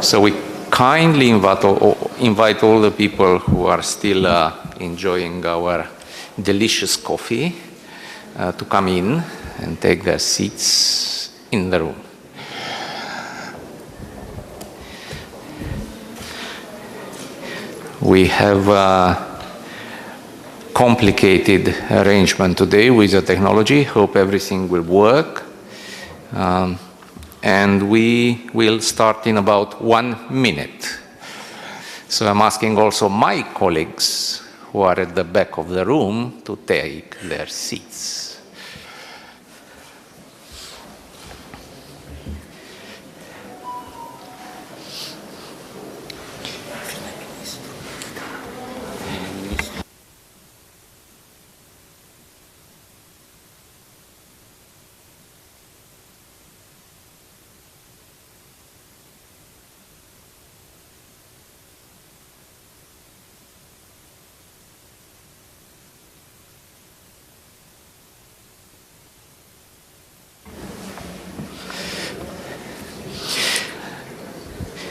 So we kindly invite all the people who are still enjoying our delicious coffee to come in and take their seats in the room. We have a complicated arrangement today with the technology. Hope everything will work. And we will start in about 1 minute. So I'm asking also my colleagues who are at the back of the room to take their seats.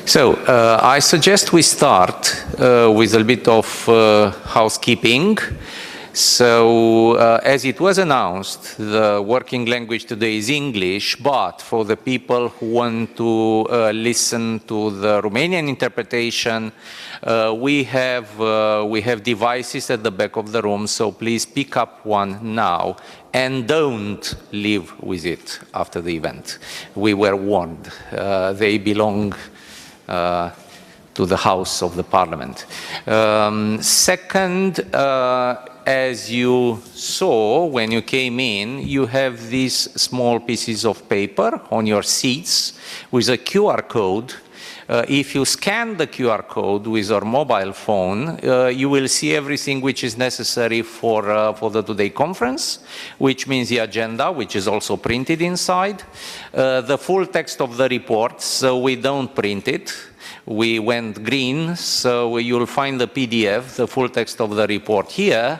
So I suggest we start with a bit of housekeeping. So as it was announced, the working language today is English, but for the people who want to listen to the Romanian interpretation, we have devices at the back of the room, so please pick up one now and don't leave with it after the event. We were warned. They belong to the House of the Parliament. Second, as you saw when you came in, you have these small pieces of paper on your seats with a QR code. If you scan the QR code with your mobile phone, you will see everything which is necessary for the today conference, which means the agenda, which is also printed inside, the full text of the report, so we don't print it. We went green, so you'll find the PDF, the full text of the report here,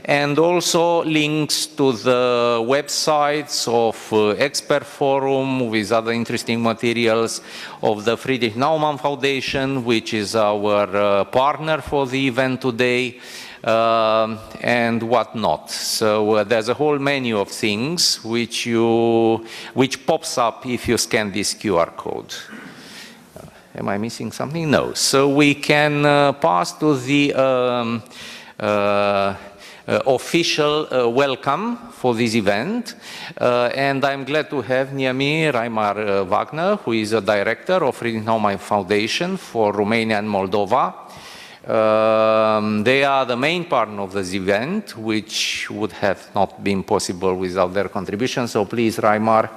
and also links to the websites of Expert Forum with other interesting materials of the Friedrich Naumann Foundation, which is our partner for the event today, and whatnot. So there's a whole menu of things which pops up if you scan this QR code. Am I missing something? No. So we can pass to the official welcome for this event. And I'm glad to have near me Raimar Wagner, who is a director of Friedrich Naumann Foundation for Romania and Moldova. They are the main partner of this event, which would have not been possible without their contribution. So please, Raimar,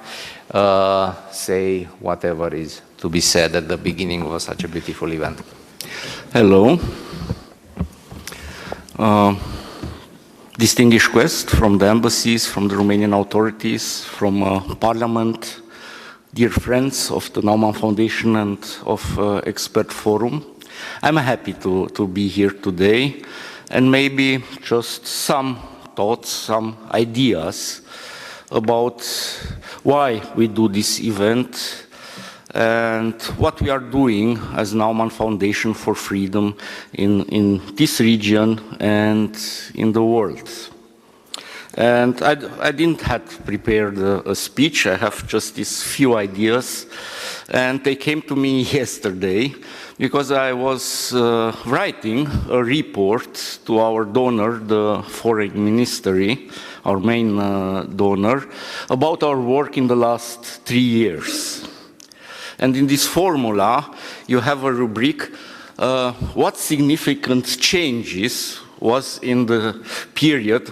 say whatever is to be said at the beginning of such a beautiful event. Hello. Distinguished guests from the embassies, from the Romanian authorities, from Parliament, dear friends of the Naumann Foundation and of Expert Forum. I'm happy to be here today, and maybe just some thoughts, some ideas about why we do this event and what we are doing as Naumann Foundation for Freedom in this region and in the world. And I didn't have prepared a speech. I have just these few ideas, and they came to me yesterday because I was writing a report to our donor, the Foreign Ministry, our main donor, about our work in the last 3 years. And in this formula, you have a rubric, what significant changes was in the period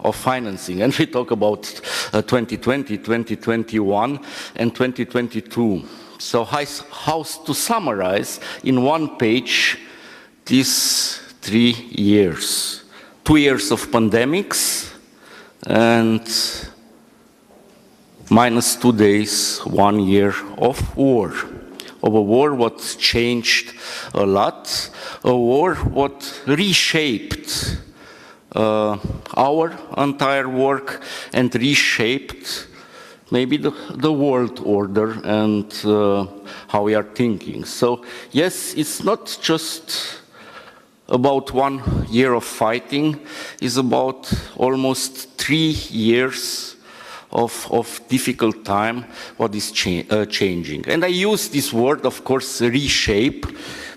of financing. And we talk about 2020, 2021, and 2022. So how to summarize in one page these 3 years? 2 years of pandemics and -2 days, 1 year of war. Of a war what changed a lot, a war what reshaped our entire work and reshaped maybe the world order and how we are thinking. So yes, it's not just about 1 year of fighting, it's about almost 3 years of difficult time, what is changing. And I use this word, of course, reshape,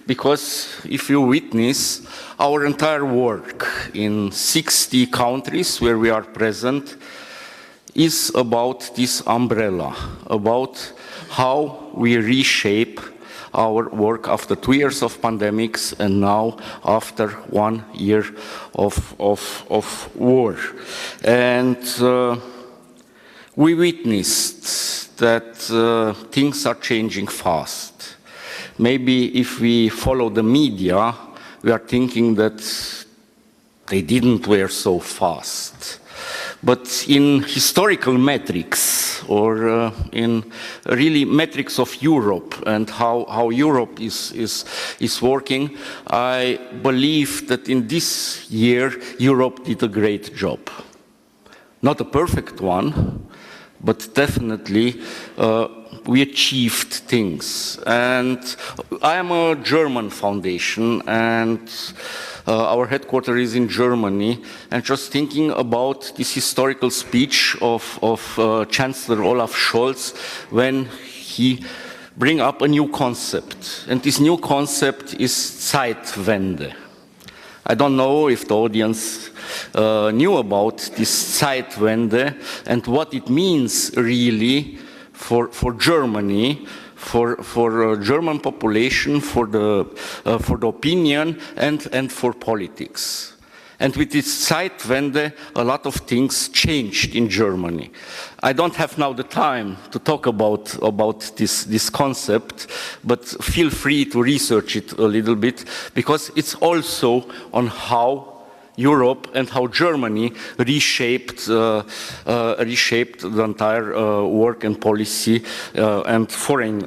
because if you witness our entire work in 60 countries where we are present, is about this umbrella, about how we reshape our work after 2 years of pandemics and now after 1 year of war. And we witnessed that things are changing fast. Maybe if we follow the media, we are thinking that they didn't wear so fast. But in historical metrics, or in really metrics of Europe and how Europe is working, I believe that in this year, Europe did a great job. Not a perfect one, but definitely we achieved things. And I am a German foundation, and our headquarters is in Germany, and just thinking about this historical speech of Chancellor Olaf Scholz when he bring up a new concept. And this new concept is Zeitwende. I don't know if the audience knew about this Zeitwende and what it means really for Germany, for German population, for the opinion and for politics. And with this Zeitwende, a lot of things changed in Germany. I don't have now the time to talk about this concept, but feel free to research it a little bit, because it's also on how Europe and how Germany reshaped the entire work and policy and foreign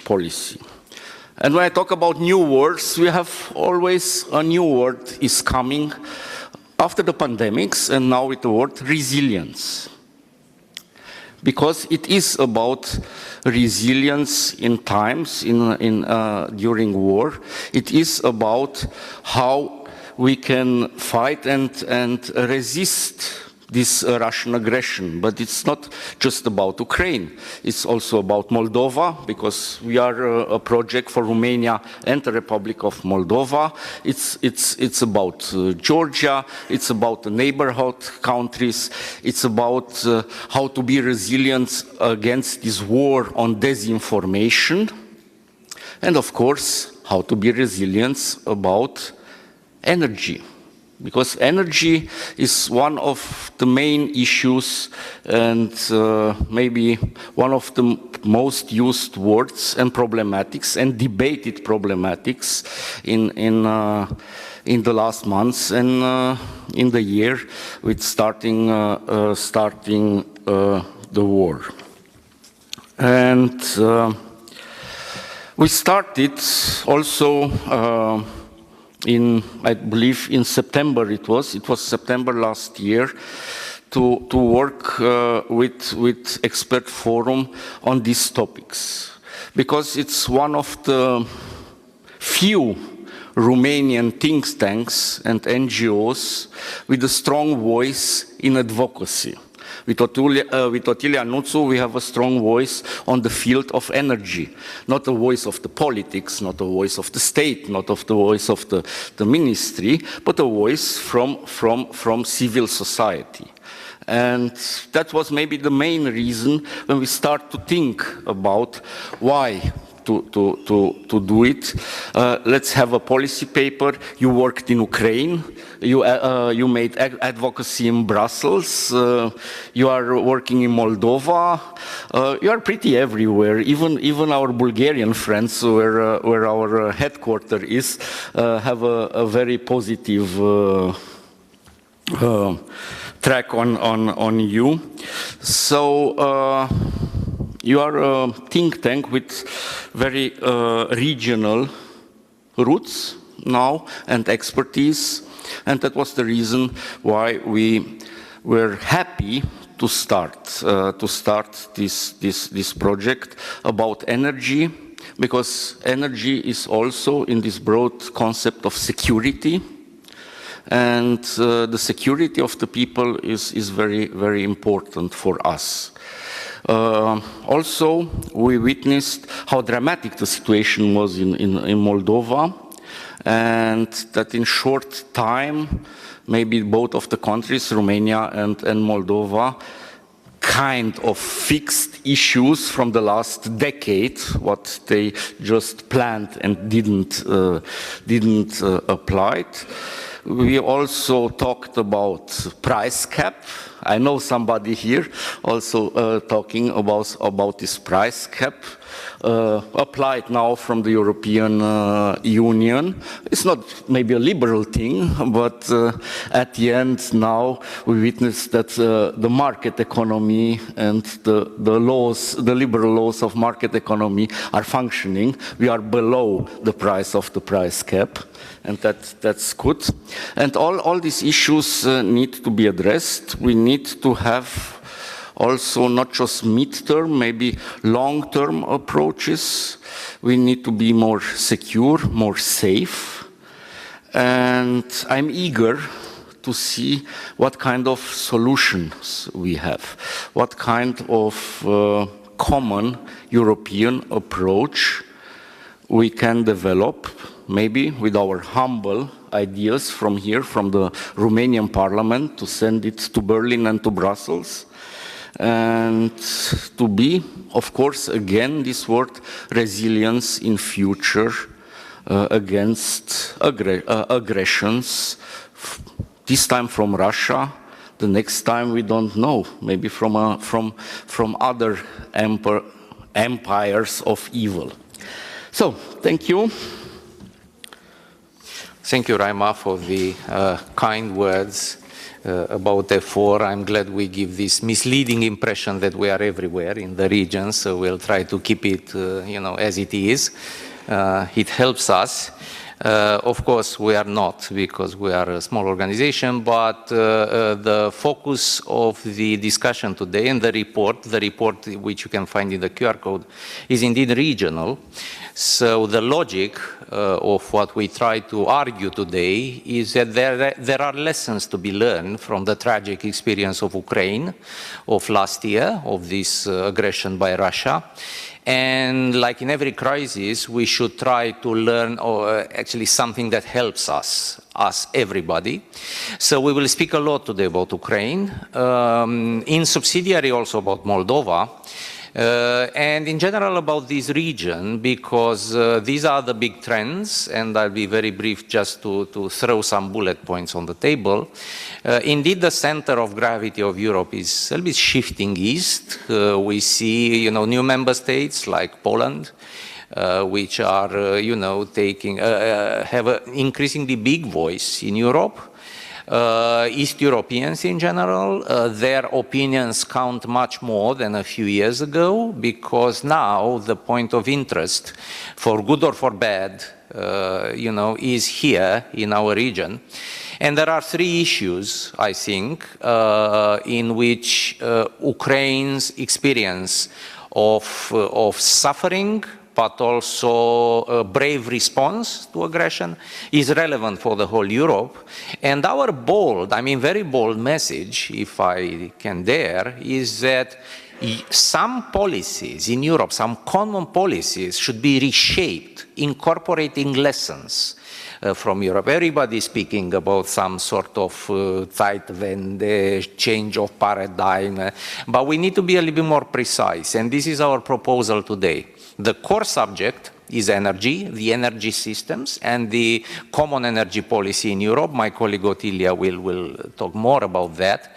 policy. And when I talk about new words, we have always a new word is coming after the pandemics, and now with the word resilience. Because it is about resilience in times, during war. It is about how we can fight and resist this Russian aggression. But it's not just about Ukraine. It's also about Moldova, because we are a project for Romania and the Republic of Moldova. It's about Georgia. It's about the neighborhood countries. It's about how to be resilient against this war on disinformation. And of course, how to be resilient about energy, because energy is one of the main issues and maybe one of the most used words and problematics and debated problematics in the last months and in the year with starting the war. And we started also I believe in September it was September last year, to work with expert forum on these topics, because it's one of the few Romanian think tanks and NGOs with a strong voice in advocacy. With Otilia Nuțu, we have a strong voice on the field of energy, not a voice of the politics, not a voice of the state, not of the voice of the ministry, but a voice from civil society. And that was maybe the main reason when we start to think about why to do it. Let's have a policy paper. You worked in Ukraine. You made advocacy in Brussels. You are working in Moldova. You are pretty everywhere. Even our Bulgarian friends, where our headquarters is, have a very positive track on you. So you are a think tank with very regional roots now and expertise, and that was the reason why we were happy to start this project about energy, because energy is also in this broad concept of security, and the security of the people is very, very important for us. Also, we witnessed how dramatic the situation was in Moldova, and that in short time, maybe both of the countries, Romania and Moldova, kind of fixed issues from the last decade, what they just planned and didn't apply. We also talked about price cap. I know somebody here also talking about this price cap applied now from the European Union. It's not maybe a liberal thing, but at the end now we witness that the market economy and the liberal laws of market economy are functioning. We are below the price of the price cap, and that's good. And all these issues need to be addressed. We need to have also not just mid-term, maybe long-term approaches. We need to be more secure, more safe. And I'm eager to see what kind of solutions we have, what kind of common European approach we can develop, maybe with our humble ideas from here, from the Romanian Parliament, to send it to Berlin and to Brussels, and to be, of course, again, this word, resilience in future against aggressions, this time from Russia, the next time we don't know, maybe from other empires of evil. So, thank you. Thank you, Raima, for the kind words about EFOR. I'm glad we give this misleading impression that we are everywhere in the region, so we'll try to keep it, as it is. It helps us. Of course, we are not, because we are a small organization, but the focus of the discussion today and the report which you can find in the QR code, is indeed regional. So the logic of what we try to argue today is that there are lessons to be learned from the tragic experience of Ukraine of last year, of this aggression by Russia. And like in every crisis, we should try to learn actually something that helps us, everybody. So we will speak a lot today about Ukraine, in subsidiary also about Moldova, and in general about this region, because these are the big trends, and I'll be very brief just to throw some bullet points on the table. Indeed, the center of gravity of Europe is a little bit shifting east. We see, new member states like Poland, which are, have an increasingly big voice in Europe. East Europeans in general, their opinions count much more than a few years ago, because now the point of interest, for good or for bad, is here in our region. And there are three issues, I think, in which Ukraine's experience of suffering, but also a brave response to aggression, is relevant for the whole Europe. And our bold, very bold message, if I can dare, is that some policies in Europe, some common policies, should be reshaped, incorporating lessons from Europe. Everybody is speaking about some sort of Zeitwende, change of paradigm, but we need to be a little bit more precise, and this is our proposal today. The core subject is energy, the energy systems, and the common energy policy in Europe. My colleague Otilia will talk more about that.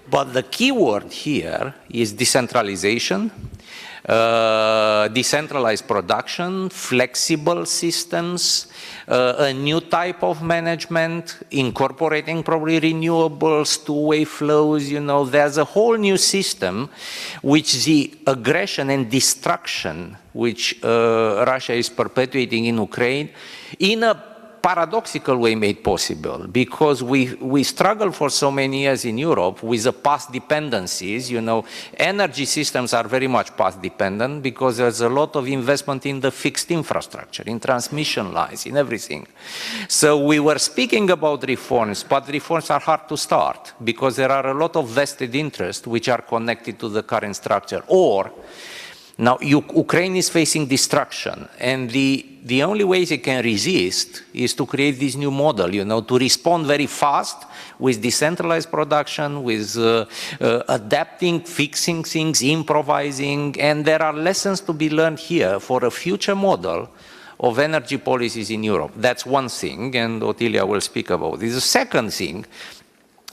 But the key word here is decentralization, decentralized production, flexible systems, a new type of management, incorporating probably renewables, two-way flows, there's a whole new system which the aggression and destruction which Russia is perpetuating in Ukraine, in a paradoxical way made possible, because we struggled for so many years in Europe with the past dependencies. You know, energy systems are very much past dependent because there's a lot of investment in the fixed infrastructure, in transmission lines, in everything. So we were speaking about reforms, but reforms are hard to start because there are a lot of vested interests which are connected to the current structure. Or now Ukraine is facing destruction, and the only way they can resist is to create this new model, you know, to respond very fast with decentralized production, with adapting, fixing things, improvising, and there are lessons to be learned here for a future model of energy policies in Europe. That's one thing, and Otilia will speak about this. The second thing,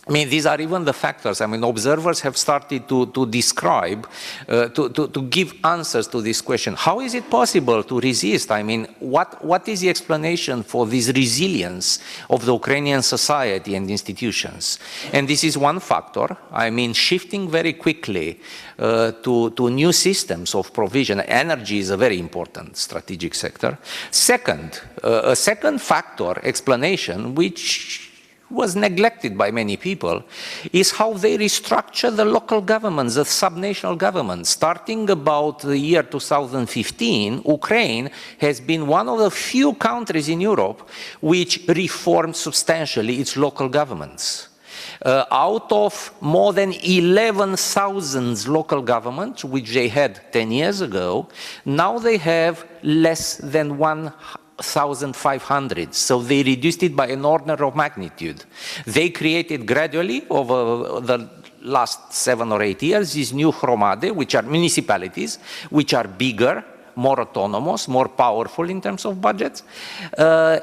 I mean, these are even the factors. I mean, observers have started to describe, to give answers to this question. How is it possible to resist? I mean, what is the explanation for this resilience of the Ukrainian society and institutions? And this is one factor. I mean, shifting very quickly to new systems of provision. Energy is a very important strategic sector. Second, a second factor, explanation, which was neglected by many people, is how they restructure the local governments, the subnational governments. Starting about the year 2015, Ukraine has been one of the few countries in Europe which reformed substantially its local governments. Out of more than 11,000 local governments, which they had 10 years ago, now they have less than 1,500, so they reduced it by an order of magnitude. They created gradually over the last 7 or 8 years these new hromady, which are municipalities, which are bigger, more autonomous, more powerful in terms of budgets,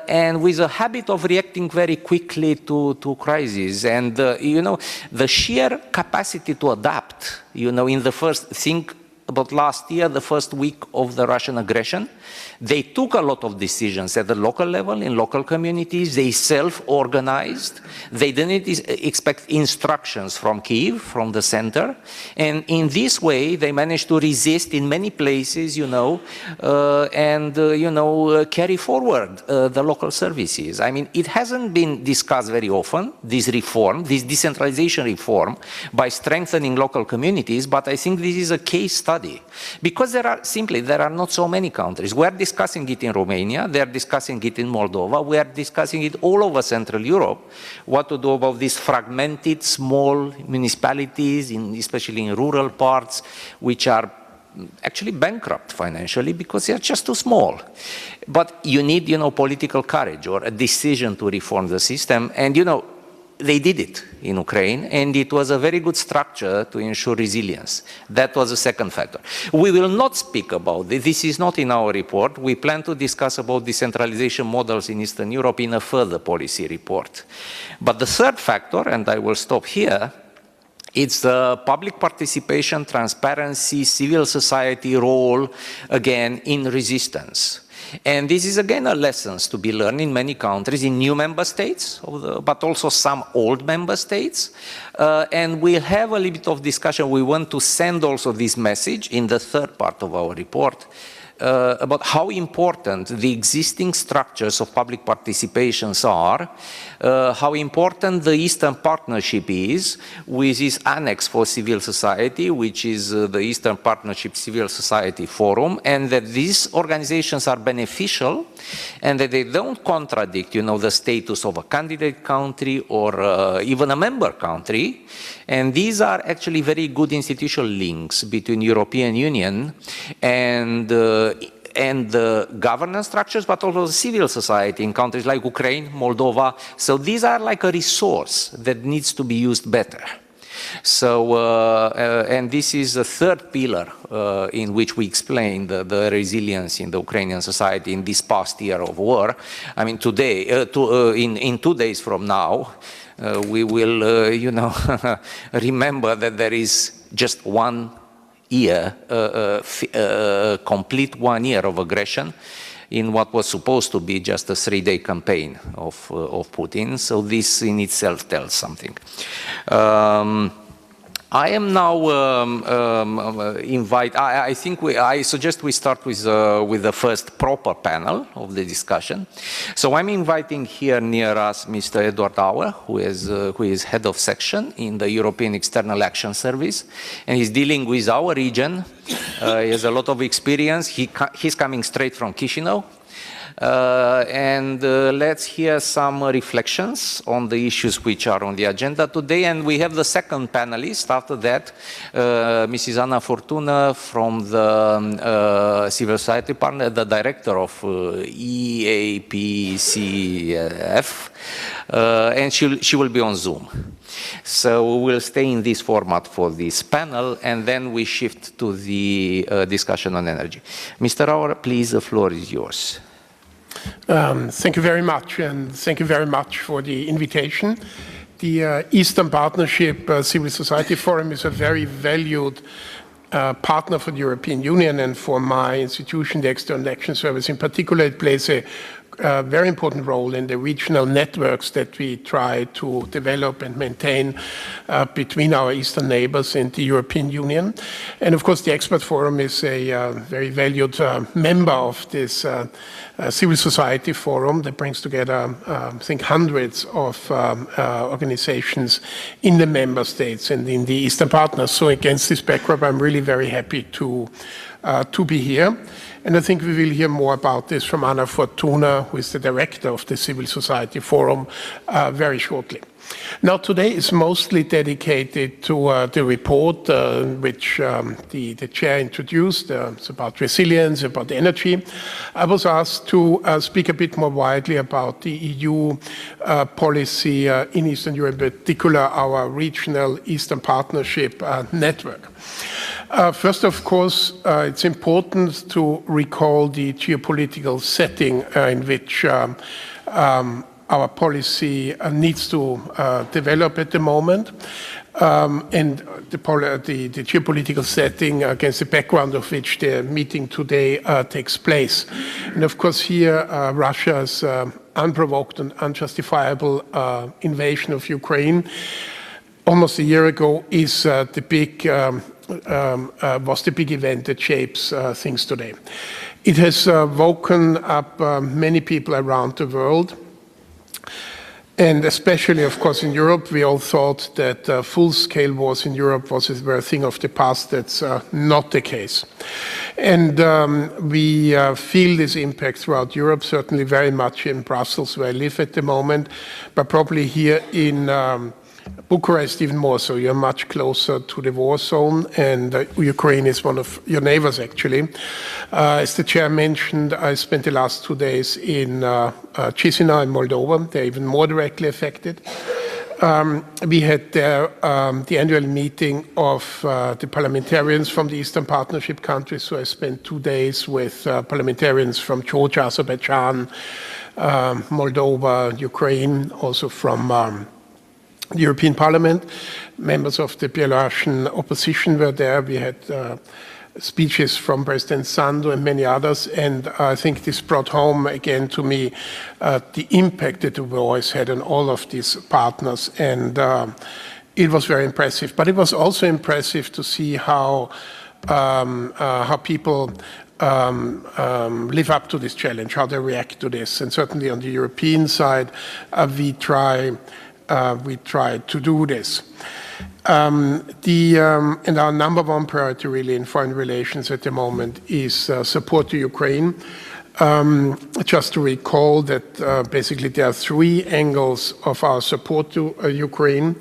and with a habit of reacting very quickly to crises. And you know, the sheer capacity to adapt, you know, in the first, think about last year, the first week of the Russian aggression, they took a lot of decisions at the local level, in local communities. They self-organized. They didn't expect instructions from Kyiv, from the center. And in this way, they managed to resist in many places, you know, carry forward the local services. I mean, it hasn't been discussed very often, this reform, this decentralization reform, by strengthening local communities, but I think this is a case study. Because there are not so many countries. We are discussing it in Romania, they are discussing it in Moldova, we are discussing it all over Central Europe, what to do about these fragmented small municipalities, especially in rural parts, which are actually bankrupt financially because they are just too small. But you need, you know, political courage or a decision to reform the system, and, you know, they did it in Ukraine, and it was a very good structure to ensure resilience. That was the second factor. We will not speak about this. This is not in our report. We plan to discuss about decentralization models in Eastern Europe in a further policy report. But the third factor, and I will stop here, it's the public participation, transparency, civil society role, again, in resistance. And this is again a lesson to be learned in many countries, in new member states, but also some old member states. And we'll have a little bit of discussion. We want to send also this message in the third part of our report about how important the existing structures of public participations are, how important the Eastern Partnership is, with this annex for civil society, which is the Eastern Partnership Civil Society Forum, and that these organizations are beneficial and that they don't contradict, you know, the status of a candidate country or even a member country. And these are actually very good institutional links between European Union and the governance structures, but also the civil society in countries like Ukraine, Moldova. So these are like a resource that needs to be used better. So, and this is the third pillar in which we explain the resilience in the Ukrainian society in this past year of war. I mean, today, in 2 days from now, we will, you know, remember that there is just 1 year, complete 1 year of aggression in what was supposed to be just a 3-day campaign of Putin. So this in itself tells something. I am now I suggest we start with the first proper panel of the discussion. So I'm inviting here near us Mr. Edward Auer, who is head of section in the European External Action Service, and he's dealing with our region. He has a lot of experience. He's coming straight from Chisinau. Let's hear some reflections on the issues which are on the agenda today. And we have the second panelist after that, Mrs. Ana Fortuna from the civil society partner, the director of EAPCF, and she will be on Zoom. So we'll stay in this format for this panel, and then we shift to the discussion on energy. Mr. Auer, please, the floor is yours. Thank you very much, and thank you very much for the invitation. The Eastern Partnership Civil Society Forum is a very valued partner for the European Union and for my institution, the External Action Service. In particular, it plays a very important role in the regional networks that we try to develop and maintain between our eastern neighbors and the European Union. And of course, the Expert Forum is a very valued member of this civil society forum that brings together, I think, hundreds of organizations in the member states and in the Eastern partners. So against this backdrop, I'm really very happy to be here. And I think we will hear more about this from Ana Fortuna, who is the director of the Civil Society Forum, very shortly. Now, today is mostly dedicated to the report which the chair introduced. It's about resilience, about energy. I was asked to speak a bit more widely about the EU policy in Eastern Europe, in particular our regional Eastern Partnership network. First, of course, it's important to recall the geopolitical setting in which our policy needs to develop at the moment, and the geopolitical setting against the background of which the meeting today takes place. And of course here Russia's unprovoked and unjustifiable invasion of Ukraine almost a year ago is was the big event that shapes things today. It has woken up many people around the world. And especially, of course, in Europe, we all thought that full-scale wars in Europe were a thing of the past. That's not the case. And we feel this impact throughout Europe, certainly very much in Brussels, where I live at the moment, but probably here in Bucharest even more so. You're much closer to the war zone, and Ukraine is one of your neighbors, actually. As the chair mentioned, I spent the last 2 days in Chisinau in Moldova. They're even more directly affected. We had there the annual meeting of the parliamentarians from the Eastern Partnership countries, so I spent 2 days with parliamentarians from Georgia, Azerbaijan, Moldova, Ukraine, also from the European Parliament. Members of the Belarusian opposition were there. We had speeches from President Sandu and many others, and I think this brought home again to me the impact that the war has had on all of these partners, and it was very impressive. But it was also impressive to see how people live up to this challenge, how they react to this, and certainly on the European side, we try to do this. And our number one priority really in foreign relations at the moment is support to Ukraine. Just to recall that basically there are 3 angles of our support to Ukraine.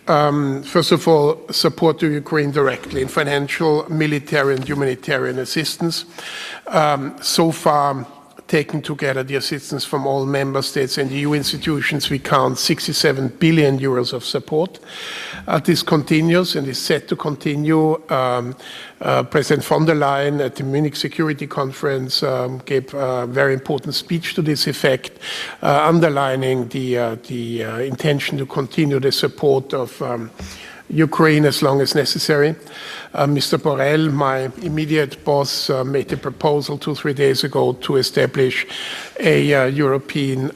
First of all, support to Ukraine directly in financial, military and humanitarian assistance. So far, taken together the assistance from all member states and EU institutions, we count 67 billion euros of support. This continues and is set to continue. President von der Leyen at the Munich Security Conference gave a very important speech to this effect, underlining the intention to continue the support of Ukraine as long as necessary. Mr. Borrell, my immediate boss, made a proposal 2-3 days ago to establish a European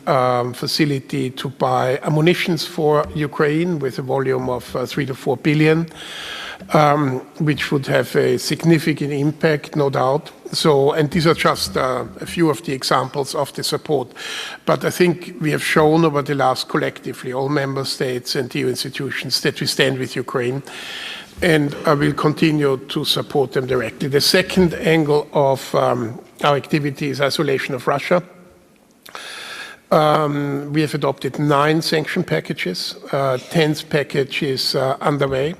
facility to buy ammunitions for Ukraine with a volume of 3 to 4 billion, which would have a significant impact, no doubt. So, and these are just a few of the examples of the support. But I think we have shown over the last, collectively, all member states and EU institutions, that we stand with Ukraine, and I will continue to support them directly. The second angle of our activity is isolation of Russia. We have adopted 9 sanction packages. 10th package is underway.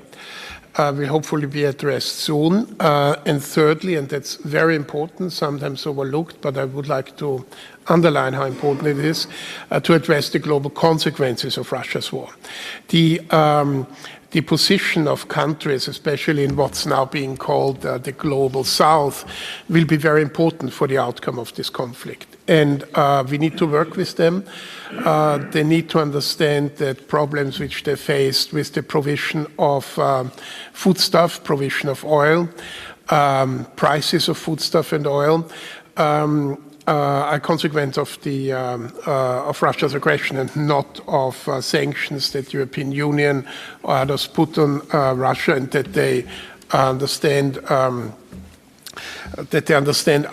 Will hopefully be addressed soon. And thirdly, and that's very important, sometimes overlooked, but I would like to underline how important it is, to address the global consequences of Russia's war. The position of countries, especially in what's now being called the Global South, will be very important for the outcome of this conflict. And we need to work with them. They need to understand that problems which they faced with the provision of foodstuff, provision of oil, prices of foodstuff and oil, a consequence of of Russia's aggression and not of sanctions that the European Union or others put on Russia, and that they understand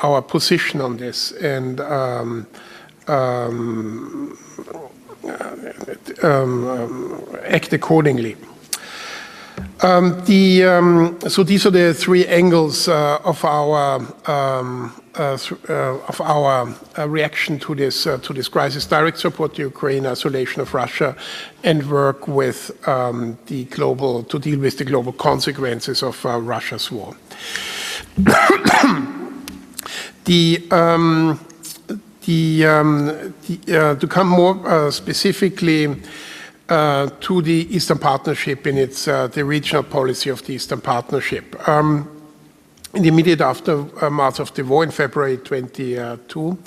our position on this and act accordingly. So these are the 3 angles of our reaction to this crisis: direct support to Ukraine, isolation of Russia, and work with to deal with the global consequences of Russia's war. To come more specifically to the Eastern Partnership in the regional policy of the Eastern Partnership. In the immediate aftermath of the war in February 2022,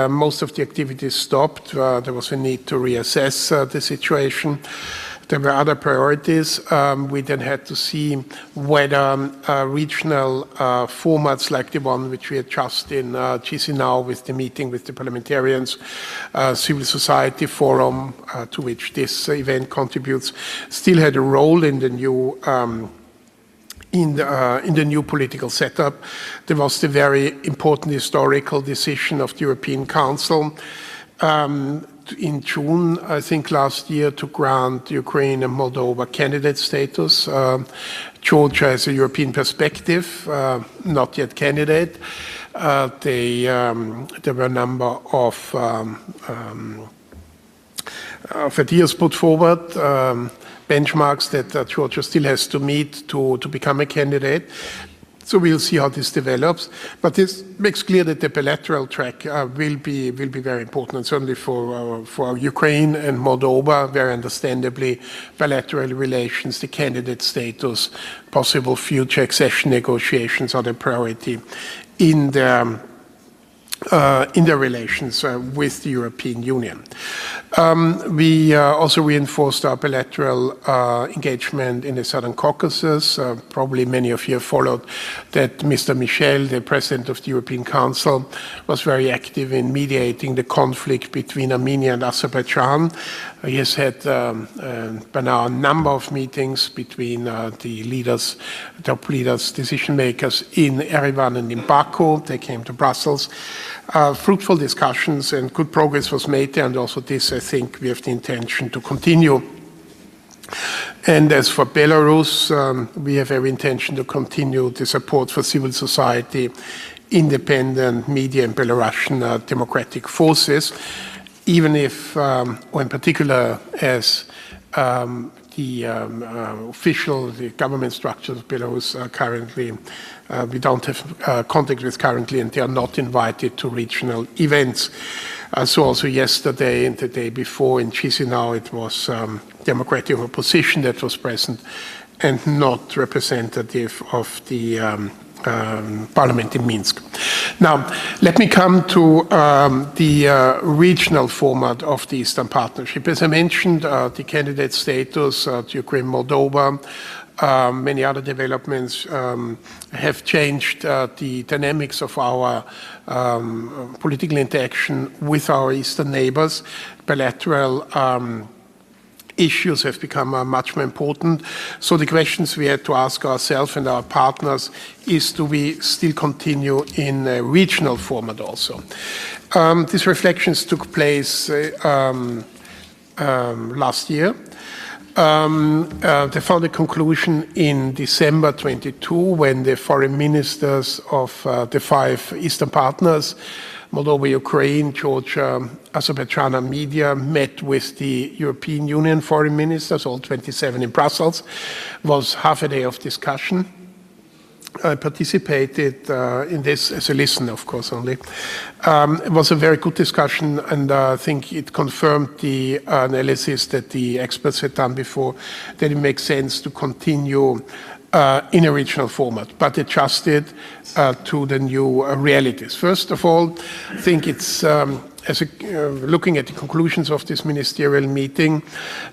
most of the activities stopped. There was a need to reassess the situation. There were other priorities. We then had to see whether regional formats like the one which we had just in Chisinau with the meeting with the parliamentarians, civil society forum to which this event contributes, still had a role in the new in the new political setup. There was the very important historical decision of the European Council in June, I think last year, to grant Ukraine and Moldova candidate status. Georgia has a European perspective, not yet candidate. There were a number of ideas put forward, benchmarks that Georgia still has to meet to become a candidate. So we'll see how this develops. But this makes clear that the bilateral track will be very important, and certainly for Ukraine and Moldova, very understandably, bilateral relations, the candidate status, possible future accession negotiations are the priority in their relations with the European Union. We also reinforced our bilateral engagement in the Southern Caucasus. Probably many of you have followed that Mr. Michel, the President of the European Council, was very active in mediating the conflict between Armenia and Azerbaijan. He has had by now a number of meetings between the leaders, top leaders, decision makers in Yerevan and in Baku. They came to Brussels. Fruitful discussions and good progress was made there, and also this, I think, we have the intention to continue. And as for Belarus, we have every intention to continue the support for civil society, independent media, and Belarusian democratic forces, even if, or in particular, as the government structures of Belarus currently, we don't have contact with currently, and they are not invited to regional events. So also yesterday and the day before in Chisinau, it was democratic opposition that was present and not representative of the Parliament in Minsk. Now, let me come to the regional format of the Eastern Partnership. As I mentioned, the candidate status to Ukraine, Moldova, many other developments have changed the dynamics of our political interaction with our eastern neighbors. Bilateral issues have become much more important. So the questions we had to ask ourselves and our partners is, do we still continue in a regional format also? These reflections took place last year. They found a conclusion in December 22 when the foreign ministers of the 5 Eastern partners, Moldova, Ukraine, Georgia, Azerbaijan, Armenia, met with the European Union foreign ministers, all 27 in Brussels. It was half a day of discussion. I participated in this as a listener, of course, only. It was a very good discussion, and I think it confirmed the analysis that the experts had done before, that it makes sense to continue in a regional format, but adjusted to the new realities. First of all, I think it's, looking at the conclusions of this ministerial meeting,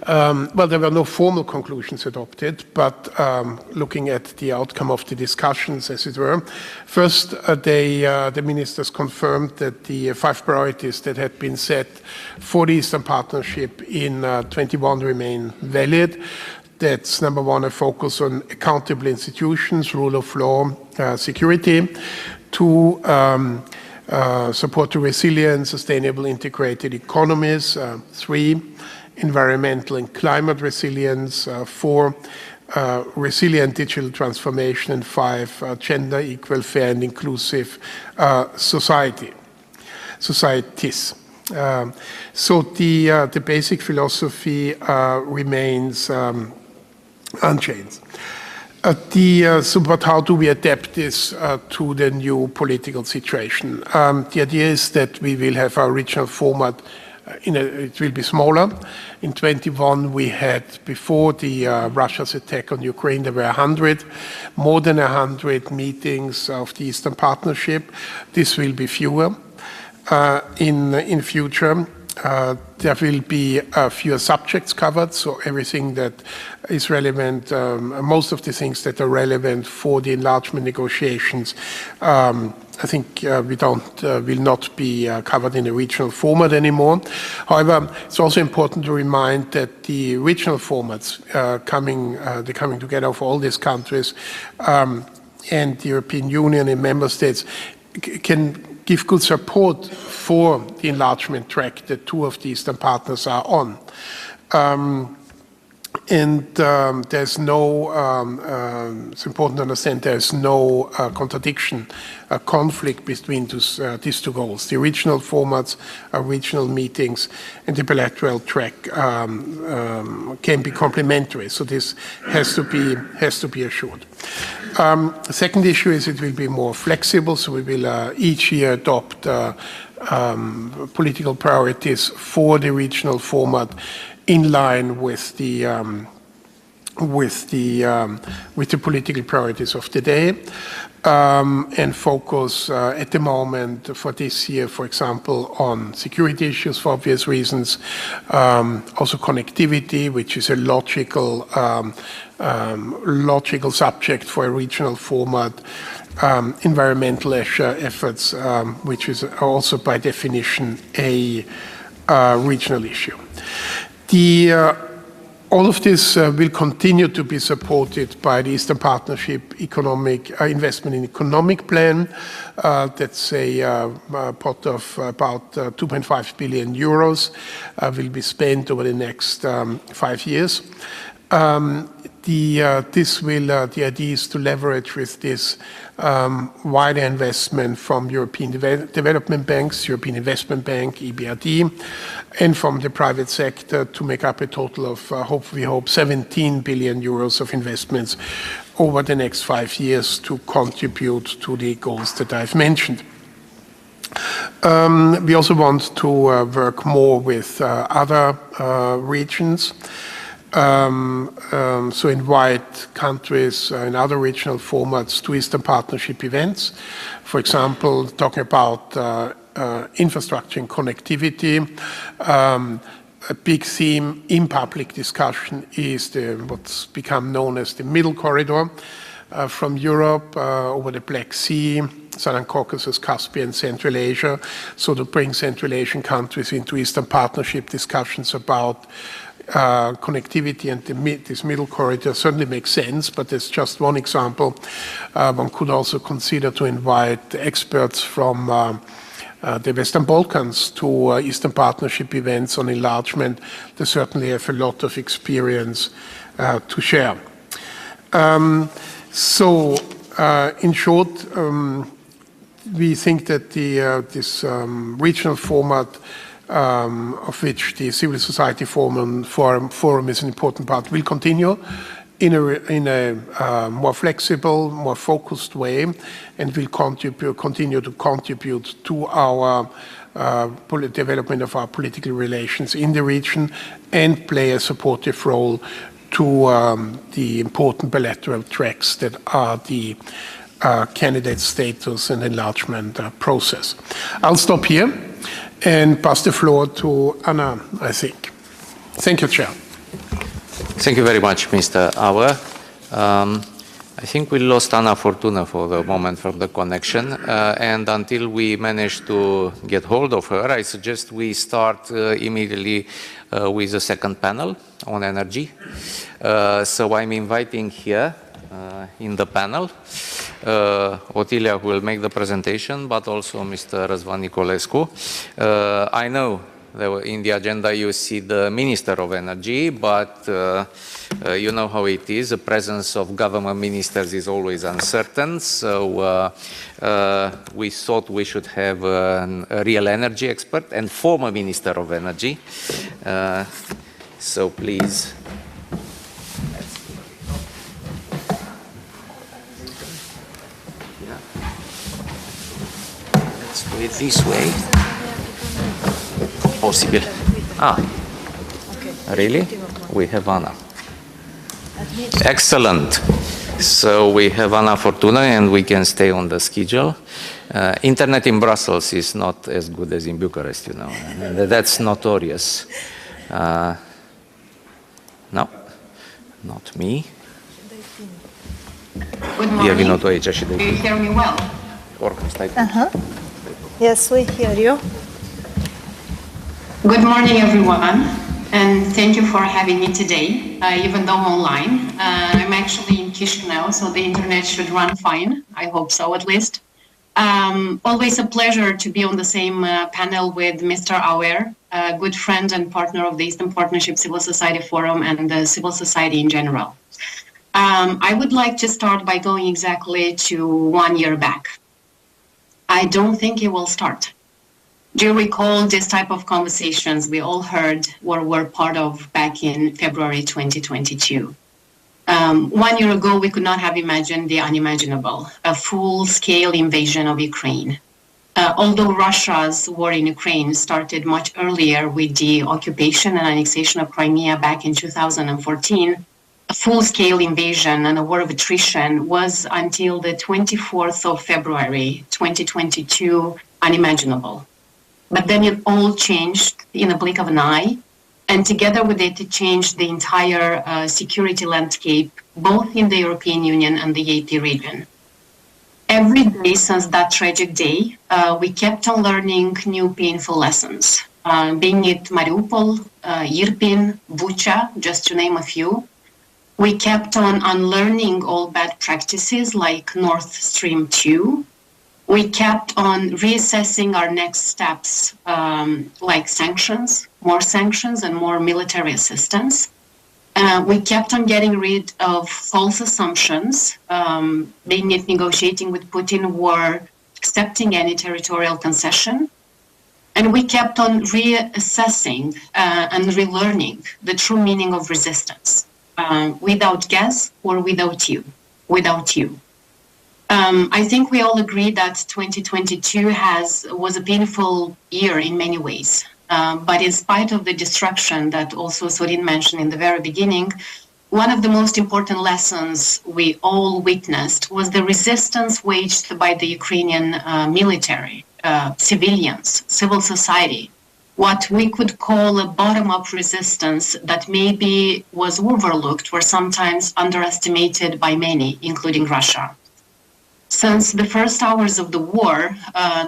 well, there were no formal conclusions adopted, but looking at the outcome of the discussions, as it were, first, the ministers confirmed that the 5 priorities that had been set for the Eastern Partnership in 21 remain valid. That's number 1, a focus on accountable institutions, rule of law, security. 2, support to resilient, sustainable, integrated economies. 3, environmental and climate resilience. 4, resilient digital transformation. And 5, gender equal, fair and inclusive societies. So the basic philosophy remains unchanged. But how do we adapt this to the new political situation? The idea is that we will have our regional format, it will be smaller. In 21 we had, before the Russia's attack on Ukraine, there were more than 100 meetings of the Eastern Partnership. This will be fewer in future. There will be fewer subjects covered, so everything that is relevant, most of the things that are relevant for the enlargement negotiations, I think will not be covered in a regional format anymore. However, it's also important to remind that the regional formats the coming together of all these countries and the European Union and member states can give good support for the enlargement track that 2 of the Eastern partners are on. There's no, it's important to understand there's no contradiction, conflict between these 2 goals. The regional formats, regional meetings, and the bilateral track can be complementary. So this has to be assured. The second issue is it will be more flexible, so we will each year adopt political priorities for the regional format in line with the political priorities of the day, and focus at the moment for this year, for example, on security issues for obvious reasons, also connectivity, which is a logical subject for a regional format, environmental efforts, which is also by definition a regional issue. All of this will continue to be supported by the Eastern Partnership Economic Investment in Economic Plan. That's a pot of about 2.5 billion euros will be spent over the next 5 years. The idea is to leverage with this wider investment from European development banks, European Investment Bank, EBRD, and from the private sector to make up a total of, we hope, 17 billion euros of investments over the next 5 years to contribute to the goals that I've mentioned. We also want to work more with other regions. So invite countries in other regional formats to Eastern Partnership events. For example, talking about infrastructure and connectivity. A big theme in public discussion is what's become known as the Middle Corridor from Europe over the Black Sea, Southern Caucasus, Caspian, Central Asia. So to bring Central Asian countries into Eastern Partnership discussions about connectivity and this middle corridor certainly makes sense, but it's just one example. One could also consider to invite experts from the Western Balkans to Eastern Partnership events on enlargement. They certainly have a lot of experience to share. In short, we think that this regional format of which the Civil Society Forum is an important part, will continue in a more flexible, more focused way, and will continue to contribute to our development of our political relations in the region and play a supportive role to the important bilateral tracks that are the candidate status and enlargement process. I'll stop here and pass the floor to Anna, I think. Thank you, Chair. Thank you very much, Mr. Auer. I think we lost Anna Fortuna for the moment from the connection, and until we manage to get hold of her, I suggest we start immediately with the second panel on energy. So I'm inviting here in the panel Otilia, who will make the presentation, but also Mr. Răzvan Nicolescu. I know in the agenda you see the Minister of Energy, but you know how it is. The presence of government ministers is always uncertain, so we thought we should have a real energy expert and former Minister of Energy. So please. Let's do it this way. Possible. Really? We have Anna. Excellent. So we have Anna Fortuna and we can stay on the schedule. Internet in Brussels is not as good as in Bucharest, you know. That's notorious. No, not me. Good morning. Do you hear me well? Yes, we hear you. Good morning, everyone, and thank you for having me today, even though online. I'm actually in Chișinău, so the internet should run fine. I hope so, at least. Always a pleasure to be on the same panel with Mr. Auer, a good friend and partner of the Eastern Partnership Civil Society Forum and the civil society in general. I would like to start by going exactly to 1 year back. I don't think it will start. Do you recall this type of conversations we all heard or were part of back in February 2022? 1 year ago, we could not have imagined the unimaginable, a full-scale invasion of Ukraine. Although Russia's war in Ukraine started much earlier with the occupation and annexation of Crimea back in 2014, a full-scale invasion and a war of attrition was, until the 24th of February 2022, unimaginable. But then it all changed in a blink of an eye, and together with it, it changed the entire security landscape, both in the European Union and the AP region. Every day since that tragic day, we kept on learning new painful lessons, being it Mariupol, Irpin, Bucha, just to name a few. We kept on unlearning all bad practices like Nord Stream 2. We kept on reassessing our next steps, like sanctions, and more military assistance. We kept on getting rid of false assumptions, being it negotiating with Putin or accepting any territorial concession. And we kept on reassessing and relearning the true meaning of resistance, without gas or without you. I think we all agree that 2022 was a painful year in many ways. But in spite of the destruction that also Sorin mentioned in the very beginning, one of the most important lessons we all witnessed was the resistance waged by the Ukrainian military, civilians, civil society, what we could call a bottom-up resistance that maybe was overlooked or sometimes underestimated by many, including Russia. Since the first hours of the war,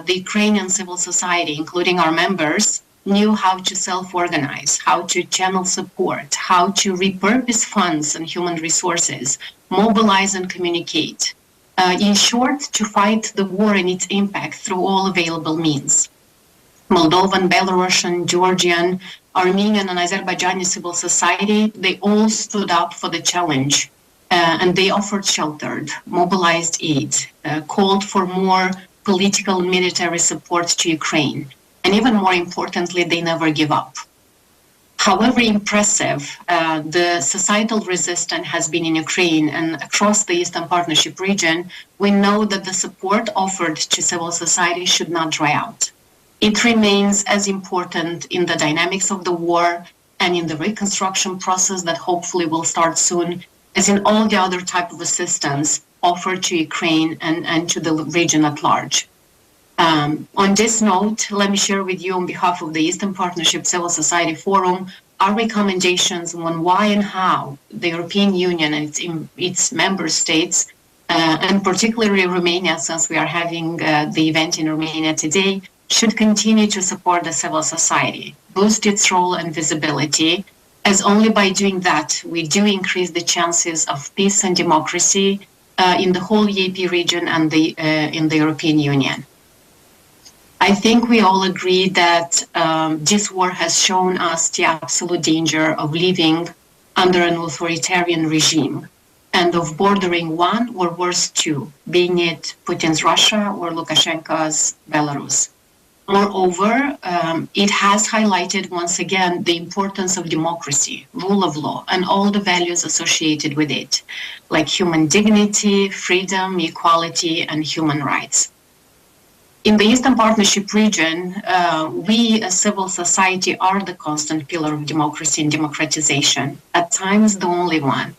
the Ukrainian civil society, including our members, knew how to self-organize, how to channel support, how to repurpose funds and human resources, mobilize and communicate. In short, to fight the war and its impact through all available means. Moldovan, Belarusian, Georgian, Armenian and Azerbaijani civil society, they all stood up for the challenge and they offered sheltered, mobilized aid, called for more political and military support to Ukraine. And even more importantly, they never give up. However impressive the societal resistance has been in Ukraine and across the Eastern Partnership region, we know that the support offered to civil society should not dry out. It remains as important in the dynamics of the war and in the reconstruction process that hopefully will start soon, as in all the other type of assistance offered to Ukraine and to the region at large. On this note, let me share with you on behalf of the Eastern Partnership Civil Society Forum our recommendations on why and how the European Union and its member states, and particularly Romania, since we are having the event in Romania today, should continue to support the civil society, boost its role and visibility, as only by doing that we do increase the chances of peace and democracy in the whole EAP region and in the European Union. I think we all agree that this war has shown us the absolute danger of living under an authoritarian regime and of bordering one or worse two, being it Putin's Russia or Lukashenko's Belarus. Moreover, it has highlighted once again the importance of democracy, rule of law, and all the values associated with it, like human dignity, freedom, equality, and human rights. In the Eastern Partnership region, we as civil society are the constant pillar of democracy and democratization, at times the only one.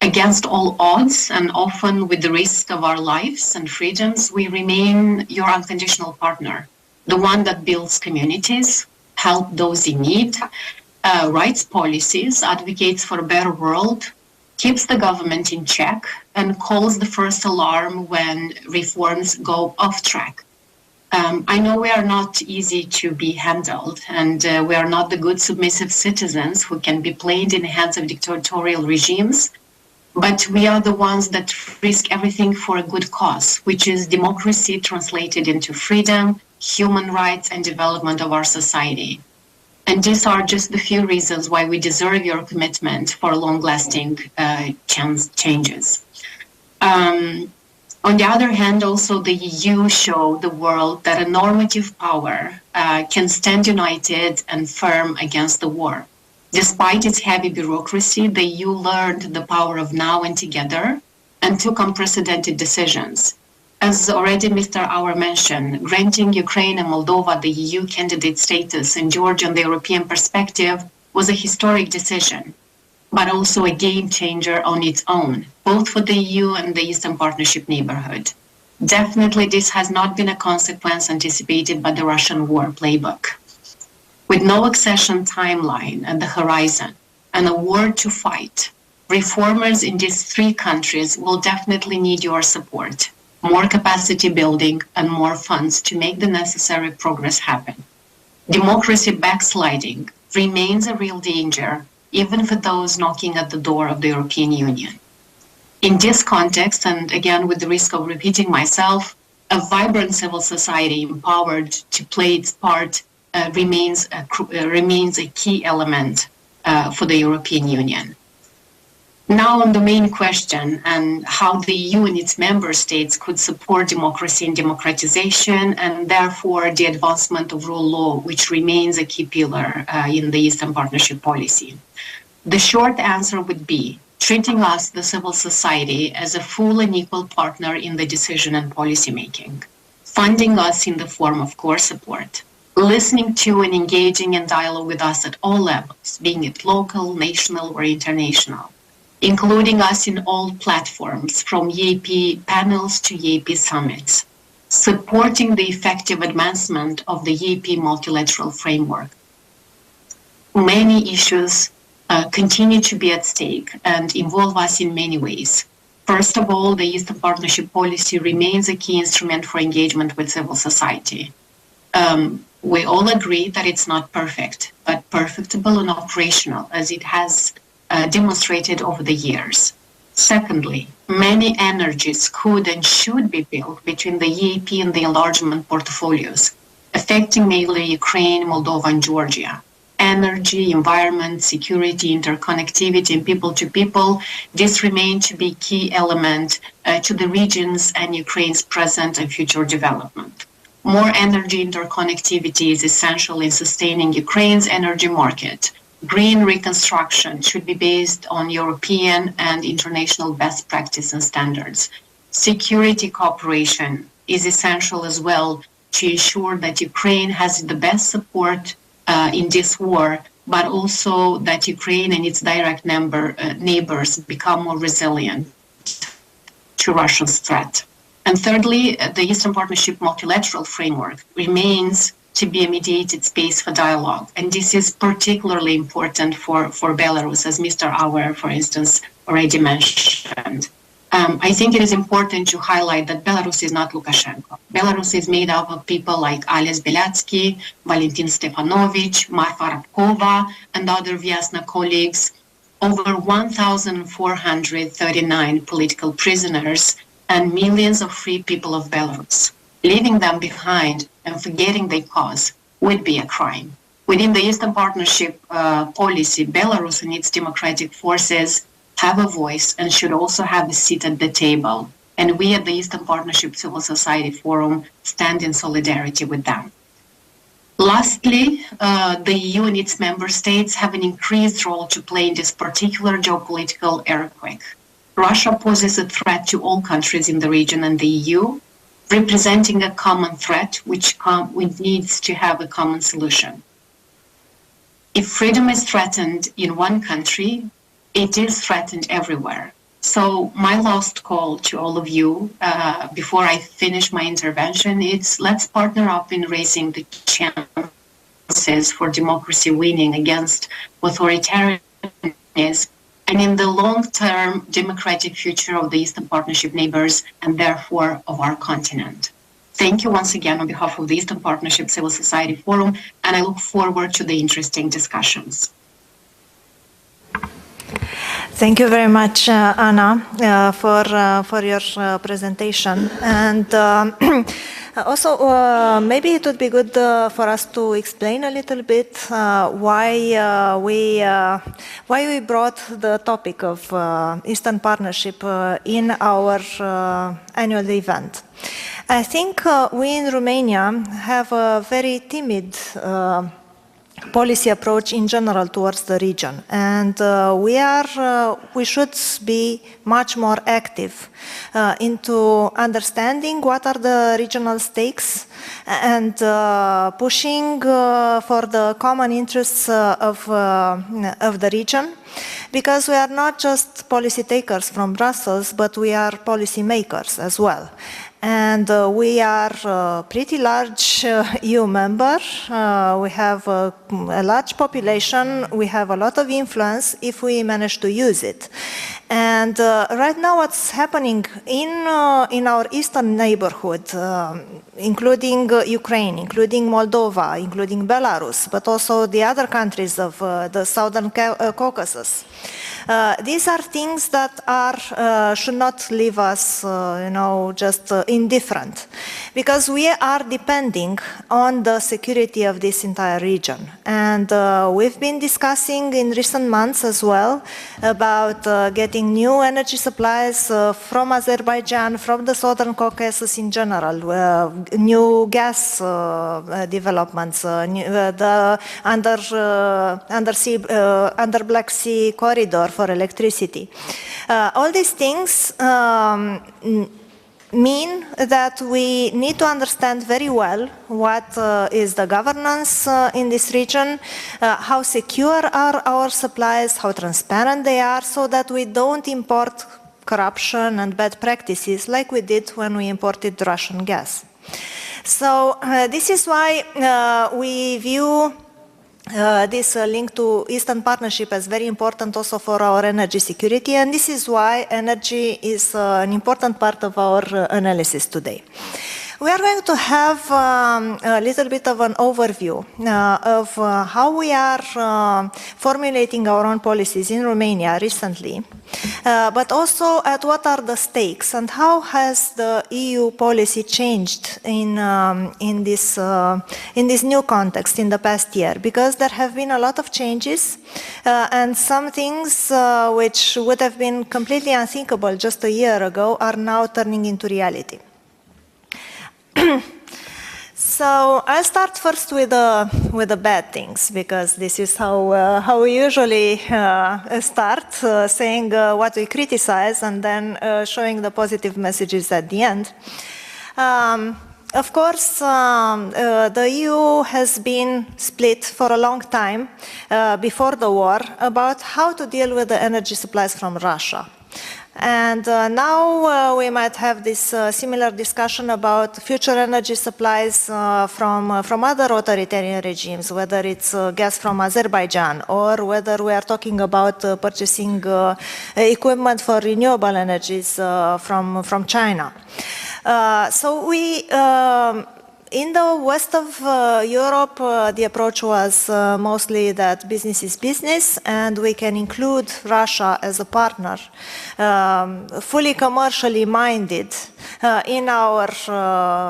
Against all odds and often with the risk of our lives and freedoms, we remain your unconditional partner, the one that builds communities, helps those in need, writes policies, advocates for a better world, keeps the government in check, and calls the first alarm when reforms go off track. I know we are not easy to be handled, and we are not the good submissive citizens who can be played in the hands of dictatorial regimes, but we are the ones that risk everything for a good cause, which is democracy translated into freedom, human rights, and development of our society. And these are just the few reasons why we deserve your commitment for long-lasting changes. On the other hand, also the EU showed the world that a normative power can stand united and firm against the war. Despite its heavy bureaucracy, the EU learned the power of now and together and took unprecedented decisions. As already Mr. Auer mentioned, granting Ukraine and Moldova the EU candidate status and Georgia and the European perspective was a historic decision, but also a game changer on its own, both for the EU and the Eastern Partnership neighborhood. Definitely this has not been a consequence anticipated by the Russian war playbook. With no accession timeline at the horizon and a war to fight, reformers in these three countries will definitely need your support, more capacity building and more funds to make the necessary progress happen. Democracy backsliding remains a real danger, even for those knocking at the door of the European Union. In this context, and again with the risk of repeating myself, a vibrant civil society empowered to play its part remains a key element for the European Union. Now on the main question and how the EU and its member states could support democracy and democratization and therefore the advancement of rule of law, which remains a key pillar in the Eastern Partnership policy. The short answer would be treating us, the civil society, as a full and equal partner in the decision and policy making, funding us in the form of core support, listening to and engaging in dialogue with us at all levels, being it local, national, or international, including us in all platforms, from EAP panels to EAP summits, supporting the effective advancement of the EAP multilateral framework. Many issues continue to be at stake and involve us in many ways. First of all, the Eastern Partnership policy remains a key instrument for engagement with civil society. We all agree that it's not perfect, but perfectible and operational, as it has demonstrated over the years. Secondly, many energies could and should be built between the EAP and the enlargement portfolios, affecting mainly Ukraine, Moldova, and Georgia. Energy, environment, security, interconnectivity, and people-to-people, this remain to be key element to the regions and Ukraine's present and future development. More energy interconnectivity is essential in sustaining Ukraine's energy market. Green reconstruction should be based on European and international best practice and standards. Security cooperation is essential as well to ensure that Ukraine has the best support in this war, but also that Ukraine and its direct neighbors become more resilient to Russia's threat. And thirdly, the Eastern Partnership multilateral framework remains to be a mediated space for dialogue. And this is particularly important for Belarus, as Mr. Auer, for instance, already mentioned. I think it is important to highlight that Belarus is not Lukashenko. Belarus is made up of people like Ales Belyatsky, Valentin Stepanovich, Marfa Rabkova, and other Vyasna colleagues, over 1,439 political prisoners, and millions of free people of Belarus. Leaving them behind and forgetting their cause would be a crime. Within the Eastern Partnership policy, Belarus and its democratic forces have a voice and should also have a seat at the table. And we at the Eastern Partnership Civil Society Forum stand in solidarity with them. Lastly, the EU and its member states have an increased role to play in this particular geopolitical earthquake. Russia poses a threat to all countries in the region and the EU, representing a common threat which needs to have a common solution. If freedom is threatened in one country, it is threatened everywhere. So my last call to all of you, before I finish my intervention, is let's partner up in raising the chances for democracy winning against authoritarianism and in the long-term democratic future of the Eastern Partnership neighbors and therefore of our continent. Thank you once again on behalf of the Eastern Partnership Civil Society Forum, and I look forward to the interesting discussions. Thank you very much, Anna, for your presentation. And also, maybe it would be good for us to explain a little bit why we brought the topic of Eastern Partnership in our annual event. I think we in Romania have a very timid policy approach in general towards the region, and we should be much more active into understanding what are the regional stakes and pushing for the common interests of the region, because we are not just policy takers from Brussels, but we are policy makers as well. And we are a pretty large EU member. We have a large population. We have a lot of influence if we manage to use it. And right now what's happening in our eastern neighborhood, including Ukraine, including Moldova, including Belarus, but also the other countries of the Southern Caucasus, these are things that should not leave us, just indifferent, because we are depending on the security of this entire region. And we've been discussing in recent months as well about getting new energy supplies from Azerbaijan, from the Southern Caucasus in general, new gas developments, the under Black Sea corridor for electricity. All these things mean that we need to understand very well what is the governance in this region, how secure are our supplies, how transparent they are, so that we don't import corruption and bad practices like we did when we imported Russian gas. So this is why we view this link to Eastern Partnership as very important also for our energy security, and this is why energy is an important part of our analysis today. We are going to have a little bit of an overview of how we are formulating our own policies in Romania recently, but also at what are the stakes and how has the EU policy changed in this new context in the past year, because there have been a lot of changes and some things which would have been completely unthinkable just a year ago are now turning into reality. So I'll start first with the bad things, because this is how we usually start, saying what we criticize and then showing the positive messages at the end. Of course, the EU has been split for a long time before the war about how to deal with the energy supplies from Russia. And now we might have this similar discussion about future energy supplies from other authoritarian regimes, whether it's gas from Azerbaijan or whether we are talking about purchasing equipment for renewable energies from China. So we in the west of Europe, the approach was mostly that business is business, and we can include Russia as a partner, fully commercially minded in our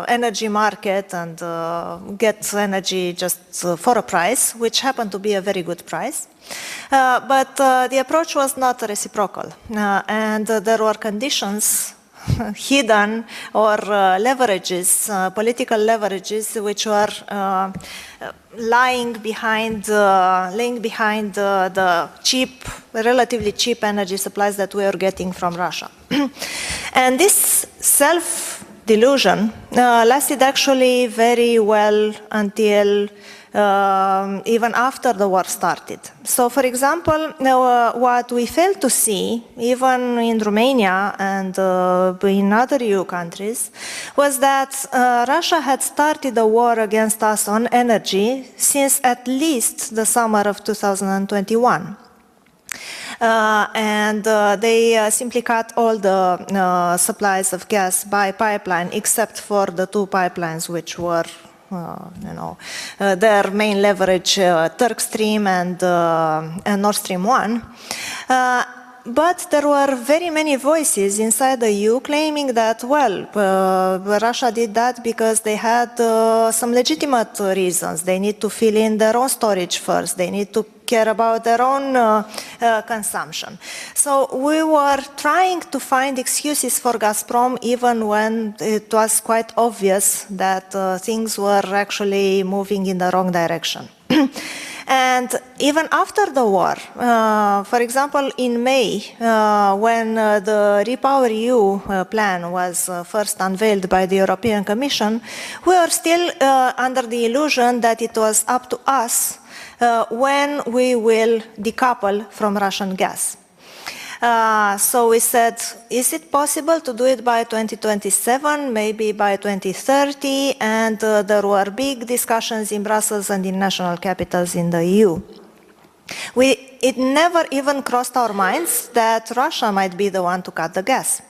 energy market and get energy just for a price, which happened to be a very good price. But the approach was not reciprocal, and there were conditions hidden or leverages, political leverages, which were lying behind the cheap, relatively cheap energy supplies that we are getting from Russia. And this self-delusion lasted actually very well until even after the war started. So, for example, what we failed to see, even in Romania and in other EU countries, was that Russia had started a war against us on energy since at least the summer of 2021. And they simply cut all the supplies of gas by pipeline, except for the two pipelines which were their main leverage, Turk Stream and Nord Stream 1. But there were very many voices inside the EU claiming that, well, Russia did that because they had some legitimate reasons. They need to fill in their own storage first. They need to care about their own consumption. So we were trying to find excuses for Gazprom even when it was quite obvious that things were actually moving in the wrong direction. And even after the war, for example, in May, when the REPowerEU plan was first unveiled by the European Commission, we were still under the illusion that it was up to us when we will decouple from Russian gas. So we said, is it possible to do it by 2027, maybe by 2030? And there were big discussions in Brussels and in national capitals in the EU. It never even crossed our minds that Russia might be the one to cut the gas.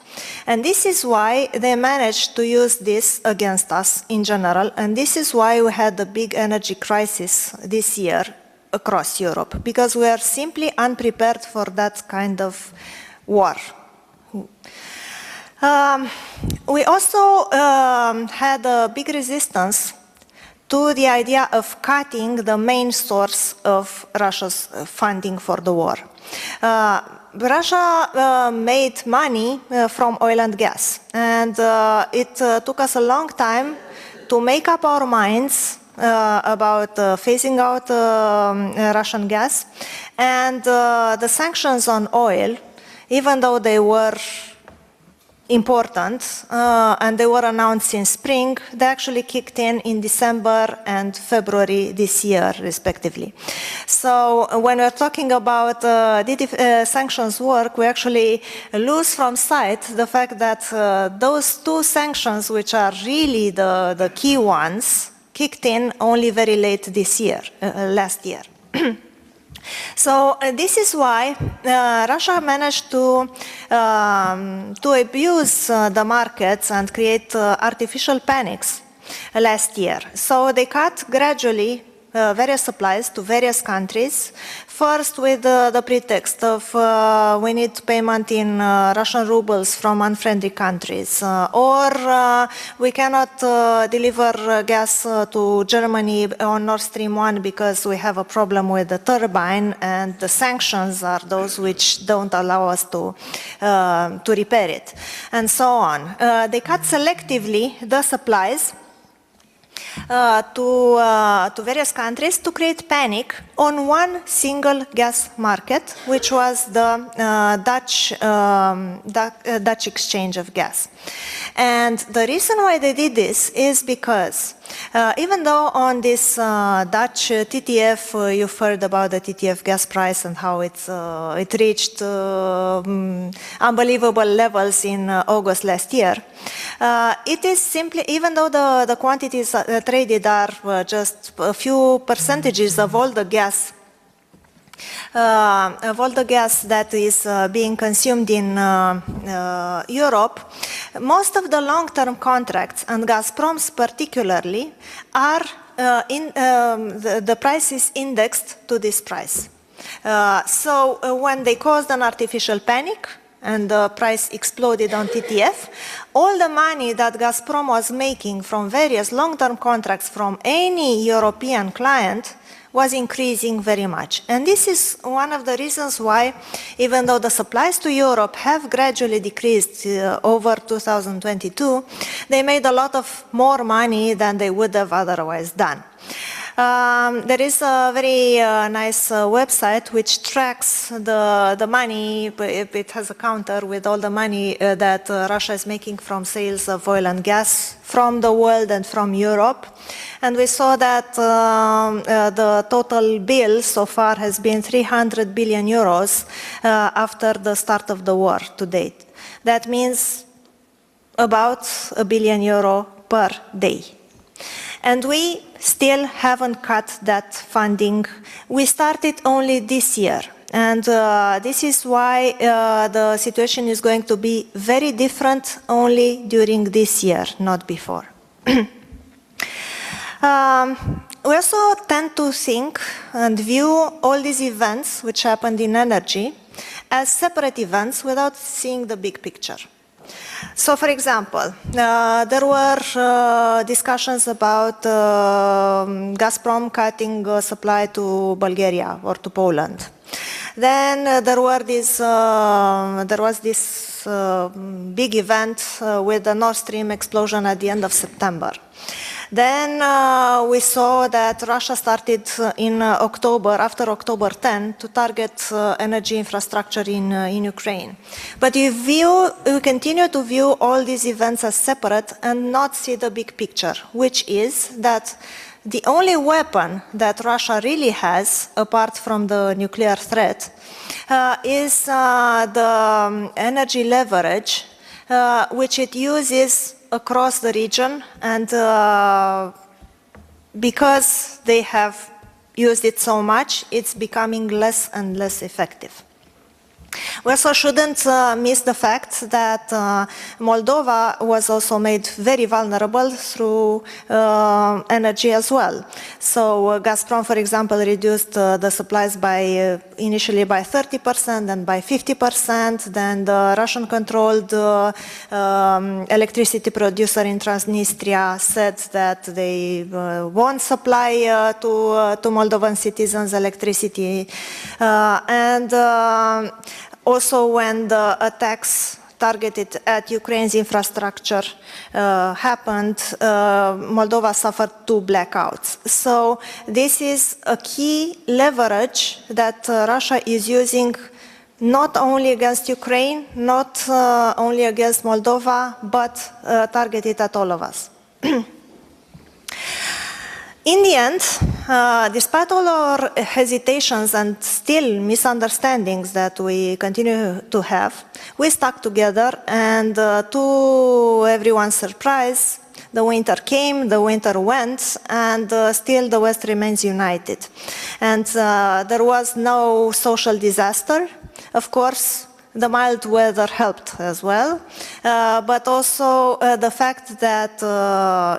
And this is why they managed to use this against us in general, and this is why we had the big energy crisis this year across Europe, because we are simply unprepared for that kind of war. We also had a big resistance to the idea of cutting the main source of Russia's funding for the war. Russia made money from oil and gas, and it took us a long time to make up our minds about phasing out Russian gas, and the sanctions on oil, even though they were important, and they were announced in spring. They actually kicked in December and February this year, respectively. So when we're talking about sanctions work, we actually lose from sight the fact that those two sanctions, which are really the key ones, kicked in only very late this year, last year. So this is why Russia managed to abuse the markets and create artificial panics last year. So they cut gradually various supplies to various countries, first with the pretext of we need payment in Russian rubles from unfriendly countries, or we cannot deliver gas to Germany on Nord Stream 1 because we have a problem with the turbine, and the sanctions are those which don't allow us to repair it, and so on. They cut selectively the supplies to various countries to create panic on one single gas market, which was the Dutch exchange of gas. And the reason why they did this is because even though on this Dutch TTF, you've heard about the TTF gas price and how it reached unbelievable levels in August last year, it is simply, even though the quantities traded are just a few percentages of all the gas that is being consumed in Europe, most of the long-term contracts, and Gazprom's particularly, are the price is indexed to this price. So when they caused an artificial panic and the price exploded on TTF, all the money that Gazprom was making from various long-term contracts from any European client was increasing very much. And this is one of the reasons why, even though the supplies to Europe have gradually decreased over 2022, they made a lot of more money than they would have otherwise done. There is a very nice website which tracks the money. It has a counter with all the money that Russia is making from sales of oil and gas from the world and from Europe. And we saw that the total bill so far has been 300 billion euros after the start of the war to date. That means about €1 billion per day. And we still haven't cut that funding. We started only this year. And this is why the situation is going to be very different only during this year, not before. We also tend to think and view all these events which happened in energy as separate events without seeing the big picture. So, for example, there were discussions about Gazprom cutting supply to Bulgaria or to Poland. Then there was this big event with the Nord Stream explosion at the end of September. Then we saw that Russia started in October, after October 10, to target energy infrastructure in Ukraine. But we continue to view all these events as separate and not see the big picture, which is that the only weapon that Russia really has, apart from the nuclear threat, is the energy leverage, which it uses across the region, and because they have used it so much, it's becoming less and less effective. We also shouldn't miss the fact that Moldova was also made very vulnerable through energy as well. So Gazprom, for example, reduced the supplies initially by 30% and by 50%. Then the Russian-controlled electricity producer in Transnistria said that they won't supply to Moldovan citizens electricity. Also, when the attacks targeted at Ukraine's infrastructure happened, Moldova suffered 2 blackouts. So this is a key leverage that Russia is using not only against Ukraine, not only against Moldova, but targeted at all of us. In the end, despite all our hesitations and still misunderstandings that we continue to have, we stuck together, and to everyone's surprise, the winter came, the winter went, and still the West remains united. And there was no social disaster. Of course, the mild weather helped as well, but also the fact that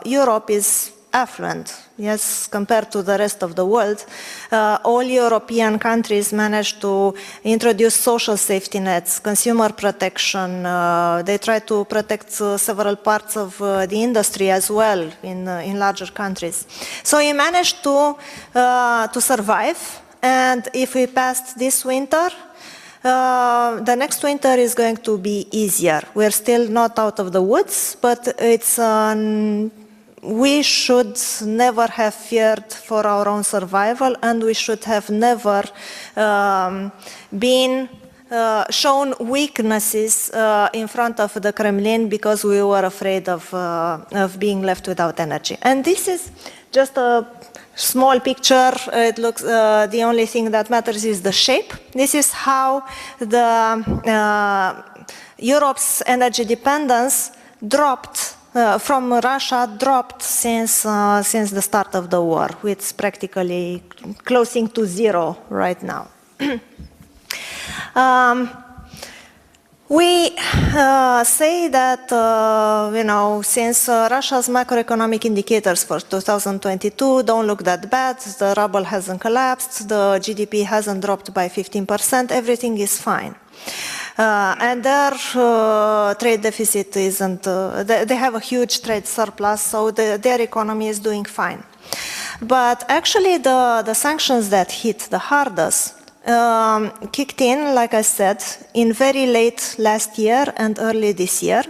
Europe is affluent, yes, compared to the rest of the world. All European countries managed to introduce social safety nets, consumer protection. They try to protect several parts of the industry as well in larger countries. So we managed to survive, and if we passed this winter, the next winter is going to be easier. We're still not out of the woods, but it's we should never have feared for our own survival, and we should have never been shown weaknesses in front of the Kremlin because we were afraid of being left without energy. And this is just a small picture. It looks, the only thing that matters is the shape. This is how Europe's energy dependence dropped from Russia since the start of the war. It's practically closing to zero right now. We say that, since Russia's macroeconomic indicators for 2022 don't look that bad, the ruble hasn't collapsed, the GDP hasn't dropped by 15%, everything is fine. And their trade deficit isn't, they have a huge trade surplus, so their economy is doing fine. But actually the sanctions that hit the hardest kicked in, like I said, in very late last year and early this year,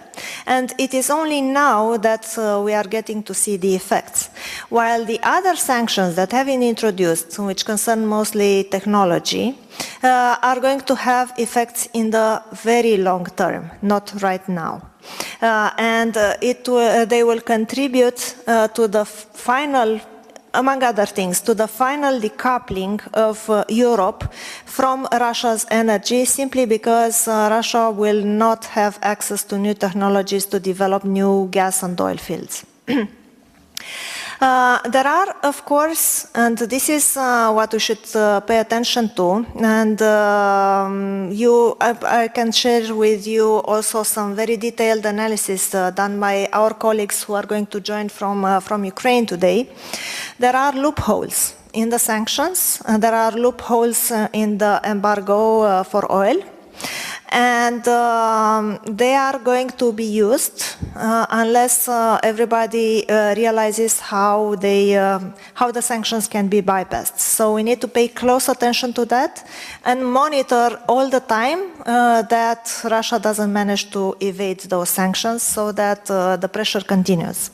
and it is only now that we are getting to see the effects. While the other sanctions that have been introduced, which concern mostly technology, are going to have effects in the very long term, not right now. And they will contribute to the final, among other things, to the final decoupling of Europe from Russia's energy, simply because Russia will not have access to new technologies to develop new gas and oil fields. There are, of course, and this is what we should pay attention to, and I can share with you also some very detailed analysis done by our colleagues who are going to join from Ukraine today. There are loopholes in the sanctions, and there are loopholes in the embargo for oil. And they are going to be used unless everybody realizes how the sanctions can be bypassed. So we need to pay close attention to that and monitor all the time that Russia doesn't manage to evade those sanctions, so that the pressure continues.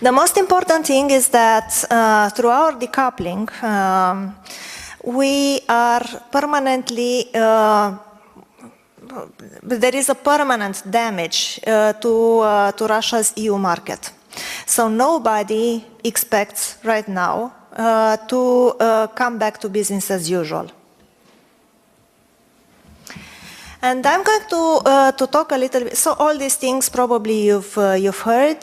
The most important thing is that through our decoupling, we are permanently, there is a permanent damage to Russia's EU market. So nobody expects right now to come back to business as usual. And I'm going to talk a little bit. So all these things probably you've heard.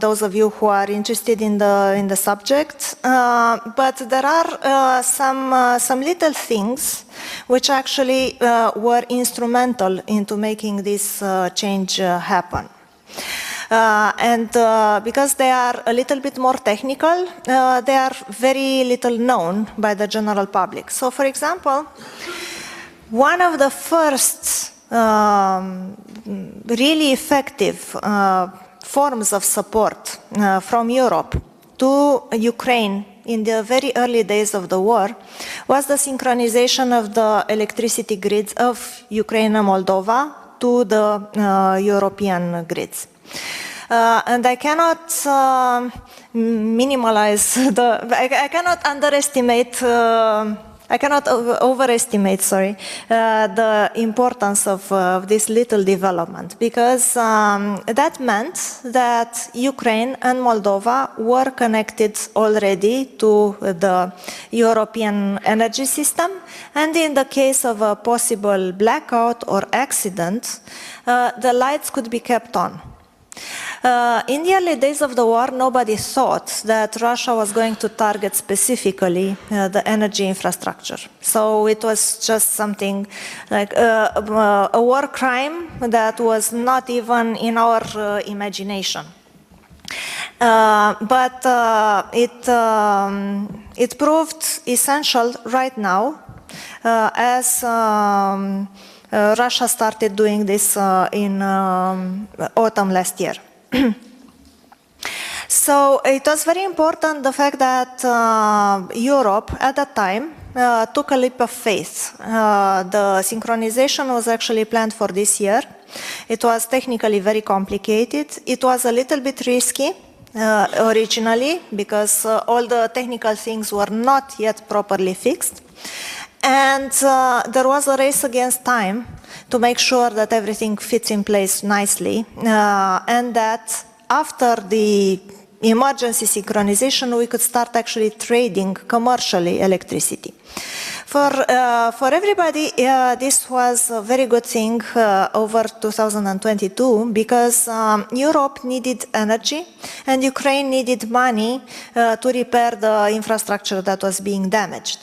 Those of you who are interested in the subject, but there are some little things which actually were instrumental into making this change happen. And because they are a little bit more technical, they are very little known by the general public. So, for example, one of the first really effective forms of support from Europe to Ukraine in the very early days of the war was the synchronization of the electricity grids of Ukraine and Moldova to the European grids. And I cannot minimalize I cannot underestimate I cannot overestimate, the importance of this little development, because that meant that Ukraine and Moldova were connected already to the European energy system, and in the case of a possible blackout or accident, the lights could be kept on. In the early days of the war, nobody thought that Russia was going to target specifically the energy infrastructure. So it was just something like a war crime that was not even in our imagination. But it proved essential right now as Russia started doing this in autumn last year. So it was very important, the fact that Europe at that time took a leap of faith. The synchronization was actually planned for this year. It was technically very complicated. It was a little bit risky originally, because all the technical things were not yet properly fixed. And there was a race against time to make sure that everything fits in place nicely, and that after the emergency synchronization, we could start actually trading commercially electricity. For everybody, this was a very good thing over 2022, because Europe needed energy and Ukraine needed money to repair the infrastructure that was being damaged.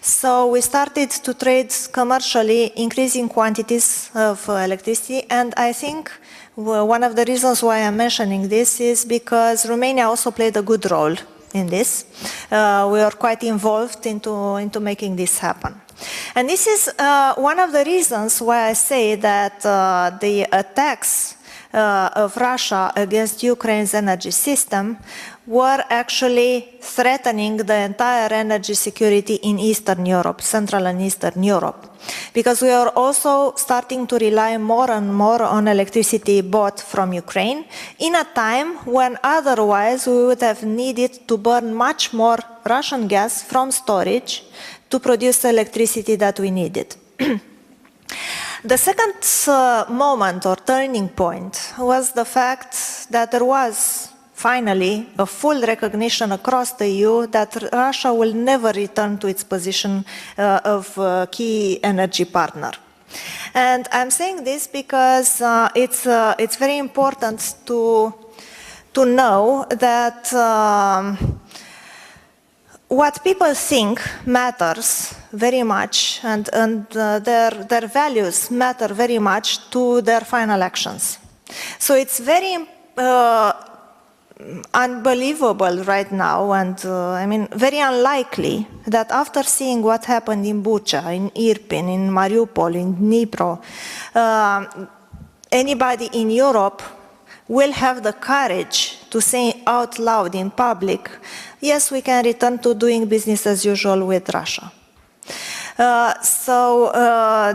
So we started to trade commercially increasing quantities of electricity, and I think one of the reasons why I'm mentioning this is because Romania also played a good role in this. We were quite involved into making this happen. And this is one of the reasons why I say that the attacks of Russia against Ukraine's energy system were actually threatening the entire energy security in Eastern Europe, Central and Eastern Europe. Because we are also starting to rely more and more on electricity bought from Ukraine in a time when otherwise we would have needed to burn much more Russian gas from storage to produce the electricity that we needed. The second moment or turning point was the fact that there was finally a full recognition across the EU that Russia will never return to its position of key energy partner. And I'm saying this because it's very important to know that what people think matters very much, and their values matter very much to their final actions. So it's very unbelievable right now, and I mean very unlikely that after seeing what happened in Bucha, in Irpin, in Mariupol, in Dnipro, anybody in Europe will have the courage to say out loud in public, yes, we can return to doing business as usual with Russia.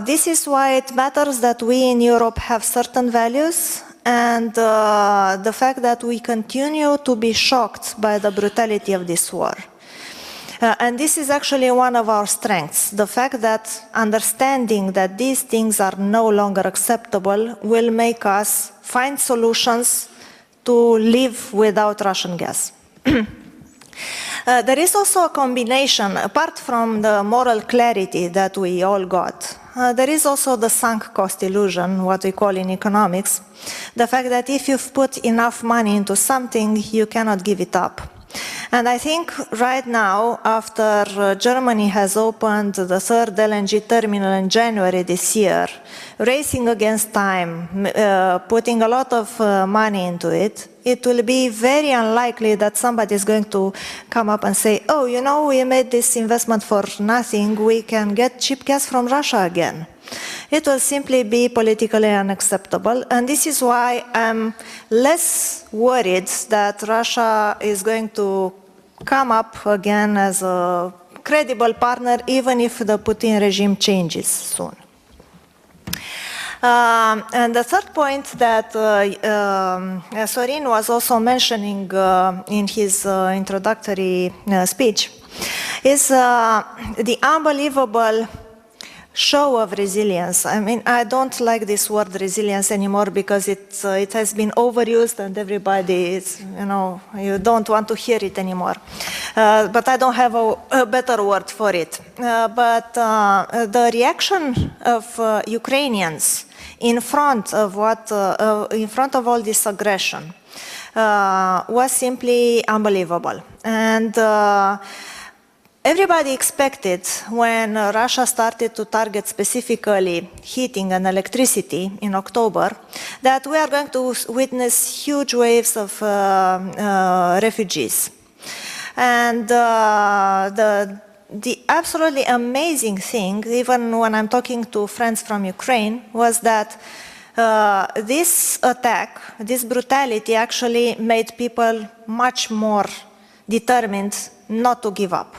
This is why it matters that we in Europe have certain values, and the fact that we continue to be shocked by the brutality of this war. And this is actually one of our strengths, the fact that understanding that these things are no longer acceptable will make us find solutions to live without Russian gas. There is also a combination, apart from the moral clarity that we all got, there is also the sunk cost illusion, what we call in economics, the fact that if you've put enough money into something, you cannot give it up. And I think right now, after Germany has opened the third LNG terminal in January this year, racing against time, putting a lot of money into it, it will be very unlikely that somebody is going to come up and say, oh, you know, we made this investment for nothing, we can get cheap gas from Russia again. It will simply be politically unacceptable, and this is why I'm less worried that Russia is going to come up again as a credible partner, even if the Putin regime changes soon. And the third point that Sorin was also mentioning in his introductory speech is the unbelievable show of resilience. I mean, I don't like this word resilience anymore because it has been overused and everybody is, you don't want to hear it anymore. But I don't have a better word for it. But the reaction of Ukrainians in front of all this aggression was simply unbelievable. And everybody expected when Russia started to target specifically heating and electricity in October that we are going to witness huge waves of refugees. And the absolutely amazing thing, even when I'm talking to friends from Ukraine, was that this attack, this brutality actually made people much more determined not to give up.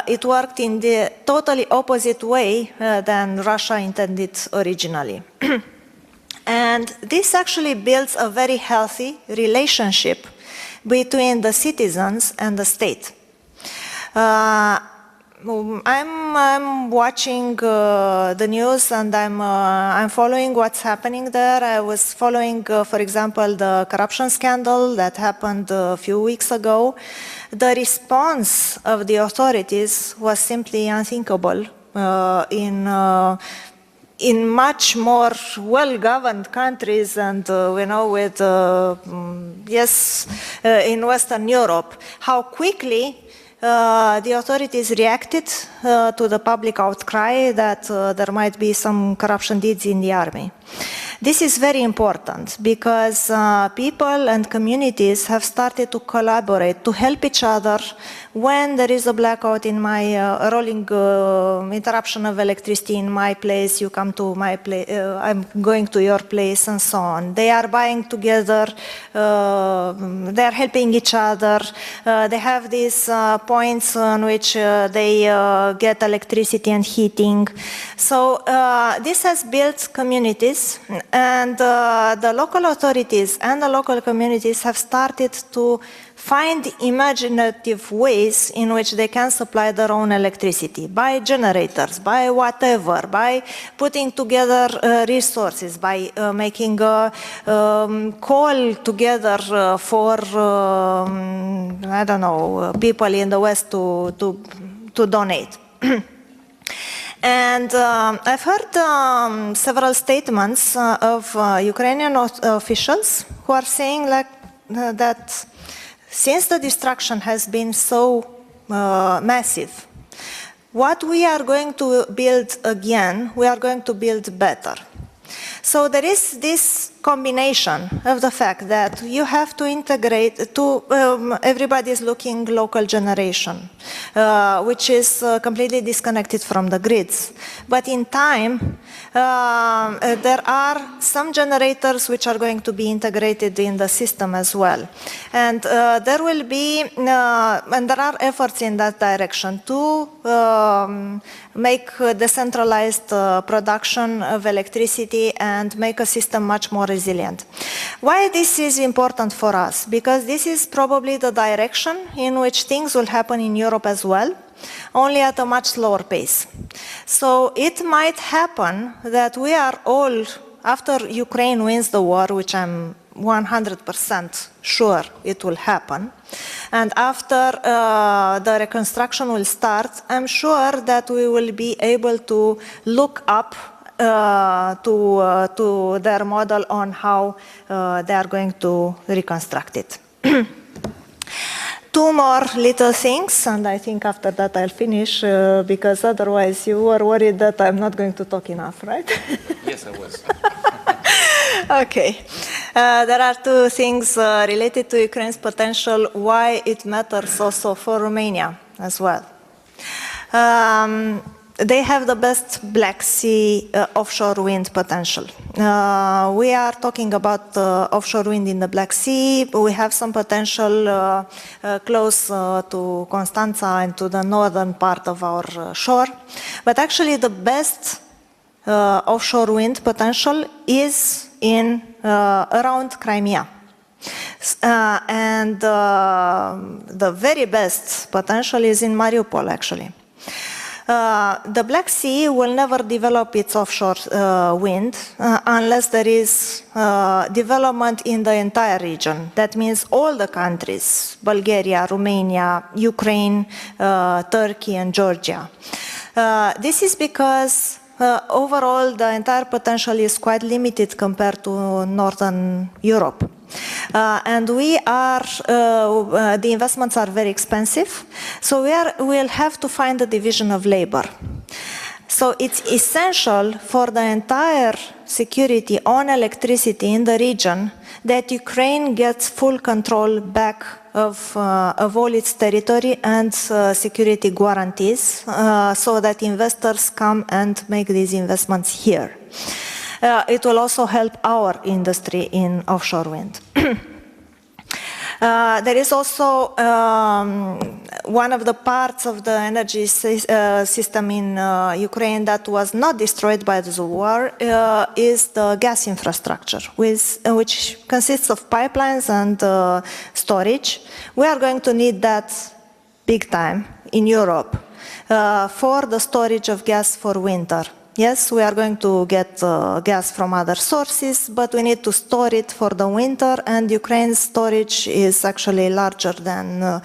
It worked in the totally opposite way than Russia intended originally. And this actually builds a very healthy relationship between the citizens and the state. I'm watching the news and I'm following what's happening there. I was following, for example, the corruption scandal that happened a few weeks ago. The response of the authorities was simply unthinkable in much more well-governed countries and, with, in Western Europe. How quickly the authorities reacted to the public outcry that there might be some corruption deeds in the army. This is very important because people and communities have started to collaborate, to help each other when there is a blackout in my rolling interruption of electricity in my place, you come to my place, I'm going to your place, and so on. They are buying together, they are helping each other, they have these points on which they get electricity and heating. So this has built communities, and the local authorities and the local communities have started to find imaginative ways in which they can supply their own electricity, by generators, by whatever, by putting together resources, by making a call together for, I don't know, people in the West to donate. And I've heard several statements of Ukrainian officials who are saying that since the destruction has been so massive, what we are going to build again, we are going to build better. So there is this combination of the fact that you have to integrate everybody is looking local generation, which is completely disconnected from the grids. But in time, there are some generators which are going to be integrated in the system as well. And there will be, and there are efforts in that direction to make decentralized production of electricity and make a system much more resilient. Why this is important for us? Because this is probably the direction in which things will happen in Europe as well, only at a much slower pace. So it might happen that we are all, after Ukraine wins the war, which I'm 100% sure it will happen, and after the reconstruction will start, I'm sure that we will be able to look up to their model on how they are going to reconstruct it. Two more little things, and I think after that I'll finish, because otherwise you were worried that I'm not going to talk enough, right? Yes, I was. Okay. There are two things related to Ukraine's potential, why it matters also for Romania as well. They have the best Black Sea offshore wind potential. We are talking about offshore wind in the Black Sea. We have some potential close to Constanța and to the northern part of our shore. But actually the best offshore wind potential is in around Crimea. And the very best potential is in Mariupol, actually. The Black Sea will never develop its offshore wind unless there is development in the entire region. That means all the countries, Bulgaria, Romania, Ukraine, Turkey, and Georgia. This is because overall the entire potential is quite limited compared to Northern Europe. And the investments are very expensive, so we'll have to find a division of labor. So it's essential for the entire security on electricity in the region that Ukraine gets full control back of all its territory and security guarantees, so that investors come and make these investments here. It will also help our industry in offshore wind. There is also one of the parts of the energy system in Ukraine that was not destroyed by the war is the gas infrastructure, which consists of pipelines and storage. We are going to need that big time in Europe for the storage of gas for winter. Yes, we are going to get gas from other sources, but we need to store it for the winter, and Ukraine's storage is actually larger than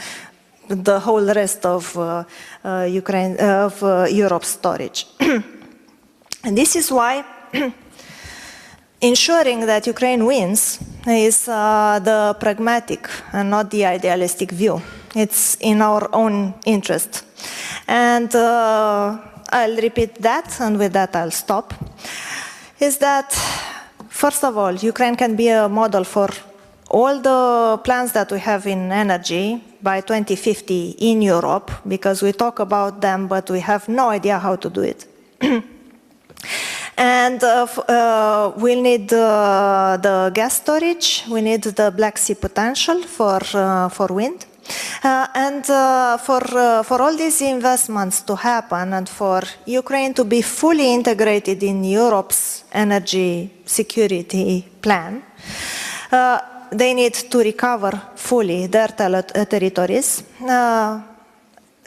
the whole rest of Europe's storage. And this is why ensuring that Ukraine wins is the pragmatic and not the idealistic view. It's in our own interest. And I'll repeat that, and with that I'll stop, is that, first of all, Ukraine can be a model for all the plans that we have in energy by 2050 in Europe, because we talk about them, but we have no idea how to do it. And we'll need the gas storage, we need the Black Sea potential for wind. And for all these investments to happen and for Ukraine to be fully integrated in Europe's energy security plan, they need to recover fully their territories.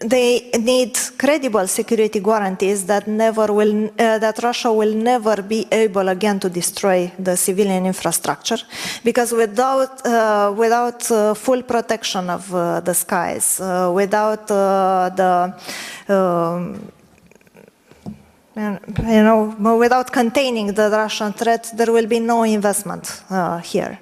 They need credible security guarantees that Russia will never be able again to destroy the civilian infrastructure, because without full protection of the skies, without without containing the Russian threat, there will be no investment here.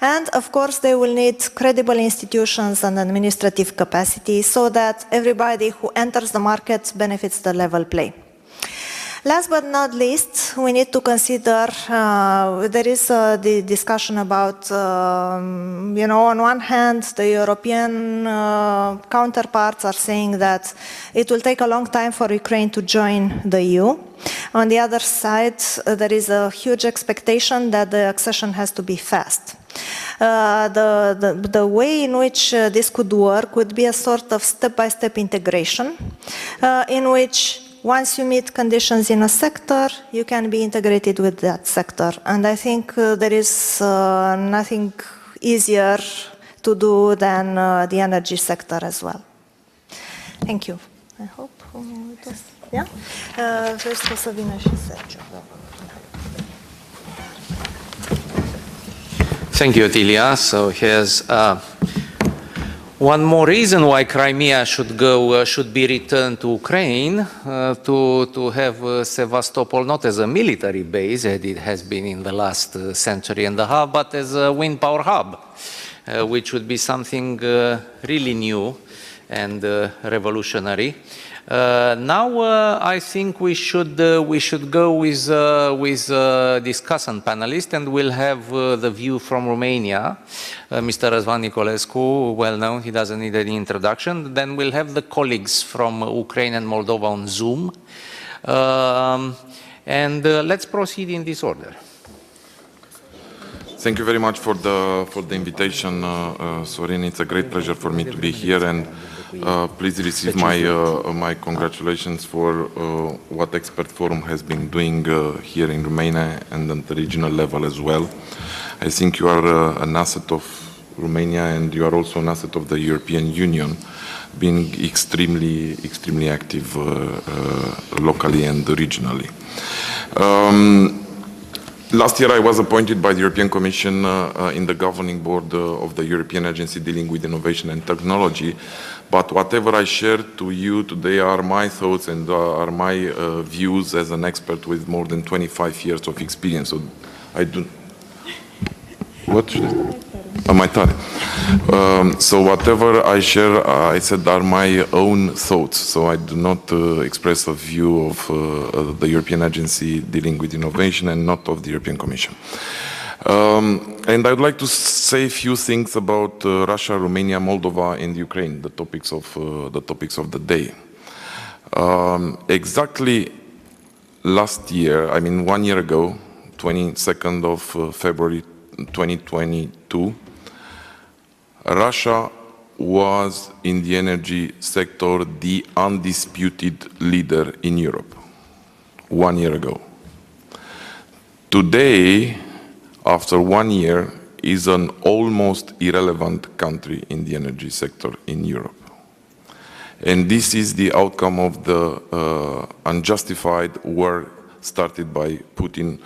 And of course, they will need credible institutions and administrative capacity so that everybody who enters the market benefits the level play. Last but not least, we need to consider, there is the discussion about, on one hand, the European counterparts are saying that it will take a long time for Ukraine to join the EU. On the other side, there is a huge expectation that the accession has to be fast. The way in which this could work would be a sort of step-by-step integration, in which once you meet conditions in a sector, you can be integrated with that sector. And I think there is nothing easier to do than the energy sector as well. Thank you. I hope it was, yeah? Vreau să vină și Sergio. Thank you, Otilia. So here's one more reason why Crimea should be returned to Ukraine, to have Sevastopol not as a military base, as it has been in the last century and a half, but as a wind power hub, which would be something really new and revolutionary. Now I think we should go with discussant panelists, and we'll have the view from Romania. Mr. Răzvan Nicolescu, well known, he doesn't need any introduction. Then we'll have the colleagues from Ukraine and Moldova on Zoom. And let's proceed in this order. Thank you very much for the invitation, Sorin. It's a great pleasure for me to be here, and please receive my congratulations for what Expert Forum has been doing here in Romania and at the regional level as well. I think you are an asset of Romania, and you are also an asset of the European Union, being extremely active locally and regionally. Last year I was appointed by the European Commission in the governing board of the European Agency dealing with innovation and technology, but whatever I shared to you today are my thoughts and are my views as an expert with more than 25 years of experience. So I do... What should I... my target. So whatever I share, I said, are my own thoughts. So I do not express a view of the European Agency dealing with innovation and not of the European Commission. And I'd like to say a few things about Russia, Romania, Moldova, and Ukraine, the topics of the day. Exactly last year, I mean 1 year ago, 22nd of February 2022, Russia was in the energy sector the undisputed leader in Europe 1 year ago. Today, after 1 year, is an almost irrelevant country in the energy sector in Europe. And this is the outcome of the unjustified war started by Putin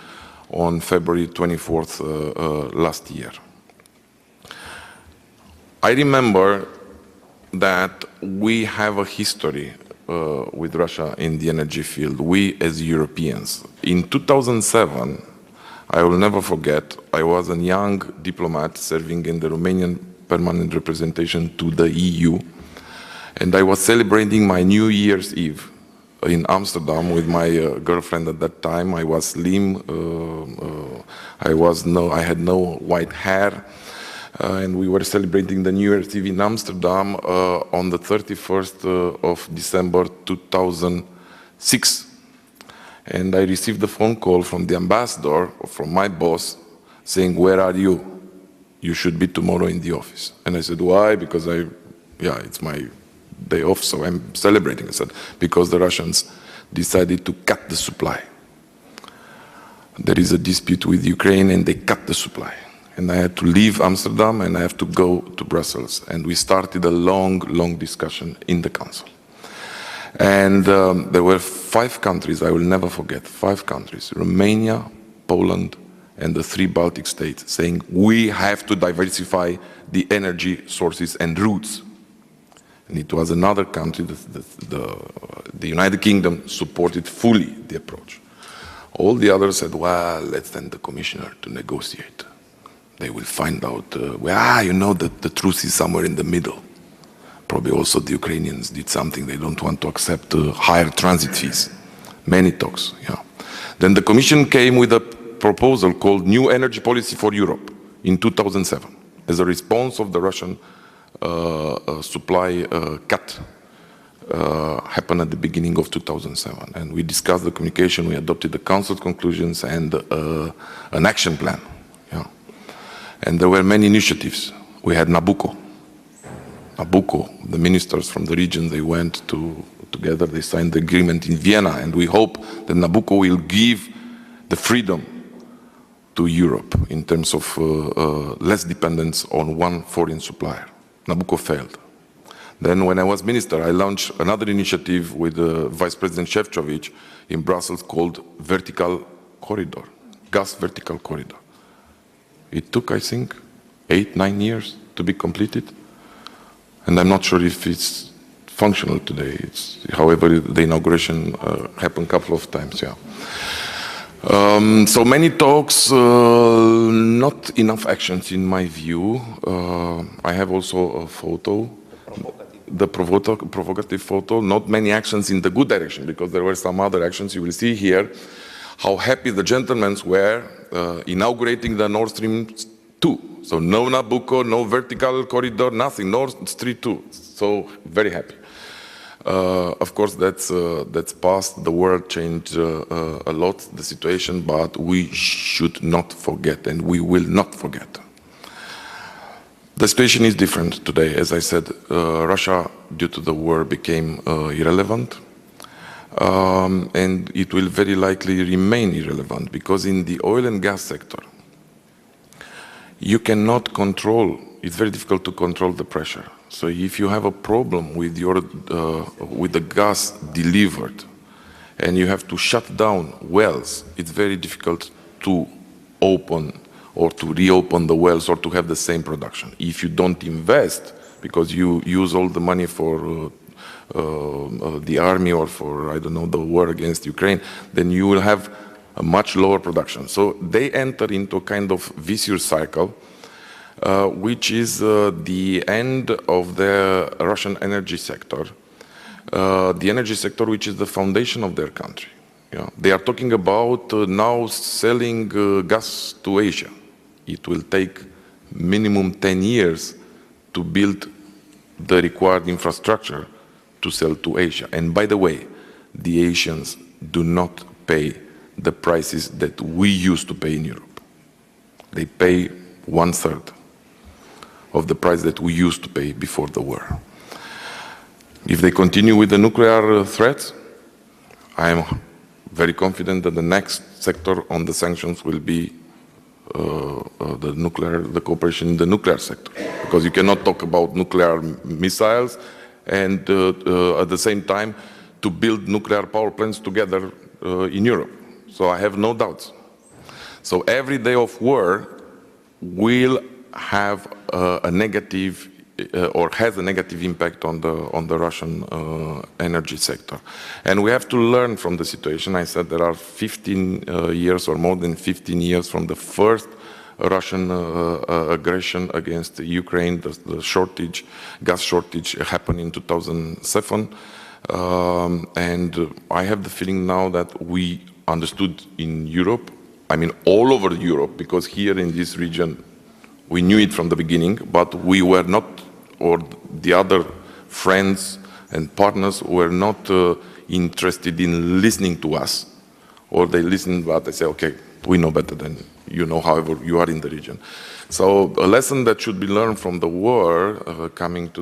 on February 24th last year. I remember that we have a history with Russia in the energy field, we as Europeans. In 2007, I will never forget, I was a young diplomat serving in the Romanian permanent representation to the EU, and I was celebrating my New Year's Eve in Amsterdam with my girlfriend at that time. I was slim, I had no white hair, and we were celebrating the New Year's Eve in Amsterdam on the 31st of December 2006. And I received a phone call from the ambassador, from my boss, saying, "Where are you? You should be tomorrow in the office." And I said, "Why?" Because it's my day off, so I'm celebrating. I said, "Because the Russians decided to cut the supply. There is a dispute with Ukraine and they cut the supply." And I had to leave Amsterdam and I have to go to Brussels. And we started a long, long discussion in the Council. And there were 5 countries, I will never forget, 5 countries, Romania, Poland, and the 3 Baltic states, saying we have to diversify the energy sources and routes. And it was another country, the United Kingdom, supported fully the approach. All the others said, well, let's send the commissioner to negotiate. They will find out, the truth is somewhere in the middle. Probably also the Ukrainians did something. They don't want to accept higher transit fees. Many talks, yeah. Then the Commission came with a proposal called New Energy Policy for Europe in 2007 as a response of the Russian supply cut happened at the beginning of 2007. And we discussed the communication, we adopted the Council's conclusions and an action plan. Yeah. And there were many initiatives. We had Nabucco, the ministers from the region, they went together, they signed the agreement in Vienna, and we hope that Nabucco will give the freedom to Europe in terms of less dependence on one foreign supplier. Nabucco failed. Then when I was minister, I launched another initiative with Vice President Šefčovič in Brussels called Vertical Corridor, Gas Vertical Corridor. It took, I think, 8-9 years to be completed. And I'm not sure if it's functional today. However, the inauguration happened a couple of times, yeah. So many talks, not enough actions in my view. I have also a photo, the provocative photo, not many actions in the good direction, because there were some other actions. You will see here how happy the gentlemen were inaugurating the Nord Stream 2. So no Nabucco, no vertical corridor, nothing, Nord Stream 2. So very happy. Of course, that's past. The world changed a lot, the situation, but we should not forget, and we will not forget. The situation is different today. As I said, Russia, due to the war, became irrelevant. And it will very likely remain irrelevant, because in the oil and gas sector, you cannot control it's very difficult to control the pressure. So if you have a problem with your with the gas delivered, and you have to shut down wells, it's very difficult to open or to reopen the wells or to have the same production. If you don't invest, because you use all the money for the army or for, I don't know, the war against Ukraine, then you will have a much lower production. So they enter into a kind of vicious cycle, which is the end of the Russian energy sector. The energy sector, which is the foundation of their country. Yeah. They are talking about now selling gas to Asia. It will take minimum 10 years to build the required infrastructure to sell to Asia. And by the way, the Asians do not pay the prices that we used to pay in Europe. They pay 1/3 of the price that we used to pay before the war. If they continue with the nuclear threats, I am very confident that the next sector on the sanctions will be the cooperation in the nuclear sector. Because you cannot talk about nuclear missiles and at the same time to build nuclear power plants together in Europe. So I have no doubts. So every day of war will have a negative or has a negative impact on the Russian energy sector. And we have to learn from the situation. I said there are 15 years or more than 15 years from the first Russian aggression against Ukraine. The shortage, gas shortage happened in 2007. And I have the feeling now that we understood in Europe, I mean all over Europe, because here in this region we knew it from the beginning, but we were not, or the other friends and partners were not interested in listening to us, or they listen, but they say, okay, we know better than you know, however you are in the region. So a lesson that should be learned from the war, coming to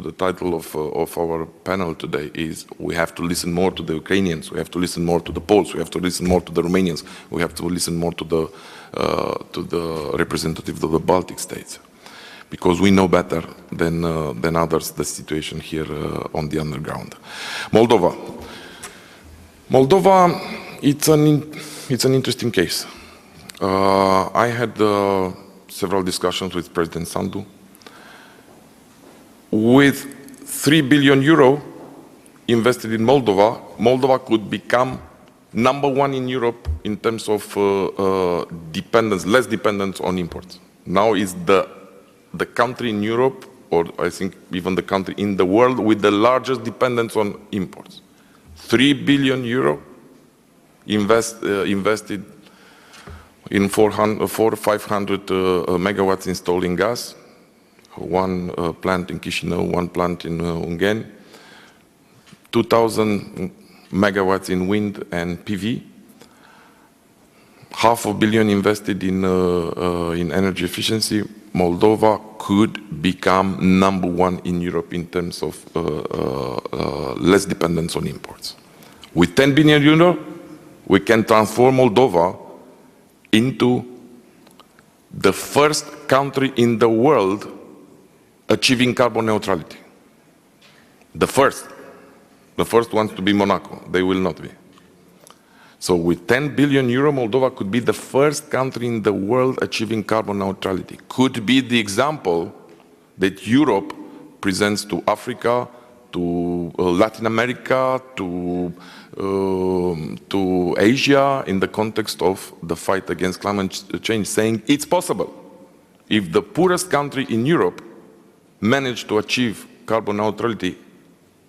the title of our panel today, is we have to listen more to the Ukrainians, we have to listen more to the Poles, we have to listen more to the Romanians, we have to listen more to the representatives of the Baltic states. Because we know better than others the situation here on the underground. Moldova. Moldova, it's an interesting case. I had several discussions with President Sandu. With 3 billion euro invested in Moldova, Moldova could become #1 in Europe in terms of dependence, less dependence on imports. Now is the country in Europe, or I think even the country in the world with the largest dependence on imports. 3 billion euro invested in 500 megawatts installing gas, one plant in Chisinau, one plant in Ungheni, 2,000 megawatts in wind and PV, $500 million invested in energy efficiency. Moldova could become #1 in Europe in terms of less dependence on imports. With 10 billion euro, we can transform Moldova into the first country in the world achieving carbon neutrality. The first ones to be Monaco, they will not be. So with 10 billion euro, Moldova could be the first country in the world achieving carbon neutrality. Could be the example that Europe presents to Africa, to Latin America, to Asia in the context of the fight against climate change, saying it's possible. If the poorest country in Europe managed to achieve carbon neutrality,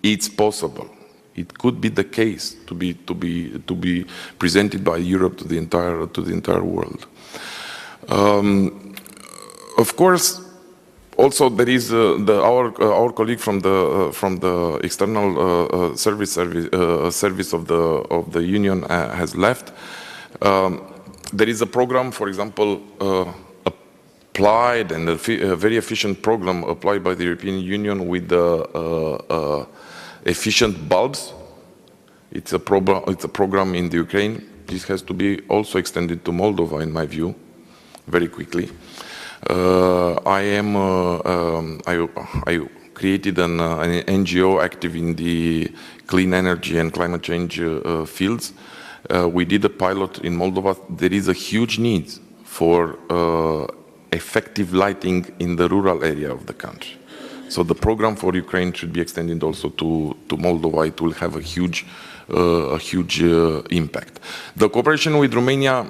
it's possible. It could be the case to be presented by Europe to the entire world. Of course, also there is our colleague from the external service of the Union has left. There is a program, for example, applied, and a very efficient program applied by the European Union with the efficient bulbs. It's a program in the Ukraine. This has to be also extended to Moldova, in my view, very quickly. I created an NGO active in the clean energy and climate change fields. We did a pilot in Moldova. There is a huge need for effective lighting in the rural area of the country. So the program for Ukraine should be extended also to Moldova. It will have a huge impact. The cooperation with Romania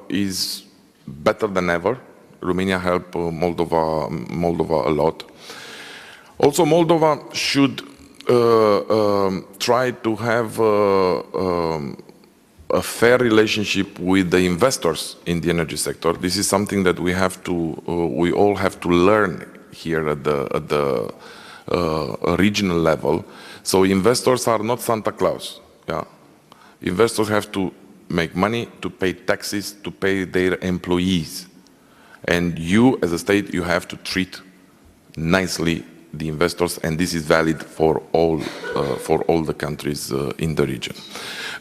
is better than ever. Romania helped Moldova a lot. Also, Moldova should try to have a fair relationship with the investors in the energy sector. This is something that we all have to learn here at the regional level. So investors are not Santa Claus. Yeah, investors have to make money, to pay taxes, to pay their employees, and you, as a state, you have to treat nicely the investors, and this is valid for all the countries in the region.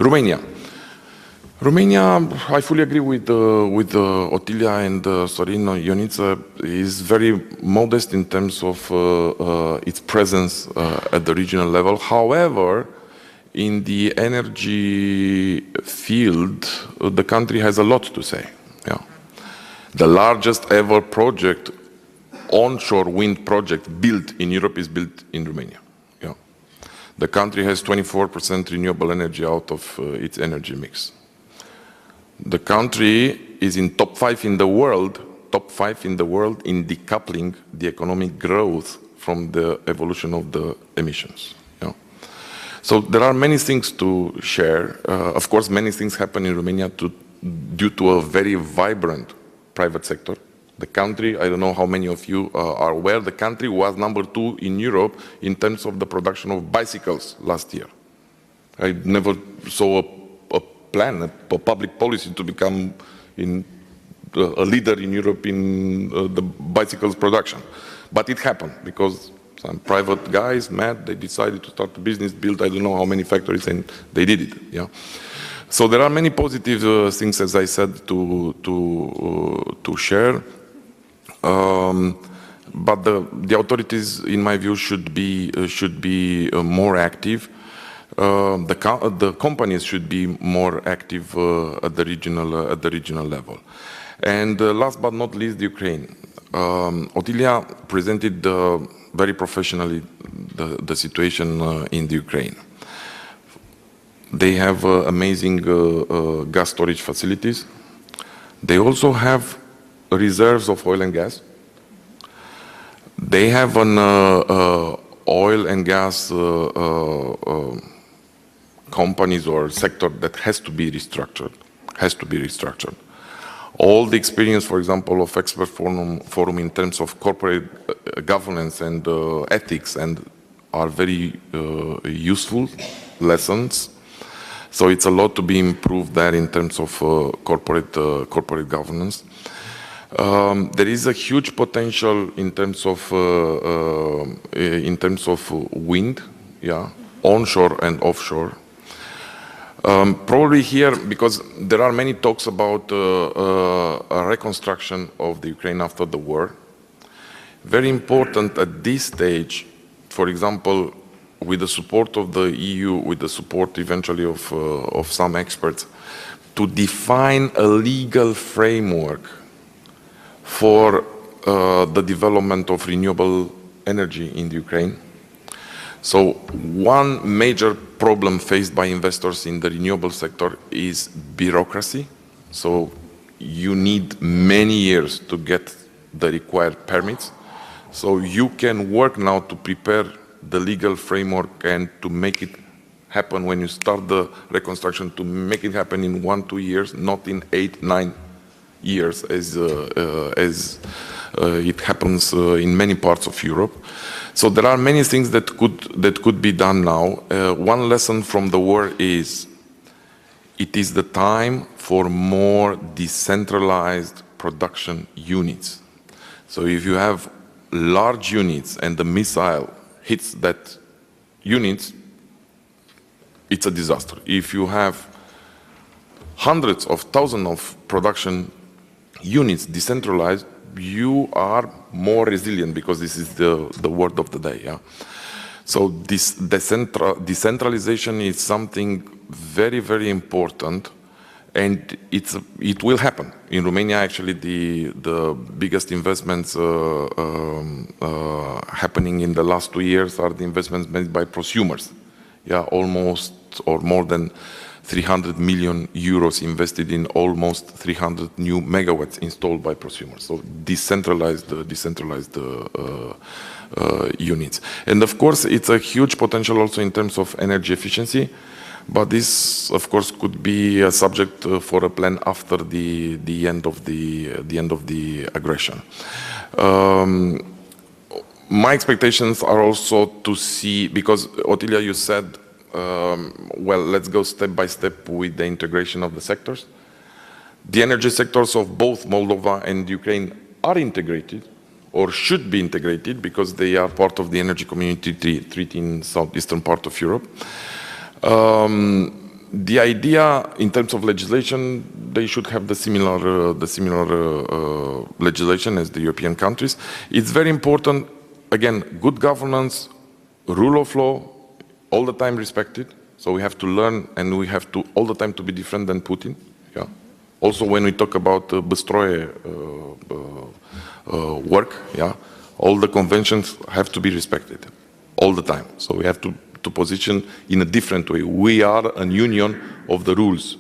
Romania, I fully agree with Otilia and Sorin. Ionica is very modest in terms of its presence at the regional level. However, in the energy field, the country has a lot to say. Yeah. The largest ever project, onshore wind project built in Europe, is built in Romania. Yeah. The country has 24% renewable energy out of its energy mix. The country is in top 5 in the world in decoupling the economic growth from the evolution of the emissions. Yeah. So there are many things to share. Of course, many things happen in Romania due to a very vibrant private sector. The country, I don't know how many of you are aware, the country was number 2 in Europe in terms of the production of bicycles last year. I never saw a plan, a public policy to become a leader in Europe in the bicycles production. But it happened because some private guys, mad, they decided to start a business, build I don't know how many factories, and they did it. Yeah. So there are many positive things, as I said, to share. But the authorities, in my view, should be more active. The companies should be more active at the regional level. And last but not least, Ukraine. Otilia presented very professionally the situation in the Ukraine. They have amazing gas storage facilities. They also have reserves of oil and gas. They have an oil and gas companies or sector that has to be restructured. All the experience, for example, of expert forum in terms of corporate governance and ethics are very useful lessons. So it's a lot to be improved there in terms of corporate governance. There is a huge potential in terms of wind, yeah, onshore and offshore. Probably here, because there are many talks about a reconstruction of the Ukraine after the war. Very important at this stage, for example, with the support of the EU, with the support eventually of some experts, to define a legal framework for the development of renewable energy in the Ukraine. So one major problem faced by investors in the renewable sector is bureaucracy. So you need many years to get the required permits. So you can work now to prepare the legal framework and to make it happen when you start the reconstruction, to make it happen in 1-2 years, not in 8-9 years as it happens in many parts of Europe. So there are many things that could be done now. One lesson from the war is it is the time for more decentralized production units. So if you have large units and the missile hits that units, it's a disaster. If you have hundreds of thousands of production units decentralized, you are more resilient, because this is the word of the day. Yeah. So this decentralization is something very, very important, and it will happen. In Romania, actually, the biggest investments happening in the last 2 years are the investments made by prosumers. Yeah, almost or more than 300 million euros invested in almost 300 new megawatts installed by prosumers. So decentralized units. And of course, it's a huge potential also in terms of energy efficiency. But this, of course, could be a subject for a plan after the end of the aggression. My expectations are also to see, because Otilia, you said, well, let's go step by step with the integration of the sectors. The energy sectors of both Moldova and Ukraine are integrated, or should be integrated, because they are part of the Energy Community Treaty in southeastern part of Europe. The idea in terms of legislation, they should have the similar legislation as the European countries. It's very important, again, good governance, rule of law, all the time respected. So we have to learn, and we have to all the time to be different than Putin. Yeah. Also, when we talk about Băstroie work, yeah, all the conventions have to be respected all the time. So we have to position in a different way. We are a union of the rules.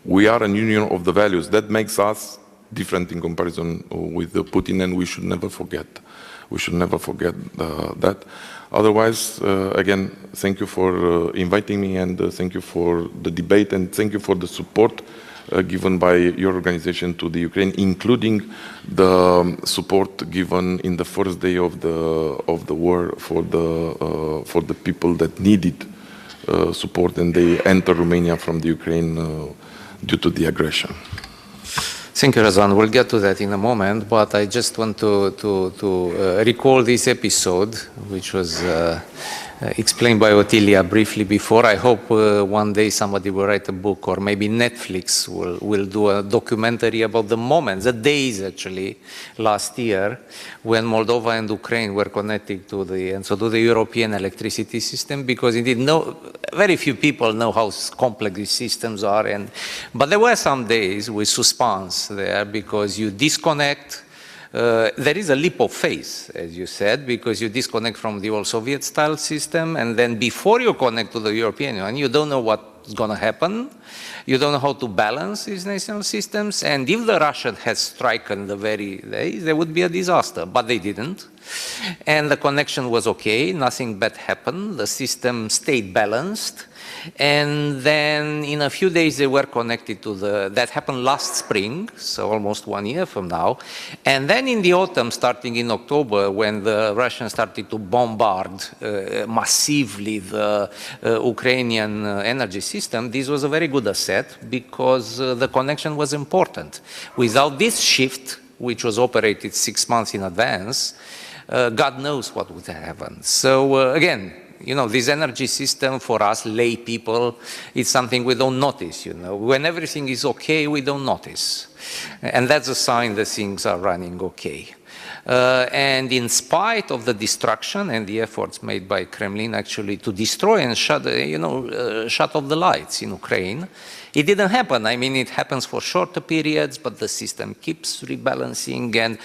We are a union of the values. That makes us different in comparison with Putin, and we should never forget. We should never forget that. Otherwise, again, thank you for inviting me, and thank you for the debate, and thank you for the support given by your organization to the Ukraine, including the support given in the first day of the war for the people that needed support, and they entered Romania from the Ukraine due to the aggression. Thank you, Razvan. We'll get to that in a moment, but I just want to recall this episode, which was explained by Otilia briefly before. I hope one day somebody will write a book, or maybe Netflix will do a documentary about the moments, the days actually, last year, when Moldova and Ukraine were connected to the European electricity system, because indeed very few people know how complex these systems are. But there were some days with suspense there, because you disconnect. There is a leap of faith, as you said, because you disconnect from the old Soviet-style system, and then before you connect to the European Union, you don't know what's going to happen. You don't know how to balance these national systems, and if the Russian had stricken the very day, there would be a disaster, but they didn't. And the connection was okay, nothing bad happened, the system stayed balanced. And then in a few days they were connected to that happened last spring, so almost 1 year from now. And then in the autumn, starting in October, when the Russians started to bombard massively the Ukrainian energy system, this was a very good asset, because the connection was important. Without this shift, which was operated 6 months in advance, God knows what would have happened. So again, you know, this energy system for us lay people, it's something we don't notice, you know. When everything is okay, we don't notice. And that's a sign that things are running okay. And in spite of the destruction and the efforts made by Kremlin actually to destroy and shut off the lights in Ukraine, it didn't happen. I mean, it happens for shorter periods, but the system keeps rebalancing. And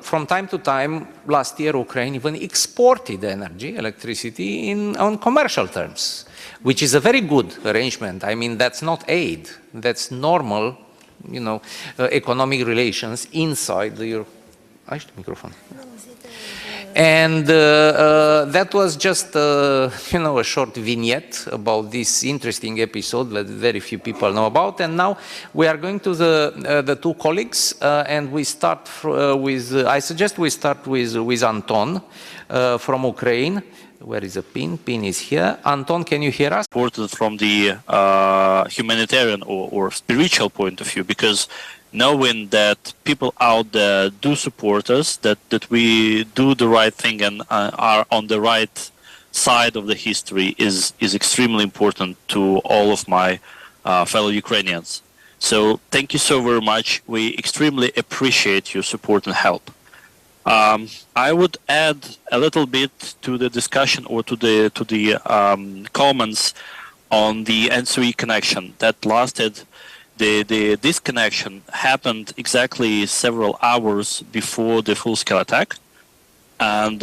from time to time, last year, Ukraine even exported electricity on commercial terms, which is a very good arrangement. I mean, that's not aid. That's normal, economic relations inside the Europe. And that was just, a short vignette about this interesting episode that very few people know about. And now we are going to the two colleagues, and we start with, I suggest we start with Anton from Ukraine. Where is the pin? Pin is here. Anton, can you hear us? Important from the humanitarian or spiritual point of view, because knowing that people out there do support us, that we do the right thing and are on the right side of the history is extremely important to all of my fellow Ukrainians. So thank you so very much. We extremely appreciate your support and help. I would add a little bit to the discussion or to the comments on the NSOE connection that lasted. This connection happened exactly several hours before the full-scale attack, and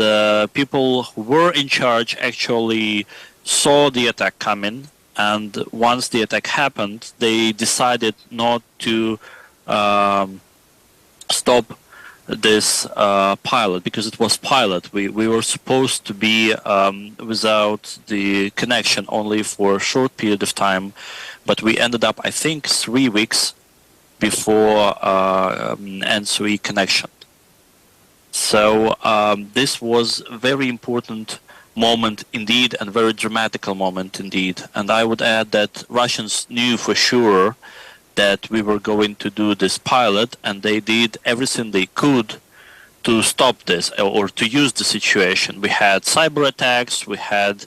people who were in charge actually saw the attack coming. And once the attack happened, they decided not to stop this pilot, because it was pilot. We were supposed to be without the connection only for a short period of time, but we ended up, I think, 3 weeks before NSOE connection. So this was a very important moment indeed, and very dramatical moment indeed. And I would add that Russians knew for sure that we were going to do this pilot, and they did everything they could to stop this or to use the situation. We had cyber attacks, we had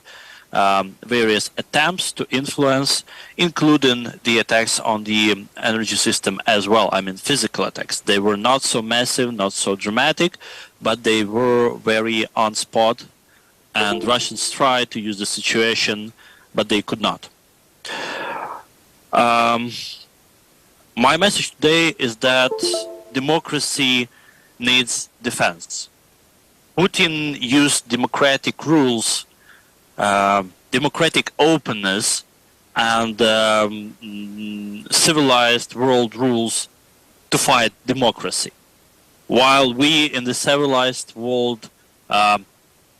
various attempts to influence, including the attacks on the energy system as well. I mean, physical attacks. They were not so massive, not so dramatic, but they were very on spot, and Russians tried to use the situation, but they could not. My message today is that democracy needs defense. Putin used democratic rules, democratic openness, and civilized world rules to fight democracy. While we in the civilized world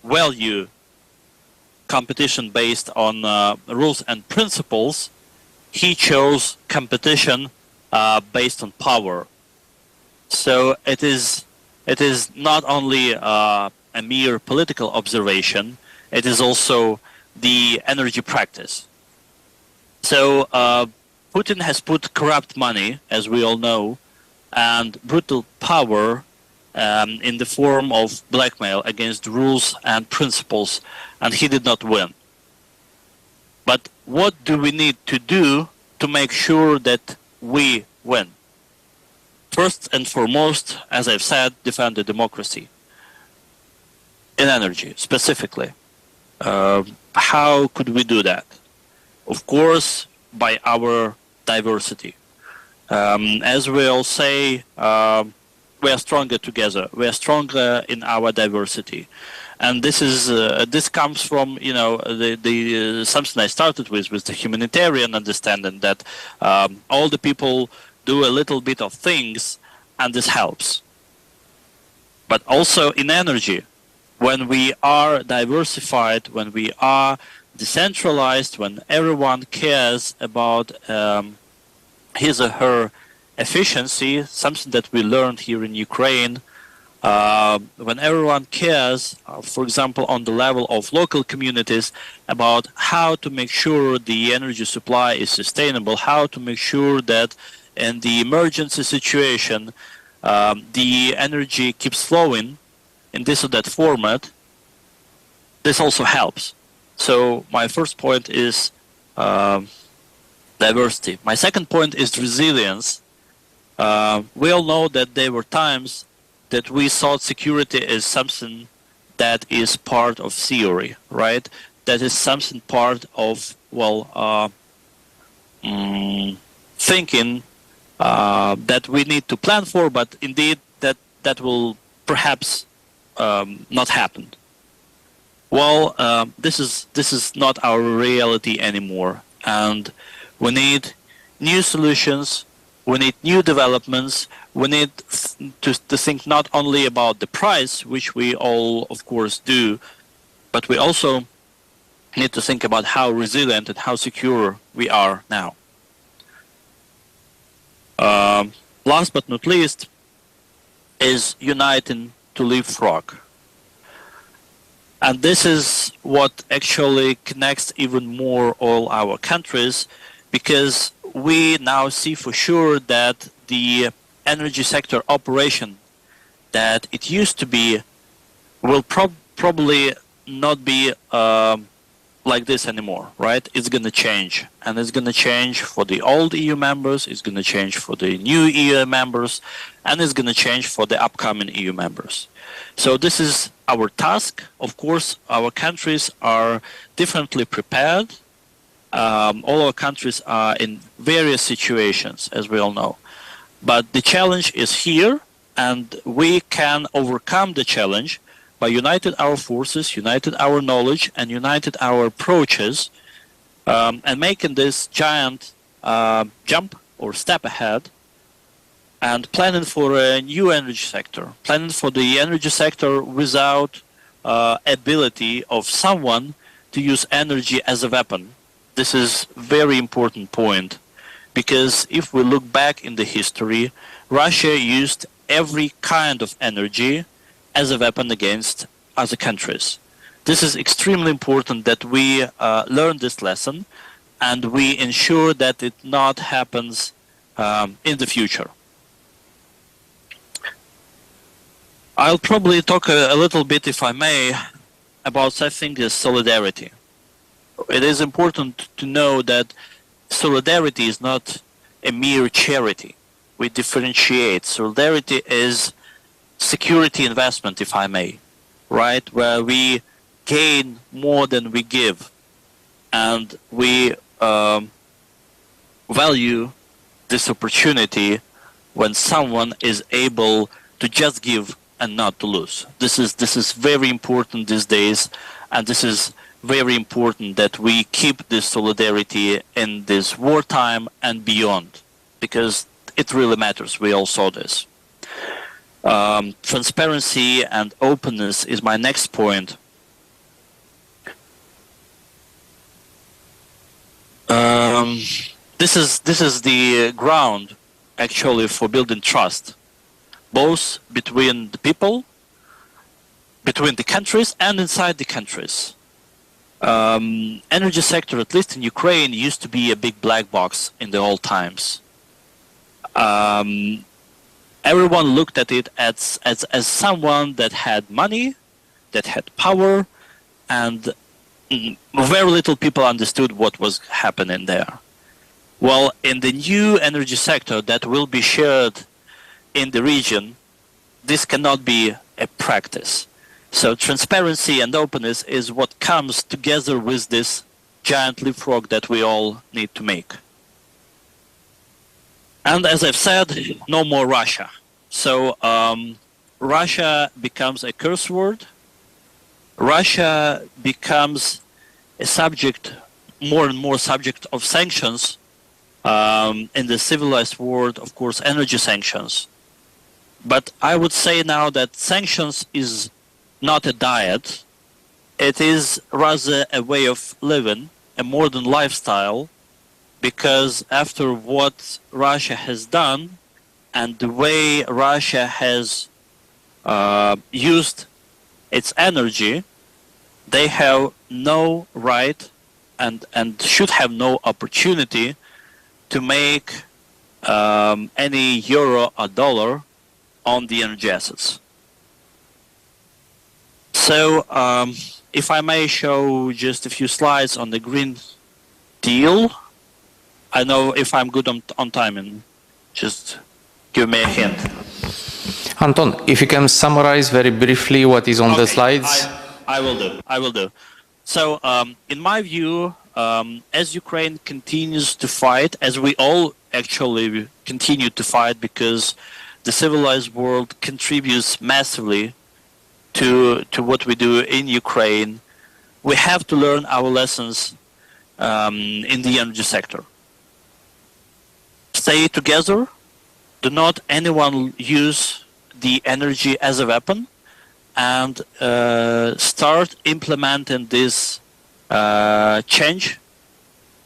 value competition based on rules and principles, he chose competition based on power. So it is not only a mere political observation, it is also the energy practice. So Putin has put corrupt money, as we all know, and brutal power in the form of blackmail against rules and principles, and he did not win. But what do we need to do to make sure that we win? First and foremost, as I've said, defend the democracy in energy specifically. How could we do that? Of course, by our diversity. As we all say, we are stronger together. We are stronger in our diversity, and this comes from the something I started with the humanitarian understanding that all the people do a little bit of things, and this helps. But also in energy, when we are diversified, when we are decentralized, when everyone cares about his or her efficiency, something that we learned here in Ukraine, when everyone cares, for example, on the level of local communities, about how to make sure the energy supply is sustainable, how to make sure that in the emergency situation the energy keeps flowing in this or that format, this also helps. So my first point is diversity. My second point is resilience. We all know that there were times that we thought security is something that is part of theory, right? That is something part of, thinking that we need to plan for, but indeed that will perhaps not happen. Well, this is not our reality anymore, and we need new solutions. We need new developments. We need to think not only about the price, which we all, of course, do, but we also need to think about how resilient and how secure we are now. Last but not least is uniting to leapfrog. And this is what actually connects even more all our countries, because we now see for sure that the energy sector operation that it used to be will probably not be like this anymore, right? It's going to change, and it's going to change for the old EU members, it's going to change for the new EU members, and it's going to change for the upcoming EU members. So this is our task. Of course, our countries are differently prepared. All our countries are in various situations, as we all know. But the challenge is here, and we can overcome the challenge by united our forces, united our knowledge, and united our approaches, and making this giant jump or step ahead, and planning for a new energy sector, planning for the energy sector without ability of someone to use energy as a weapon. This is a very important point, because if we look back in the history, Russia used every kind of energy as a weapon against other countries. This is extremely important that we learn this lesson and we ensure that it not happens in the future. I'll probably talk a little bit, if I may, about something as solidarity. It is important to know that solidarity is not a mere charity. We differentiate. Solidarity is security investment, if I may, right? Where we gain more than we give, and we value this opportunity when someone is able to just give and not to lose. This is very important these days, and this is very important that we keep this solidarity in this wartime and beyond, because it really matters. We all saw this. Transparency and openness is my next point. This is the ground actually for building trust, both between the people, between the countries, and inside the countries. Energy sector, at least in Ukraine, used to be a big black box in the old times. Everyone looked at it as someone that had money, that had power, and very little people understood what was happening there. Well, in the new energy sector that will be shared in the region, this cannot be a practice. So transparency and openness is what comes together with this giant leapfrog that we all need to make. And as I've said, no more Russia. So Russia becomes a curse word. Russia becomes a subject, more and more subject of sanctions. In the civilized world, of course, energy sanctions. But I would say now that sanctions is not a diet. It is rather a way of living, a modern lifestyle, because after what Russia has done and the way Russia has used its energy, they have no right and should have no opportunity to make any euro or dollar on the energy assets. So if I may show just a few slides on the Green Deal. I know if I'm good on time, and just give me a hint. Anton, if you can summarize very briefly what is on the slides. I will do. So in my view, as Ukraine continues to fight, as we all actually continue to fight, because the civilized world contributes massively to what we do in Ukraine, we have to learn our lessons in the energy sector. Stay together. Do not anyone use the energy as a weapon, and start implementing this change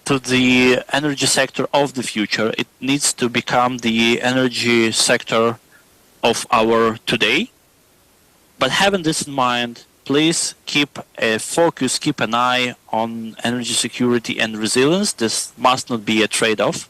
to the energy sector of the future. It needs to become the energy sector of our today. But having this in mind, please keep a focus, keep an eye on energy security and resilience. This must not be a trade-off.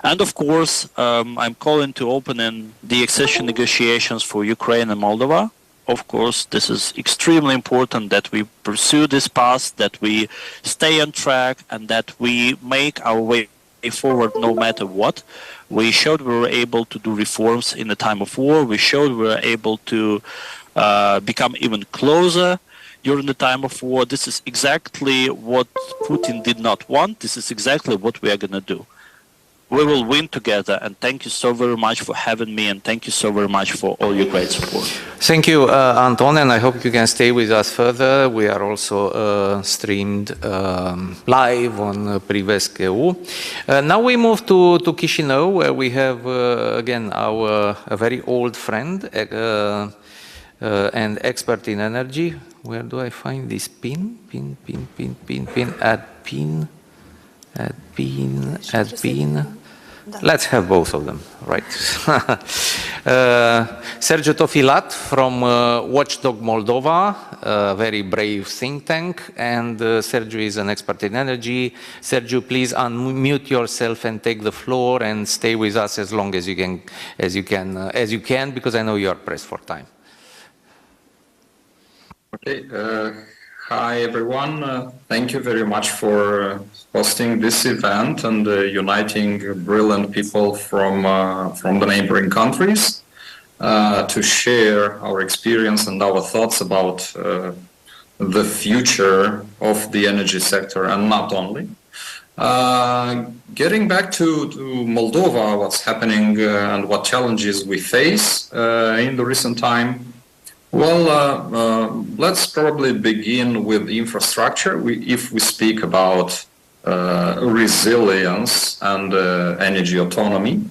And of course, I'm calling to open the accession negotiations for Ukraine and Moldova. of course, this is extremely important that we pursue this path, that we stay on track, and that we make our way forward no matter what. We showed we were able to do reforms in the time of war. We showed we were able to become even closer during the time of war. This is exactly what Putin did not want. This is exactly what we are going to do. We will win together, and thank you so very much for having me, and thank you so very much for all your great support. Thank you, Anton, and I hope you can stay with us further. We are also streamed live on Privesc.Eu. Now we move to Chișinău, where we have again a very old friend and expert in energy. Where do I find this pin? Add pin. Let's have both of them, right? Sergiu Tofilat from Watchdog Moldova, a very brave think tank, and Sergiu is an expert in energy. Sergiu, please unmute yourself and take the floor and stay with us as long as you can, because I know you are pressed for time. Okay. Hi, everyone. Thank you very much for hosting this event and uniting brilliant people from the neighboring countries to share our experience and our thoughts about the future of the energy sector, and not only. Getting back to Moldova, what's happening and what challenges we face in the recent time. Well, let's probably begin with infrastructure. If we speak about resilience and energy autonomy,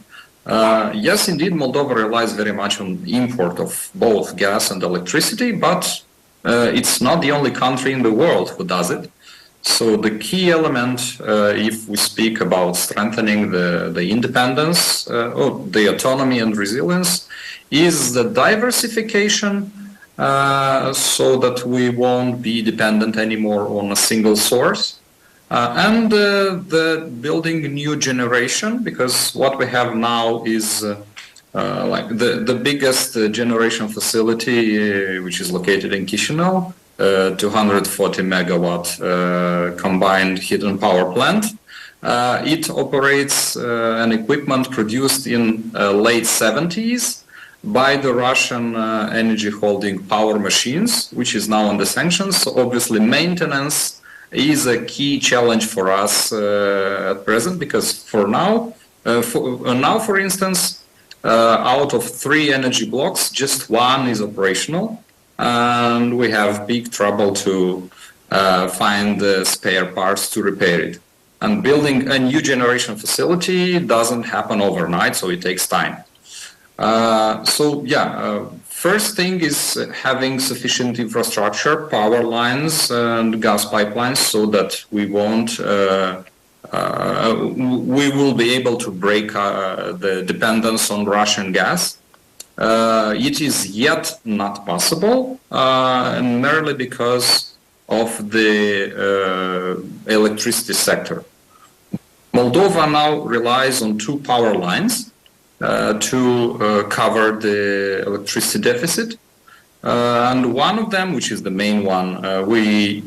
yes, indeed, Moldova relies very much on import of both gas and electricity, but it's not the only country in the world who does it. So the key element, if we speak about strengthening the independence, or the autonomy and resilience, is the diversification, so that we won't be dependent anymore on a single source, and the building new generation, because what we have now is like the biggest generation facility, which is located in Chișinău, 240 megawatt combined heat and power plant. It operates an equipment produced in late 70s by the Russian energy holding Power Machines, which is now under sanctions. So obviously maintenance is a key challenge for us at present, because for now, for instance, out of 3 energy blocks, just 1 is operational, and we have big trouble to find the spare parts to repair it. And building a new generation facility doesn't happen overnight, so it takes time. First thing is having sufficient infrastructure, power lines and gas pipelines, so that we will be able to break the dependence on Russian gas. It is yet not possible, merely because of the electricity sector. Moldova now relies on 2 power lines to cover the electricity deficit. And one of them, which is the main one, we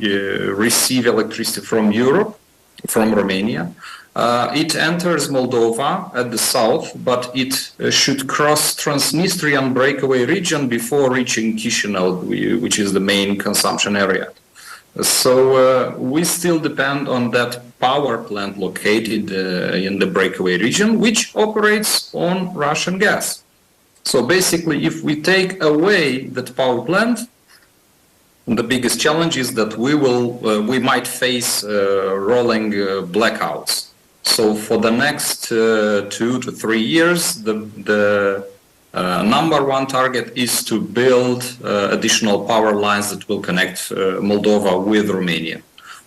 receive electricity from Europe, from Romania. It enters Moldova at the south, but it should cross Transnistrian breakaway region before reaching Chișinău, which is the main consumption area. So we still depend on that power plant located in the breakaway region, which operates on Russian gas. So basically, if we take away that power plant, the biggest challenge is that we might face rolling blackouts. So for the next 2 to 3 years, the number 1 target is to build additional power lines that will connect Moldova with Romania.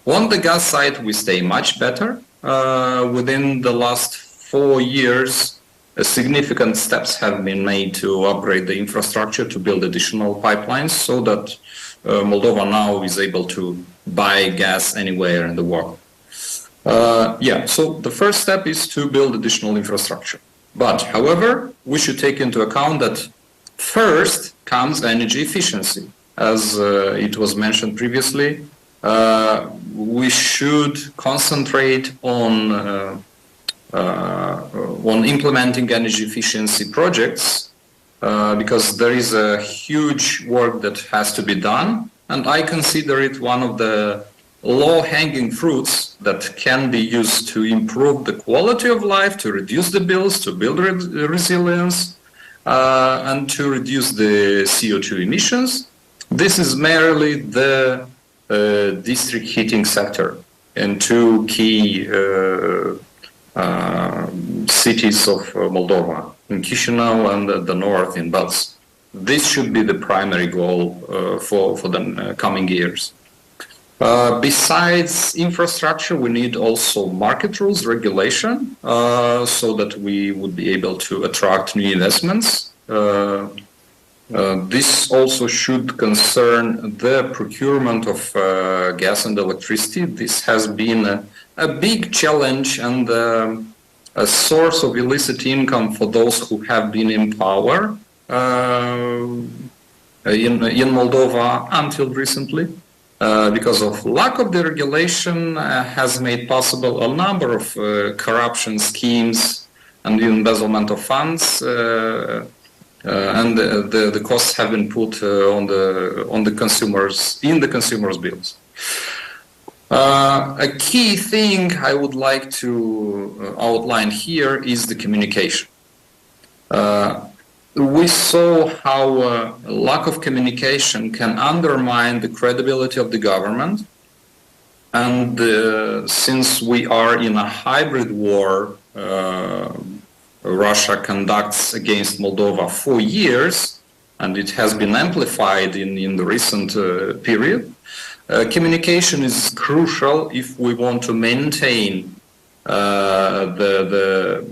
On the gas side, we stay much better. Within the last 4 years, significant steps have been made to upgrade the infrastructure, to build additional pipelines, so that Moldova now is able to buy gas anywhere in the world. So the first step is to build additional infrastructure. But, however, we should take into account that First comes energy efficiency. As it was mentioned previously, we should concentrate on implementing energy efficiency projects because there is a huge work that has to be done, and I consider it one of the low-hanging fruits that can be used to improve the quality of life, to reduce the bills, to build resilience, and to reduce the CO2 emissions. This is merely the district heating sector in two key cities of Moldova, in Chișinău and the north in Belz. This should be the primary goal for the coming years. Besides infrastructure, we need also market rules, regulation, so that we would be able to attract new investments. This also should concern the procurement of gas and electricity. This has been a big challenge and a source of illicit income for those who have been in power in Moldova until recently. Because of lack of the regulation has made possible a number of corruption schemes and the embezzlement of funds, and the costs have been put on the consumers in the consumers' bills. A key thing I would like to outline here is the communication. We saw how lack of communication can undermine the credibility of the government, and since we are in a hybrid war Russia conducts against Moldova for years, and it has been amplified in the recent period, communication is crucial if we want to maintain the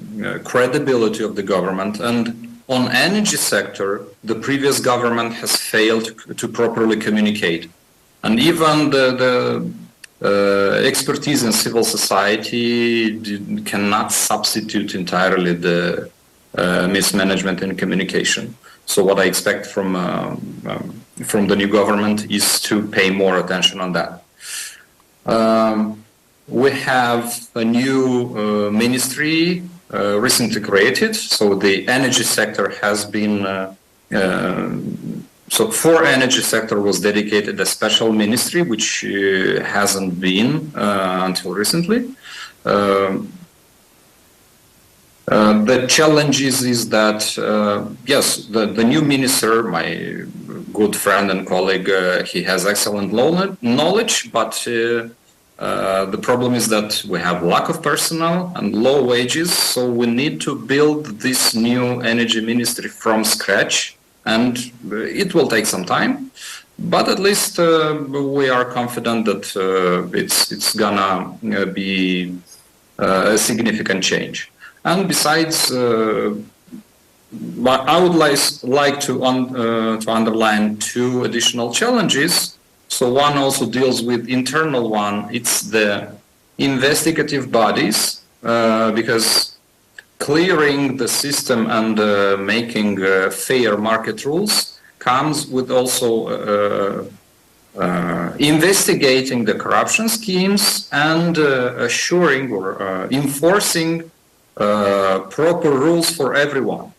credibility of the government. And on energy sector, the previous government has failed to properly communicate. And even the expertise in civil society cannot substitute entirely the mismanagement in communication. So what I expect from the new government is to pay more attention on that. We have a new ministry recently created, so the energy sector has been so for energy sector was dedicated a special ministry, which hasn't been until recently. The challenge is that yes, the new minister, my good friend and colleague, he has excellent knowledge, but the problem is that we have lack of personnel and low wages, so we need to build this new energy ministry from scratch, and it will take some time, but at least we are confident that it's gonna be a significant change. And besides, I would like to underline two additional challenges. So one also deals with internal one. It's the investigative bodies, because clearing the system and making fair market rules comes with also investigating the corruption schemes and assuring or enforcing proper rules for everyone.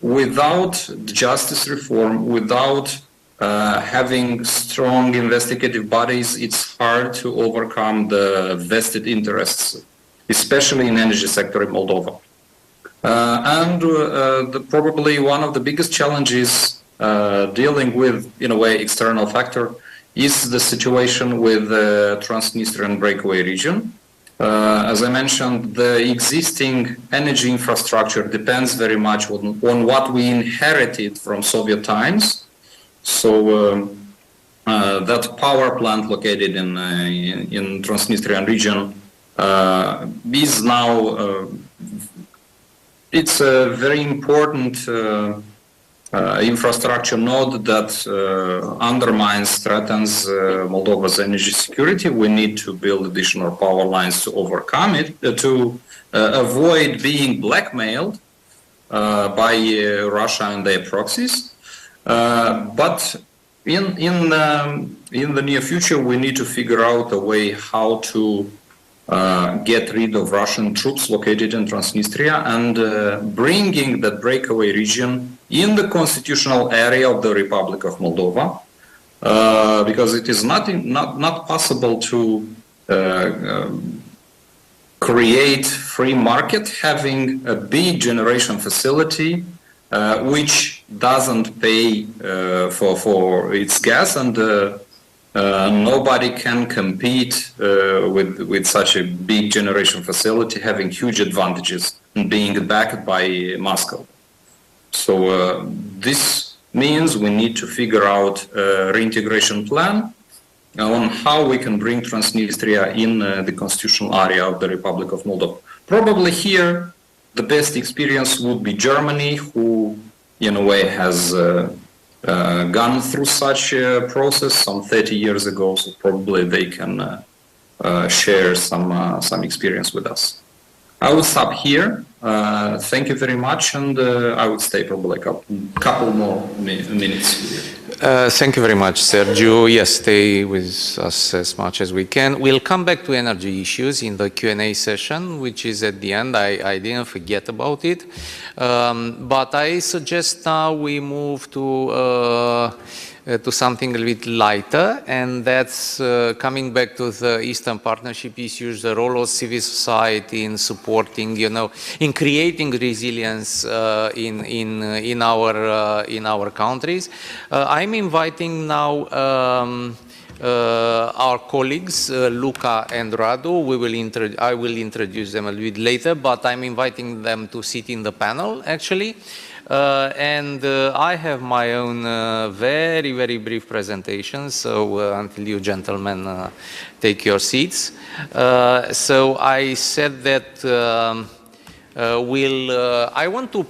Without justice reform, without having strong investigative bodies, it's hard to overcome the vested interests, especially in energy sector in Moldova. Probably one of the biggest challenges dealing with, in a way, external factor is the situation with the Transnistrian breakaway region. As I mentioned, the existing energy infrastructure depends very much on what we inherited from Soviet times. So that power plant located in Transnistrian region is now it's a very important infrastructure node that undermines, threatens Moldova's energy security. We need to build additional power lines to overcome it, to avoid being blackmailed. by Russia and their proxies. But in the near future, we need to figure out a way how to get rid of Russian troops located in Transnistria and bringing that breakaway region in the constitutional area of the Republic of Moldova, because it is not possible to create free market having a big generation facility which doesn't pay for its gas, and nobody can compete with such a big generation facility having huge advantages and being backed by Moscow. So this means we need to figure out a reintegration plan on how we can bring Transnistria in the constitutional area of the Republic of Moldova. Probably here the best experience would be Germany, who in a way has gone through such a process some 30 years ago, so probably they can share some experience with us. I will stop here. Thank you very much, and I would stay probably a couple more minutes here. Thank you very much, Sergiu. Yes, stay with us as much as we can. We'll come back to energy issues in the Q&A session, which is at the end. I didn't forget about it. But I suggest now we move to something a little bit lighter, and that's coming back to the Eastern Partnership issues, the role of civil society in supporting, in creating resilience in our countries. I'm inviting now our colleagues, Luca and Radu. I will introduce them a little bit later, but I'm inviting them to sit in the panel, actually. And I have my own very, very brief presentation, so until you gentlemen take your seats. So I said that I want to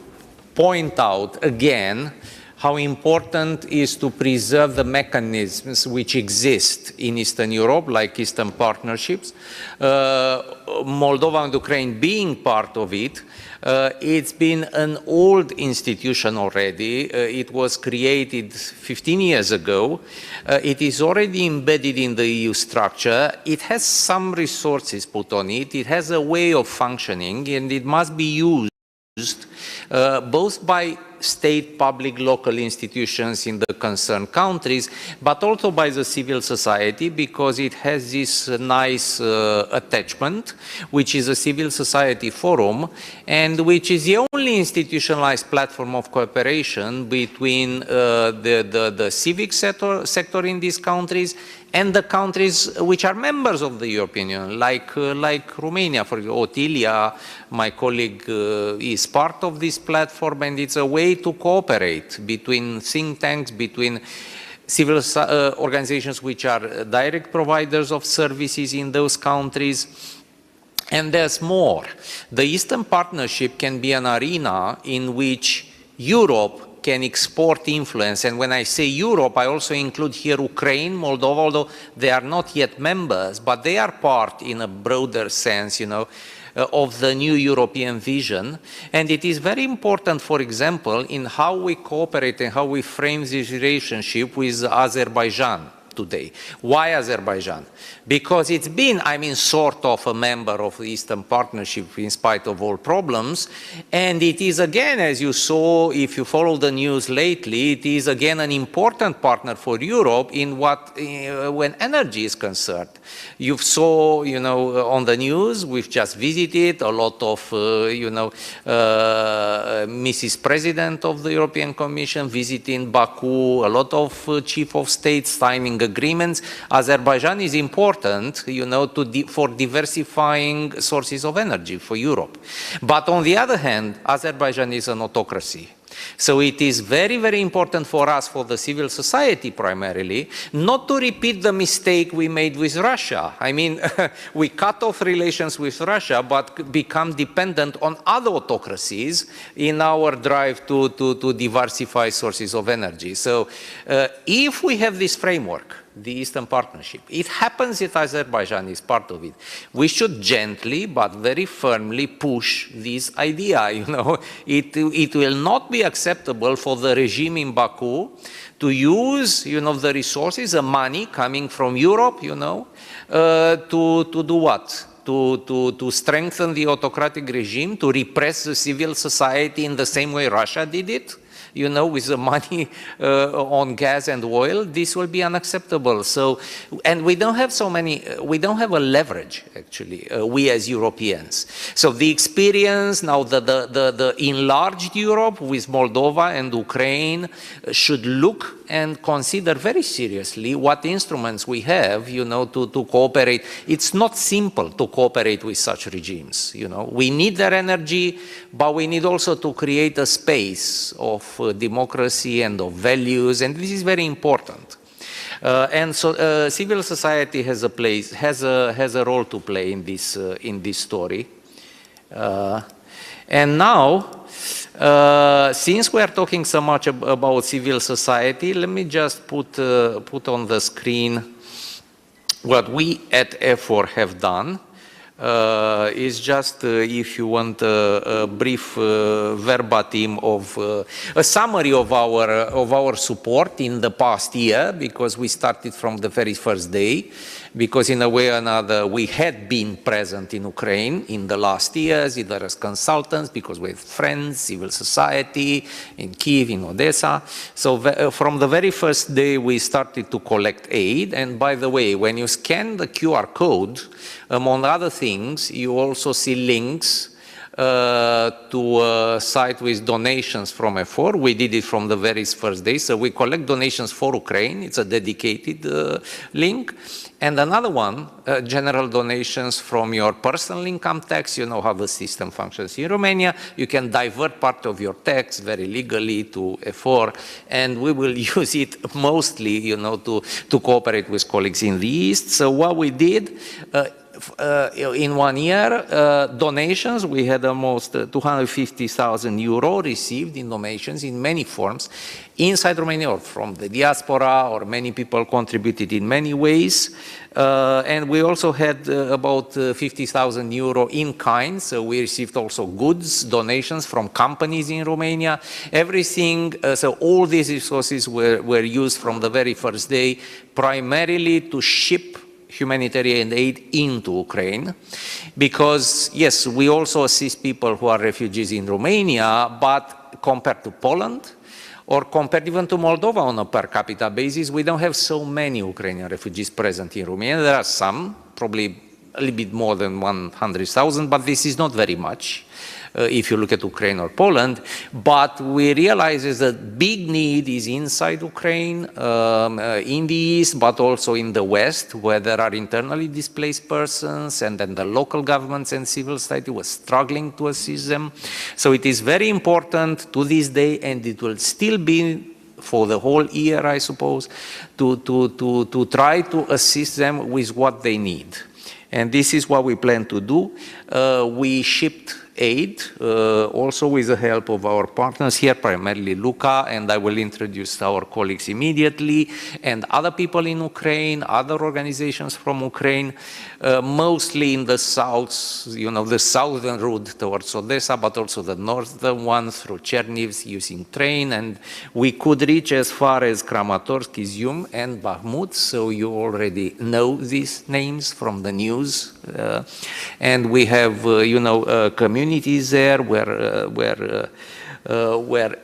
point out again how important is to preserve the mechanisms which exist in Eastern Europe, like Eastern partnerships. Moldova and Ukraine being part of it. It's been an old institution already. It was created 15 years ago. It is already embedded in the EU structure. It has some resources put on it. It has a way of functioning, and it must be used both by state, public, local institutions in the concerned countries, but also by the civil society, because it has this nice attachment, which is a civil society forum, and which is the only institutionalized platform of cooperation between the civic sector in these countries and the countries which are members of the European Union, like Romania, for example. Otilia, my colleague, is part of this platform, and it's a way to cooperate between think tanks, between civil organizations which are direct providers of services in those countries. And there's more. The Eastern Partnership can be an arena in which Europe can export influence, and when I say Europe, I also include here Ukraine, Moldova, although they are not yet members, but they are part in a broader sense, of the new European vision. And it is very important, for example, in how we cooperate and how we frame this relationship with Azerbaijan today. Why Azerbaijan? Because it's been, sort of a member of the Eastern Partnership in spite of all problems. And it is again, as you saw, if you follow the news lately, it is again an important partner for Europe in when energy is concerned. You saw, on the news, we've just visited a lot of, Mrs. President of the European Commission visiting Baku, a lot of chief of state signing agreements. Azerbaijan is important, for diversifying sources of energy for Europe. But on the other hand, Azerbaijan is an autocracy. So it is very, very important for us, for the civil society primarily, not to repeat the mistake we made with Russia. We cut off relations with Russia, but become dependent on other autocracies in our drive to diversify sources of energy. So if we have this framework, the Eastern Partnership. It happens that Azerbaijan is part of it. We should gently but very firmly push this idea. It will not be acceptable for the regime in Baku to use, the resources, the money coming from Europe, to do what? To strengthen the autocratic regime, to repress the civil society in the same way Russia did it, with the money on gas and oil. This will be unacceptable. So, and we don't have we don't have a leverage, actually, we as Europeans. So the experience now, the enlarged Europe with Moldova and Ukraine should look and consider very seriously what instruments we have, to cooperate. It's not simple to cooperate with such regimes, We need their energy, but we need also to create a space of democracy and of values, and this is very important. And so civil society has a role to play in this story. And now, since we are talking so much about civil society, let me just put on the screen what we at EFOR have done. Is just, if you want, a brief verbatim of a summary of our support in the past year, because we started from the very first day, because in a way or another we had been present in Ukraine in the last years, either as consultants, because we have friends, civil society, in Kyiv, in Odessa. So from the very first day we started to collect aid, and by the way, when you scan the QR code, among other things, you also see links to a site with donations from EFOR. We did it from the very first day, so we collect donations for Ukraine. It's a dedicated link. And another one, general donations from your personal income tax. You know how the system functions in Romania. You can divert part of your tax very legally to EFOR, and we will use it mostly, to cooperate with colleagues in the East. So what we did, in 1 year, donations, we had almost 250,000 euro received in donations in many forms, inside Romania or from the diaspora, or many people contributed in many ways. And we also had about 50,000 euro in kind, so we received also goods, donations from companies in Romania, everything. So all these resources were used from the very first day, primarily to ship humanitarian aid into Ukraine, because yes, we also assist people who are refugees in Romania, but compared to Poland, or compared even to Moldova on a per capita basis, we don't have so many Ukrainian refugees present in Romania. There are some, probably a little bit more than 100,000, but this is not very much. If you look at Ukraine or Poland, but we realize that big need is inside Ukraine, in the East, but also in the West, where there are internally displaced persons, and then the local governments and civil society was struggling to assist them. So it is very important to this day, and it will still be for the whole year, I suppose, to try to assist them with what they need. And this is what we plan to do. We shipped aid, also with the help of our partners here, primarily Luca, and I will introduce our colleagues immediately, and other people in Ukraine, other organizations from Ukraine, mostly in the south, the southern route towards Odessa, but also the northern one through Cherniv using train, and we could reach as far as Kramatorsk, Izium, and Bakhmut, so you already know these names from the news. And we have, communities there where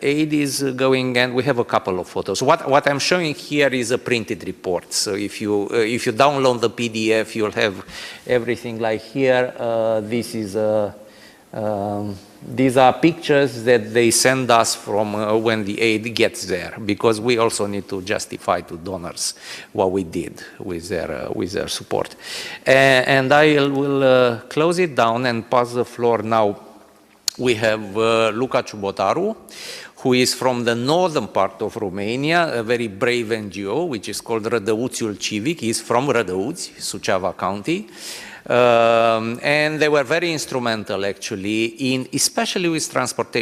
aid is going, and we have a couple of photos. What I'm showing here is a printed report. So if you download the PDF, you'll have everything like here. These are pictures that they send us from when the aid gets there, because we also need to justify to donors what we did with their support. And I will close it down and pass the floor now. We have Luca Ciubotaru, who is from the northern part of Romania, a very brave NGO, which is called Rădăuțiul Civic. He's from Rădăuți, Suceava County. And they were very instrumental, actually, in especially with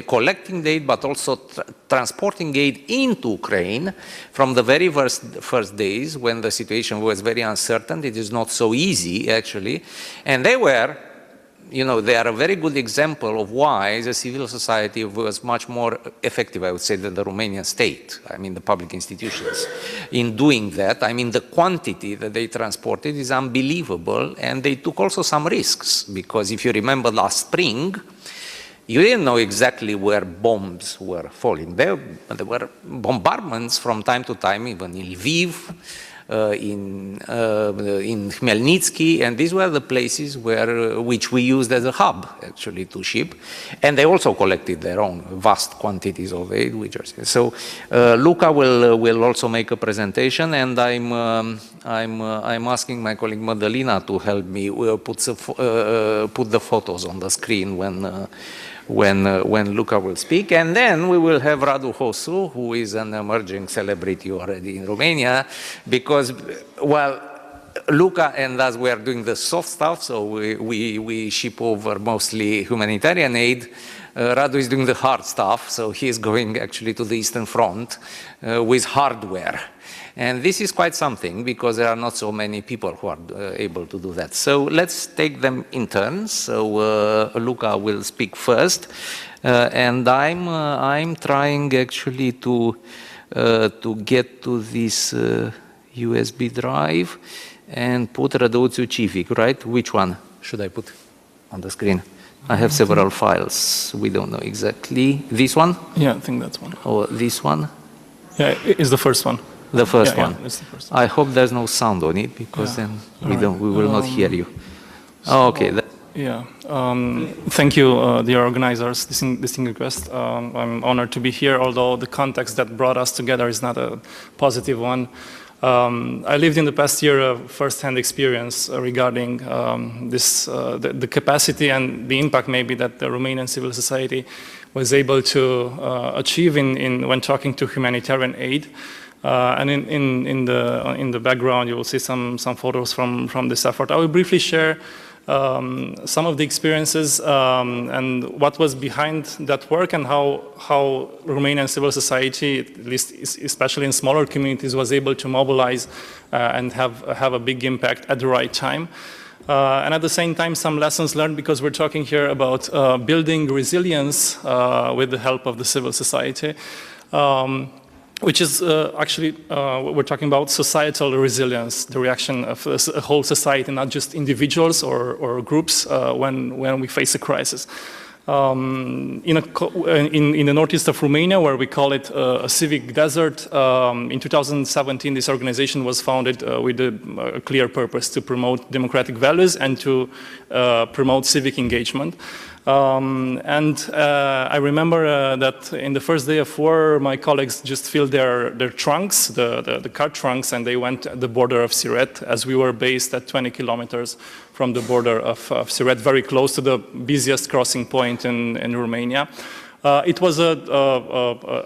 collecting the aid, but also transporting aid into Ukraine from the very first days when the situation was very uncertain. It is not so easy, actually. And they were, they are a very good example of why the civil society was much more effective, I would say, than the Romanian state, I mean the public institutions, in doing that. I mean the quantity that they transported is unbelievable, and they took also some risks, because if you remember last spring, you didn't know exactly where bombs were falling. There were bombardments from time to time, even in Lviv, in Khmelnytsky, and these were the places which we used as a hub, actually, to ship. And they also collected their own vast quantities of aid. So Luca will also make a presentation, and I'm asking my colleague Madalina to help me put the photos on the screen when Luca will speak. And then we will have Radu Hosu, who is an emerging celebrity already in Romania, because, well, Luca and us, we are doing the soft stuff, so we ship over mostly humanitarian aid. Radu is doing the hard stuff, so he is going actually to the Eastern Front with hardware. And this is quite something, because there are not so many people who are able to do that. So let's take them in turns. So Luca will speak first, and I'm trying actually to get to this USB drive and put Radouțiu Civic, right? Which one should I put on the screen? I have several files. We don't know exactly. This one? Yeah, I think that's one. Or this one? Yeah, it's the first one. The first one. Yeah, it's the first one. I hope there's no sound on it, because then we will not hear you. So, okay. Yeah. Thank you, dear organizers. Distinguished request. I'm honored to be here, although the context that brought us together is not a positive one. I lived in the past year a first-hand experience regarding the capacity and the impact maybe that the Romanian civil society was able to achieve when talking to humanitarian aid. And in the background, you will see some photos from this effort. I will briefly share some of the experiences and what was behind that work, and how Romanian civil society, at least especially in smaller communities, was able to mobilize and have a big impact at the right time. And at the same time, some lessons learned, because we're talking here about building resilience with the help of the civil society. Which is actually, we're talking about societal resilience, the reaction of a whole society, not just individuals or groups when we face a crisis. In the northeast of Romania, where we call it a civic desert, in 2017 this organization was founded with a clear purpose to promote democratic values and to promote civic engagement. I remember that in the first day of war, my colleagues just filled their trunks, the car trunks, and they went at the border of Siret, as we were based at 20 kilometers from the border of Siret, very close to the busiest crossing point in Romania. It was a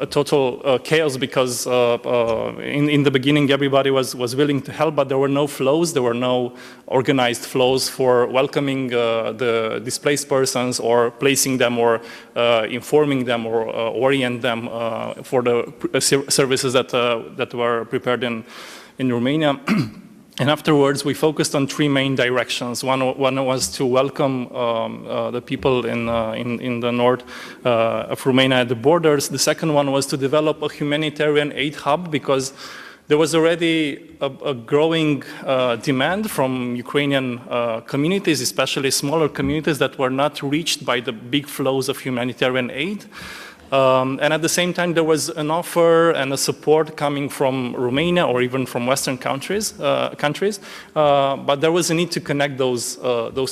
total chaos, because in the beginning everybody was willing to help, but there were no flows, there were no organized flows for welcoming the displaced persons, or placing them, or informing them, or orient them for the services that were prepared in Romania. And afterwards, we focused on three main directions. One was to welcome the people in the north of Romania at the borders. The second one was to develop a humanitarian aid hub, because there was already a growing demand from Ukrainian communities, especially smaller communities that were not reached by the big flows of humanitarian aid. And at the same time, there was an offer and a support coming from Romania, or even from Western countries, but there was a need to connect those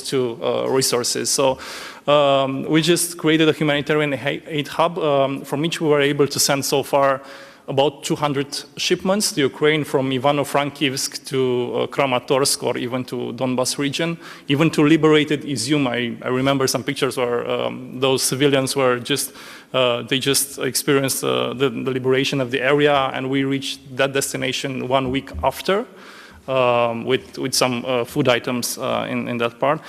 two resources. So we just created a humanitarian aid hub, from which we were able to send so far about 200 shipments to Ukraine, from Ivano-Frankivsk to Kramatorsk, or even to Donbas region, even to liberated Izium. I remember some pictures where those civilians were they just experienced the liberation of the area, and we reached that destination 1 week after. with some food items in that part.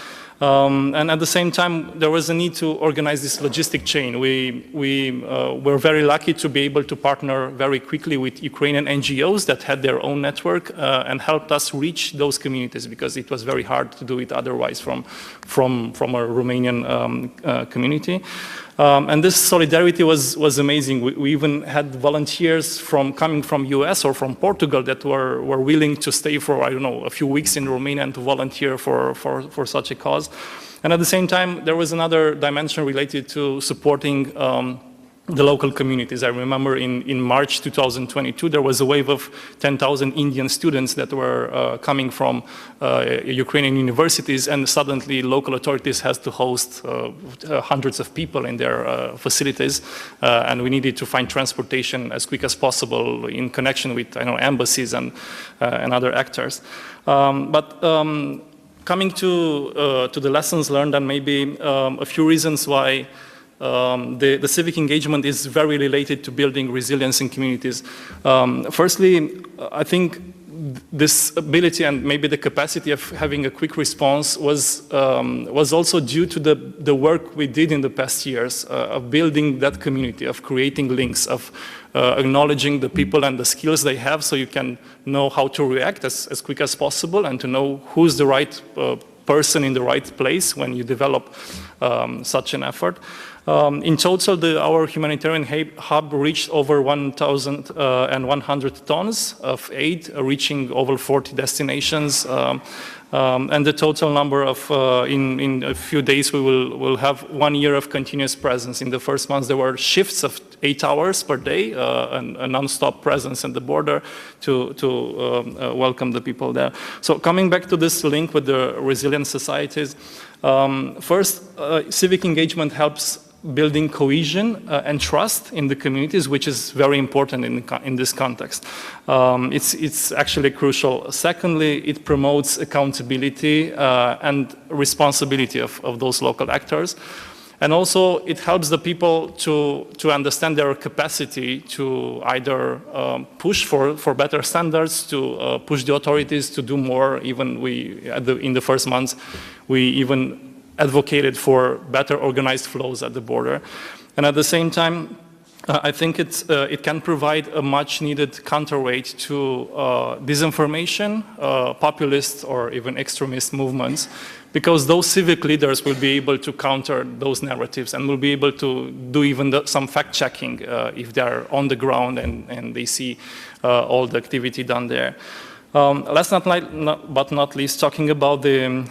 And at the same time, there was a need to organize this logistic chain. We were very lucky to be able to partner very quickly with Ukrainian NGOs that had their own network and helped us reach those communities, because it was very hard to do it otherwise from a Romanian community. And this solidarity was amazing. We even had volunteers coming from US or from Portugal that were willing to stay for, I don't know, a few weeks in Romania and to volunteer for such a cause. And at the same time, there was another dimension related to supporting the local communities. I remember in March 2022, there was a wave of 10,000 Indian students that were coming from Ukrainian universities, and suddenly local authorities had to host hundreds of people in their facilities, and we needed to find transportation as quick as possible in connection with, I know, embassies and other actors. Coming to the lessons learned, and maybe a few reasons why the civic engagement is very related to building resilience in communities. Firstly, I think this ability and maybe the capacity of having a quick response was also due to the work we did in the past years of building that community, of creating links, of acknowledging the people and the skills they have, so you can know how to react as quick as possible and to know who's the right person in the right place when you develop such an effort. In total, our humanitarian hub reached over 1,100 tons of aid, reaching over 40 destinations. And the total number of, in a few days, we will have 1 year of continuous presence. In the first months, there were shifts of 8 hours per day, and a non-stop presence at the border to welcome the people there. So coming back to this link with the resilient societies, first, civic engagement helps building cohesion and trust in the communities, which is very important in this context. It's actually crucial. Secondly, it promotes accountability and responsibility of those local actors. And also, it helps the people to understand their capacity to either push for better standards, to push the authorities to do more. Even in the first months, we even advocated for better organized flows at the border. And at the same time, I think it can provide a much needed counterweight to disinformation, populist or even extremist movements, because those civic leaders will be able to counter those narratives and will be able to do even some fact checking if they're on the ground and they see all the activity done there. Last but not least, talking about the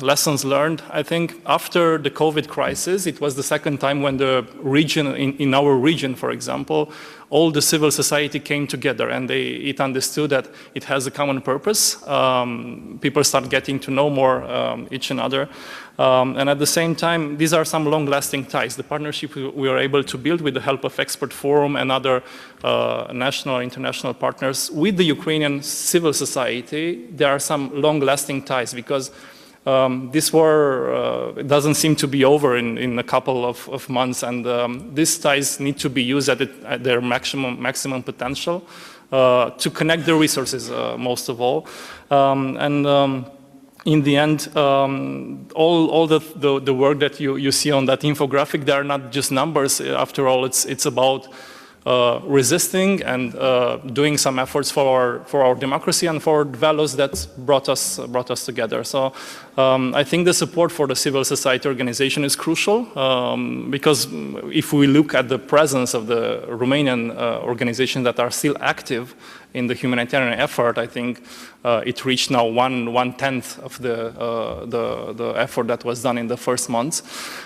lessons learned, I think after the COVID crisis, it was the second time when the region, in our region, for example, all the civil society came together and it understood that it has a common purpose. People start getting to know more each another. And at the same time, these are some long-lasting ties. The partnership we are able to build with the help of Expert Forum and other national and international partners with the Ukrainian civil society, there are some long-lasting ties, because this war doesn't seem to be over in a couple of months, and these ties need to be used at their maximum potential to connect the resources, most of all. In the end, all the work that you see on that infographic, they are not just numbers. After all, it's about resisting and doing some efforts for our democracy and for values that brought us together. So I think the support for the civil society organization is crucial, because if we look at the presence of the Romanian organizations that are still active in the humanitarian effort, I think it reached now 1/10 of the effort that was done in the first months.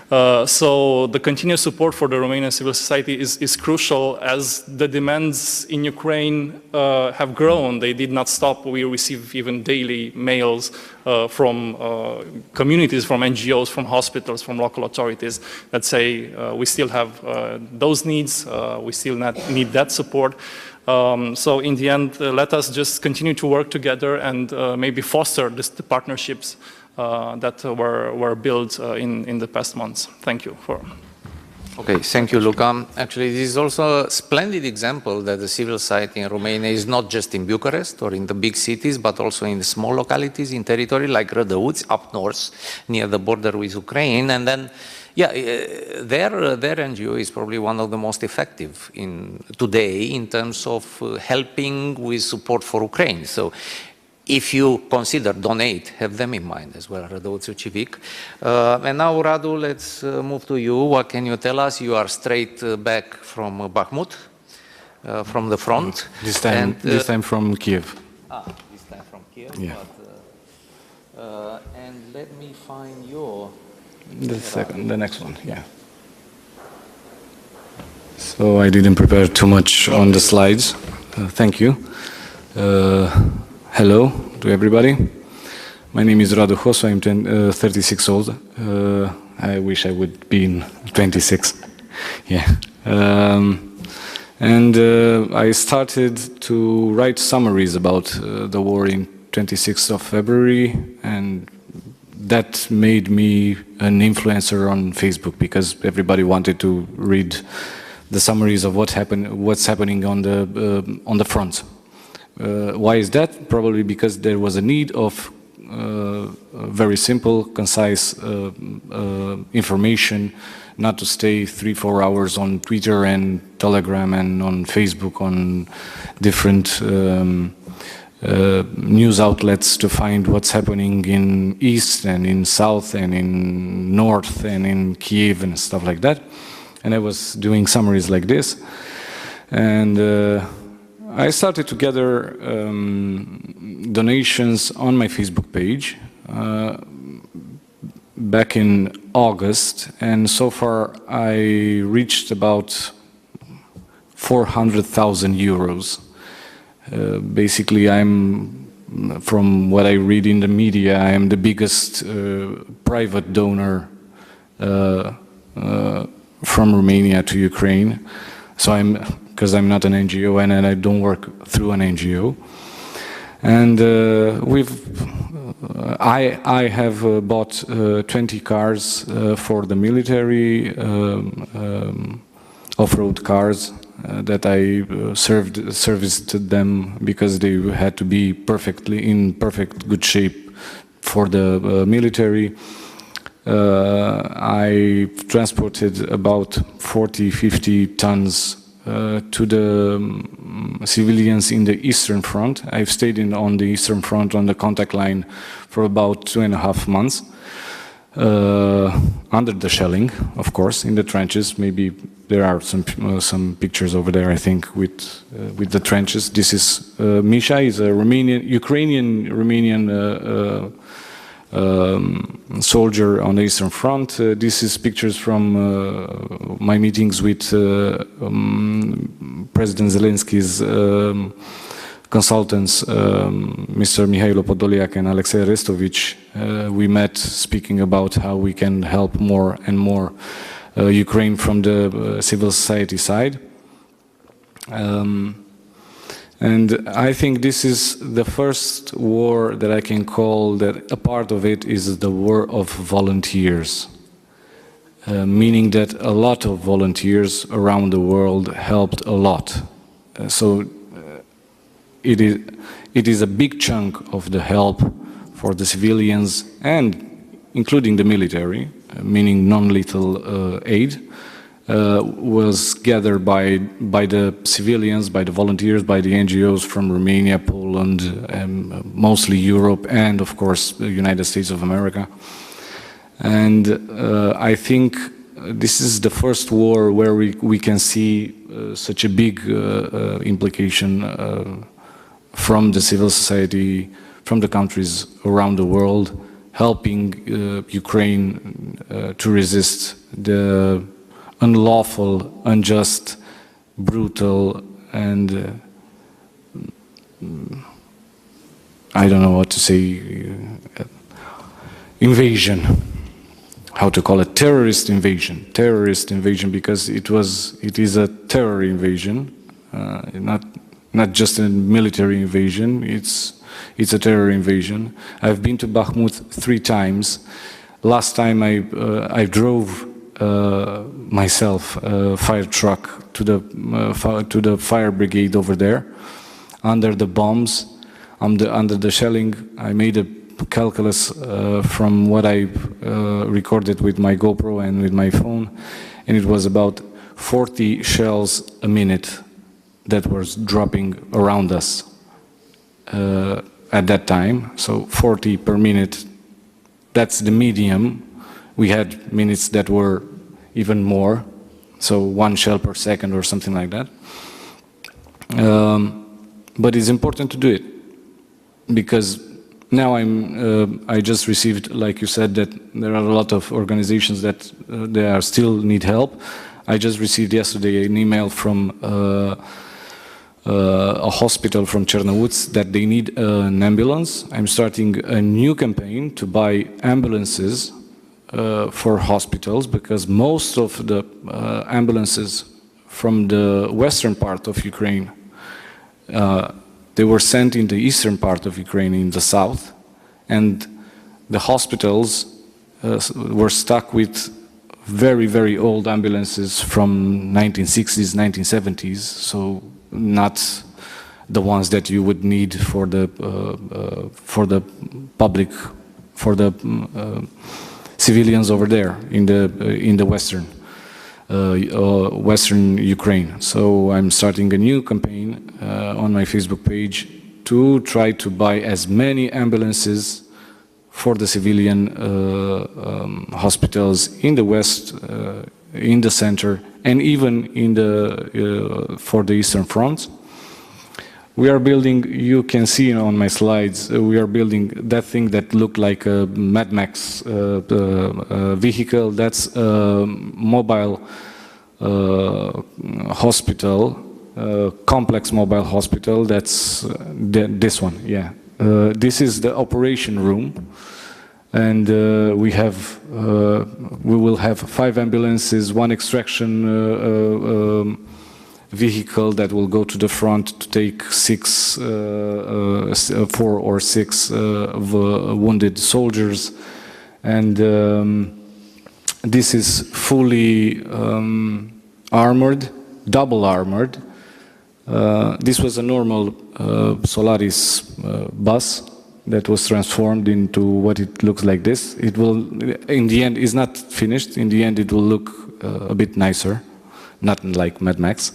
So the continuous support for the Romanian civil society is crucial, as the demands in Ukraine have grown. They did not stop. We receive even daily mails from communities, from NGOs, from hospitals, from local authorities that say we still have those needs, we still need that support. So in the end, let us just continue to work together and maybe foster the partnerships that were built in the past months. Thank you. Okay, thank you, Luca. Actually, this is also a splendid example that the civil society in Romania is not just in Bucharest or in the big cities, but also in the small localities in territory like Rădăuți up north, near the border with Ukraine. And then, yeah, their NGO is probably one of the most effective today in terms of helping with support for Ukraine. So, if you consider donate, have them in mind as well, Rădăuțiu Civic. And now, Radu, let's move to you. What can you tell us? You are straight back from Bakhmut, from the front. This time from Kiev. This time from Kiev. Yeah. But, and let me find your... The next one, yeah. So I didn't prepare too much on the slides. Thank you. Hello to everybody. My name is Radu Hosu. I'm 36 old. I wish I would be 26. Yeah. And I started to write summaries about the war in 26th of February, and that made me an influencer on Facebook because everybody wanted to read the summaries of what's happening on the front. Why is that? Probably because there was a need of very simple, concise information, not to stay 3-4 hours on Twitter and Telegram and on Facebook on different news outlets to find what's happening in East and in South and in North and in Kiev and stuff like that. And I was doing summaries like this. And I started to gather donations on my Facebook page back in August, and so far I reached about 400,000 euros. Basically, from what I read in the media, I am the biggest private donor from Romania to Ukraine. So because I'm not an NGO and I don't work through an NGO. And I have bought 20 cars for the military, off-road cars that I serviced them because they had to be in perfect good shape for the military. I transported about 40-50 tons to the civilians in the Eastern Front. I've stayed on the Eastern Front on the contact line for about 2.5 months, under the shelling, of course, in the trenches. Maybe there are some pictures over there, I think, with the trenches. This is Misha, is a Ukrainian soldier on the Eastern Front. This is pictures from my meetings with President Zelensky's consultants, Mr. Mihailo Podolyak and Alexei Arestovich. We met speaking about how we can help more and more Ukraine from the civil society side. And I think this is the first war that I can call that a part of it is the war of volunteers, meaning that a lot of volunteers around the world helped a lot. So it is a big chunk of the help for the civilians and including the military, meaning non-lethal aid. Was gathered by the civilians, by the volunteers, by the NGOs from Romania, Poland, mostly Europe, and of course the United States of America. And I think this is the first war where we can see such a big implication from the civil society, from the countries around the world, helping Ukraine to resist the unlawful, unjust, brutal, and I don't know what to say, invasion. How to call it? Terrorist invasion. Terrorist invasion, because it is a terror invasion, not just a military invasion. It's a terror invasion. I've been to Bakhmut 3 times. Last time I drove myself a fire truck to the fire brigade over there. Under the bombs, under the shelling, I made a calculus from what I recorded with my GoPro and with my phone, and it was about 40 shells a minute that was dropping around us at that time. So 40 per minute, that's the medium. We had minutes that were even more, so 1 shell per second or something like that. But it's important to do it, because now I just received, like you said, that there are a lot of organizations that they are still need help. I just received yesterday an email from a hospital from Chernowitz that they need an ambulance. I'm starting a new campaign to buy ambulances for hospitals, because most of the ambulances from the western part of Ukraine, they were sent in the eastern part of Ukraine, in the south, and the hospitals were stuck with very, very old ambulances from 1960s, 1970s, so not the ones that you would need for the public, for the civilians over there in the western Ukraine. So I'm starting a new campaign on my Facebook page to try to buy as many ambulances for the civilian hospitals in the west, in the center, and even in for the Eastern Front. We are building, you can see on my slides, we are building that thing that looked like a Mad Max vehicle. That's a mobile hospital, complex mobile hospital. That's this one, yeah. This is the operation room, and we will have 5 ambulances, 1 extraction vehicle that will go to the front to take 4 or 6 wounded soldiers, and this is fully armored, double armored. This was a normal Solaris bus that was transformed into what it looks like this. It will, in the end, is not finished. In the end, it will look a bit nicer, not like Mad Max.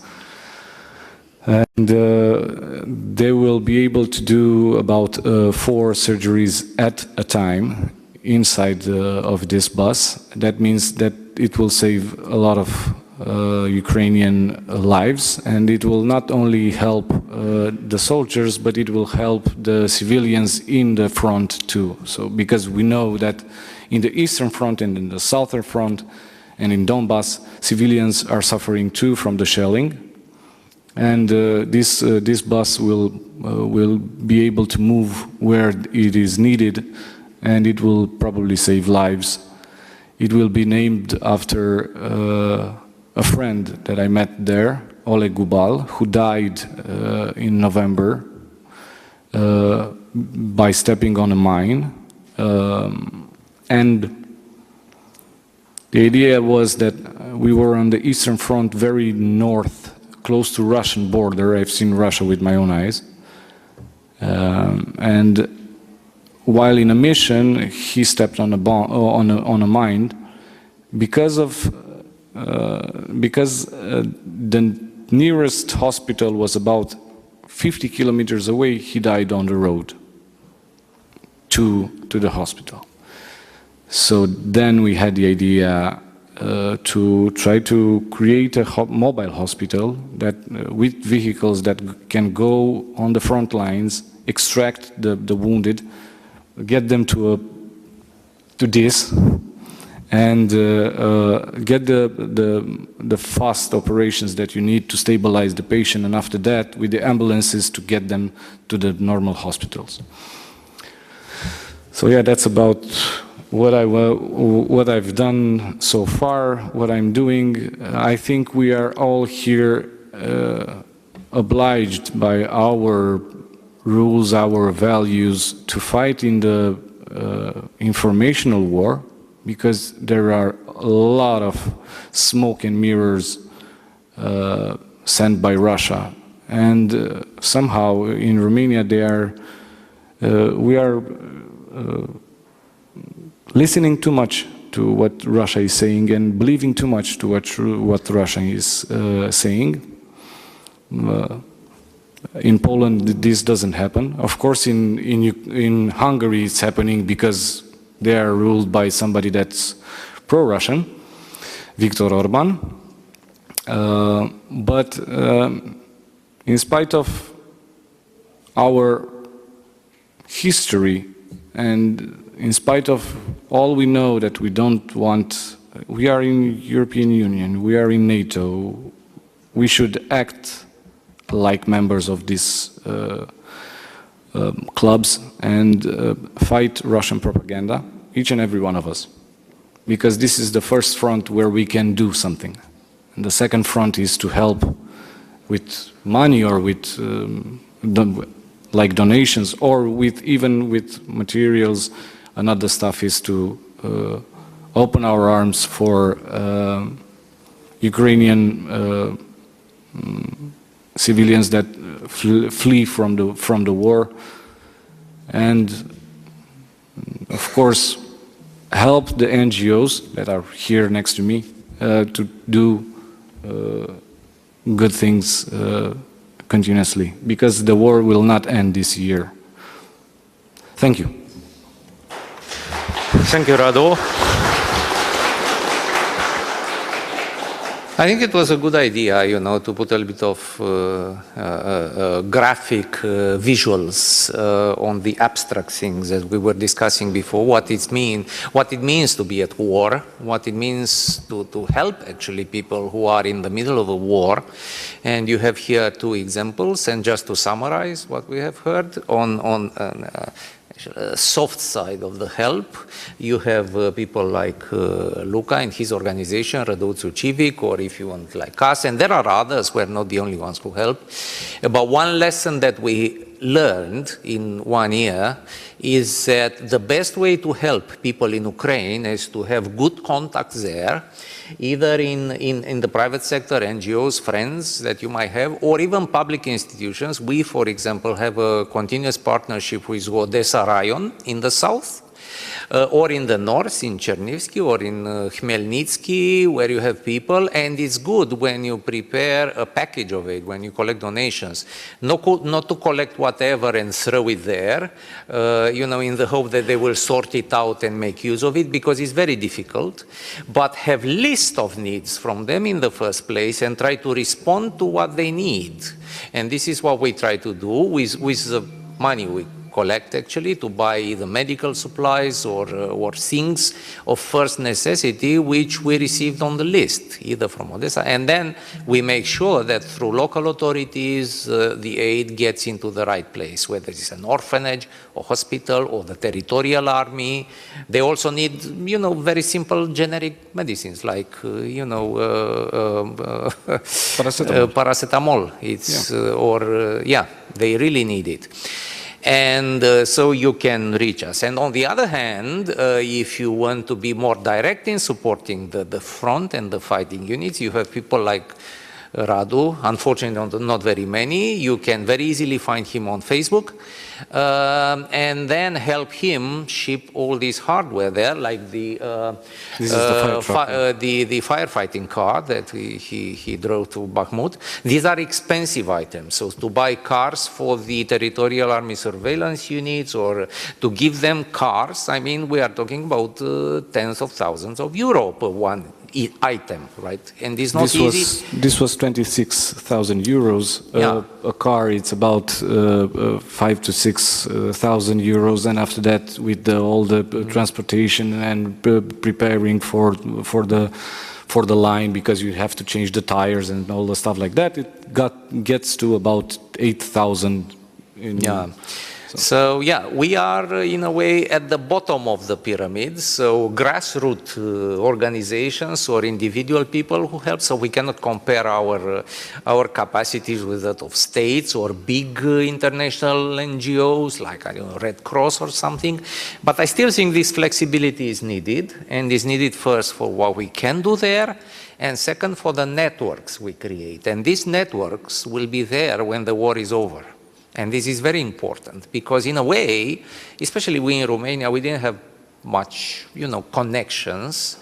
And they will be able to do about 4 surgeries at a time inside of this bus. That means that it will save a lot of Ukrainian lives, and it will not only help the soldiers, but it will help the civilians in the front too. So, because we know that in the Eastern Front and in the Southern Front and in Donbass, civilians are suffering too from the shelling. And this bus will be able to move where it is needed, and it will probably save lives. It will be named after a friend that I met there, Oleg Gubal, who died in November by stepping on a mine. And the idea was that we were on the Eastern Front, very north, close to Russian border. I've seen Russia with my own eyes. And while in a mission, he stepped on a mine because the nearest hospital was about 50 kilometers away. He died on the road to the hospital. So then we had the idea to try to create a mobile hospital that with vehicles that can go on the front lines, extract the wounded, get them to this, and get the fast operations that you need to stabilize the patient, and after that, with the ambulances, to get them to the normal hospitals. So yeah, that's about what I've done so far, what I'm doing. I think we are all here obliged by our rules, our values, to fight in the informational war, because there are a lot of smoke and mirrors sent by Russia. And somehow in Romania we are listening too much to what Russia is saying and believing too much to what Russia is saying. In Poland, this doesn't happen. Of course, in Hungary, it's happening because they are ruled by somebody that's pro-Russian, Viktor Orban. But in spite of our history and in spite of all we know that we don't want, we are in European Union, we are in NATO, we should act like members of these clubs and fight Russian propaganda, each and every one of us. Because this is the first front where we can do something. And the second front is to help with money or with like donations or even with materials. Another stuff is to open our arms for Ukrainian civilians that flee from the war, and of course help the NGOs that are here next to me to do good things continuously, because the war will not end this year. Thank you. Thank you, Radu. I think it was a good idea, you know, to put a little bit of graphic visuals on the abstract things that we were discussing before, what it means to be at war, what it means to help actually people who are in the middle of a war. And you have here two examples, and just to summarize what we have heard on soft side of the help, you have people like Luca and his organization, Rădăuțul Civic, or if you want like us, and there are others, we're not the only ones who help. But one lesson that we learned in 1 year is that the best way to help people in Ukraine is to have good contacts there, either in the private sector, NGOs, friends that you might have, or even public institutions. We, for example, have a continuous partnership with Odessa Rayon in the south, or in the north, in Chernivtsi, or in Khmelnytsky, where you have people, and it's good when you prepare a package of it, when you collect donations, not to collect whatever and throw it there, you know, in the hope that they will sort it out and make use of it, because it's very difficult, but have list of needs from them in the first place and try to respond to what they need. And this is what we try to do with the money we collect, actually, to buy the medical supplies or things of first necessity which we received on the list, either from Odessa, and then we make sure that through local authorities the aid gets into the right place, whether it's an orphanage or hospital or the territorial army. They also need, you know, very simple generic medicines like, you know, paracetamol. It's yeah, they really need it. And so you can reach us. And on the other hand, if you want to be more direct in supporting the front and the fighting units, you have people like Radu, unfortunately not very many. You can very easily find him on Facebook and then help him ship all this hardware there, like the firefighting car that he drove to Bakhmut. These are expensive items, so to buy cars for the territorial army surveillance units or to give them cars, I mean, we are talking about tens of thousands of euro per one item, right? And it's not easy. This was 26,000 euros. Yeah. A car, it's about 5,000 to 6,000 euros, and after that, with all the transportation and preparing for the line, because you have to change the tires and all the stuff like that, it gets to about 8,000. So yeah, we are in a way at the bottom of the pyramid. So grassroots organizations or individual people who help. So we cannot compare our capacities with that of states or big international NGOs like, I don't know, Red Cross or something. But I still think this flexibility is needed, and is needed first for what we can do there, and second for the networks we create. And these networks will be there when the war is over. And this is very important because in a way, especially we in Romania, we didn't have much, connections.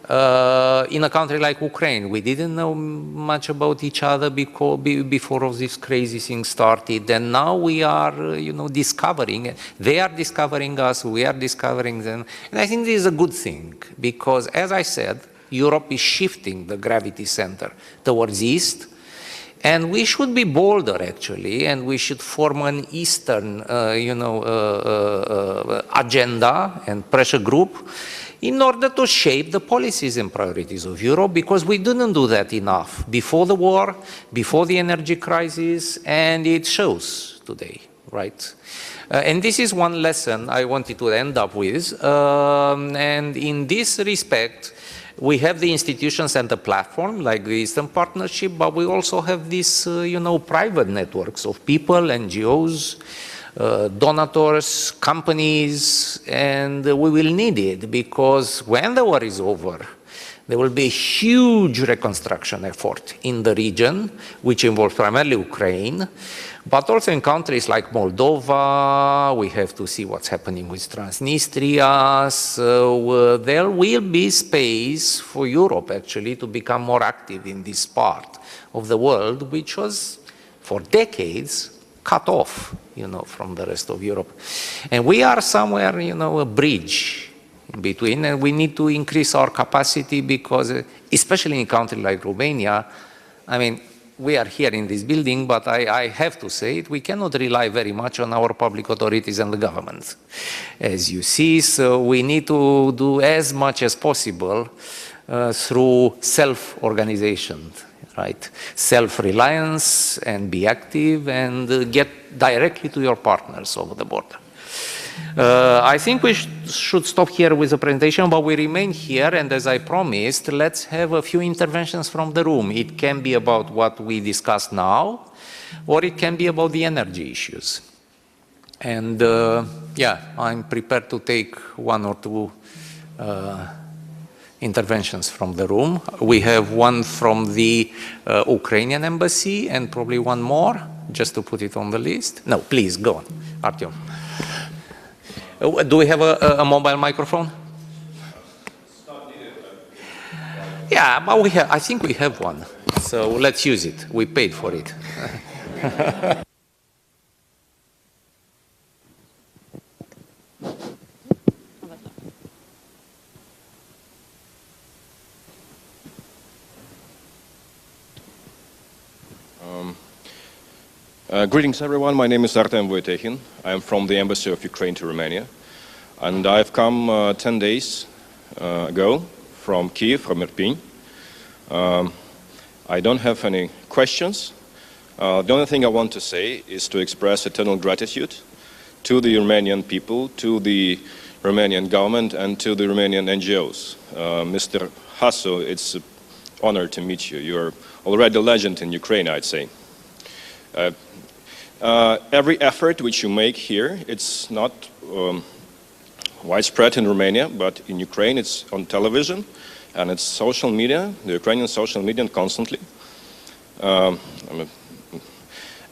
In a country like Ukraine, we didn't know much about each other before all this crazy thing started. And now we are, discovering. They are discovering us, we are discovering them. And I think this is a good thing because, as I said, Europe is shifting the gravity center towards east. And we should be bolder, actually, and we should form an Eastern, agenda and pressure group in order to shape the policies and priorities of Europe, because we didn't do that enough before the war, before the energy crisis, and it shows today, right? And this is one lesson I wanted to end up with, and in this respect, we have the institutions and the platform, like the Eastern Partnership, but we also have these, private networks of people, NGOs, donors, companies, and we will need it because when the war is over, there will be a huge reconstruction effort in the region, which involves primarily Ukraine, but also in countries like Moldova. We have to see what's happening with Transnistria. So there will be space for Europe, actually, to become more active in this part of the world, which was, for decades, cut off, from the rest of Europe. And we are somewhere, a bridge in between, and we need to increase our capacity because, especially in a country like Romania, I mean, we are here in this building, but I have to say it, we cannot rely very much on our public authorities and the government, as you see. So we need to do as much as possible through self-organization, right? Self-reliance, and be active and get directly to your partners over the border. I think we should stop here with the presentation, but we remain here, and as I promised, let's have a few interventions from the room. It can be about what we discussed now, or it can be about the energy issues. And yeah, I'm prepared to take one or two interventions from the room. We have one from the Ukrainian embassy and probably one more, just to put it on the list. No, please, go on, Artyom. Do we have a mobile microphone? Yeah, but we have, I think we have one. So let's use it. We paid for it. Greetings, everyone. My name is Artem Voitechin. I am from the Embassy of Ukraine to Romania. And I've come 10 days ago from Kiev, from Irpin. I don't have any questions. The only thing I want to say is to express eternal gratitude to the Romanian people, to the Romanian government, and to the Romanian NGOs. Mr. Hasso, it's an honor to meet you. You're already a legend in Ukraine, I'd say. Every effort which you make here, it's not widespread in Romania, but in Ukraine it's on television and it's social media, the Ukrainian social media constantly.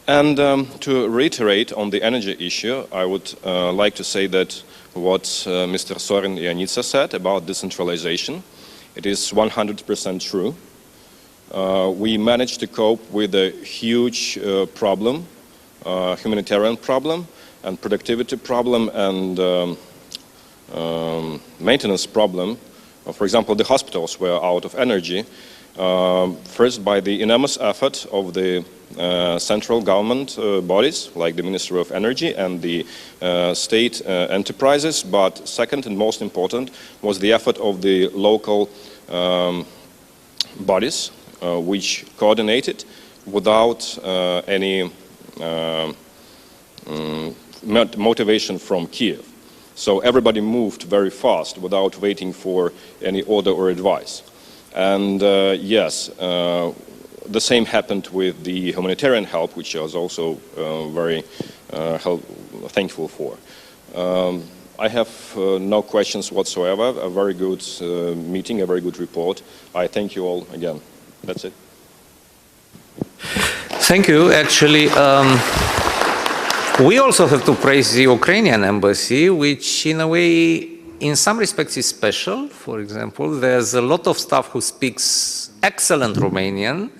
And to reiterate on the energy issue, I would like to say that what Mr. Sorin Ioanidze said about decentralization, it is 100% true. We managed to cope with a huge problem, humanitarian problem, and productivity problem, and maintenance problem. For example, the hospitals were out of energy, first by the enormous effort of the central government bodies, like the Ministry of Energy and the state enterprises, but second and most important was the effort of the local bodies, which coordinated without any motivation from Kiev. So everybody moved very fast without waiting for any order or advice. And yes, the same happened with the humanitarian help, which I was also very thankful for. I have no questions whatsoever. A very good meeting, a very good report. I thank you all again. That's it. Thank you. Actually, we also have to praise the Ukrainian embassy, which in a way, in some respects is special. For example, there's a lot of staff who speaks excellent Romanian.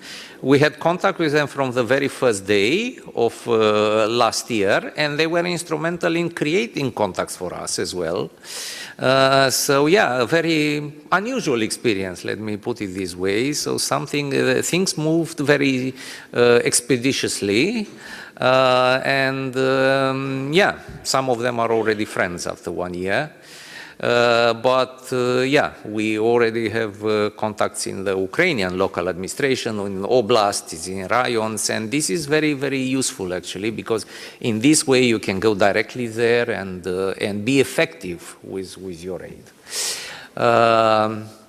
We had contact with them from the very first day of last year, and they were instrumental in creating contacts for us as well. So yeah, a very unusual experience, let me put it this way. So things moved very expeditiously, and yeah, some of them are already friends after 1 year. But yeah, we already have contacts in the Ukrainian local administration, in oblasts, in rayons, and this is very, very useful actually, because in this way you can go directly there and be effective with your aid.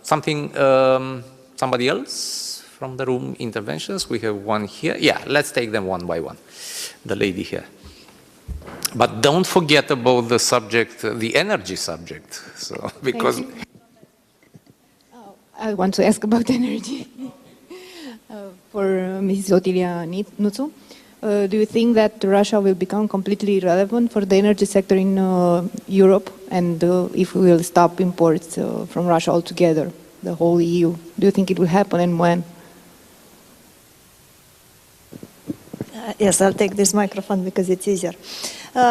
Somebody else from the room, interventions? We have one here. Yeah, let's take them one by one. The lady here. But don't forget about the subject, the energy subject. So, because I want to ask about energy. For Mrs. Otilia Nutsu, do you think that Russia will become completely irrelevant for the energy sector in Europe? And if we will stop imports from Russia altogether, the whole EU, do you think it will happen and when? Yes, I'll take this microphone because it's easier.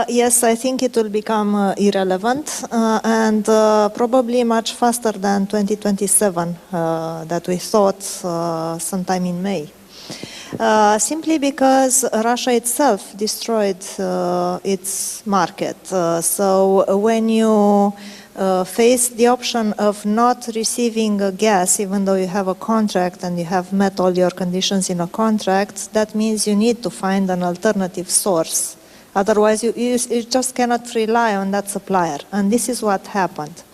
Yes, I think it will become irrelevant and probably much faster than 2027 that we thought sometime in May. Simply because Russia itself destroyed its market. So when you face the option of not receiving gas, even though you have a contract and you have met all your conditions in a contract, that means you need to find an alternative source. Otherwise, you just cannot rely on that supplier. And this is what happened.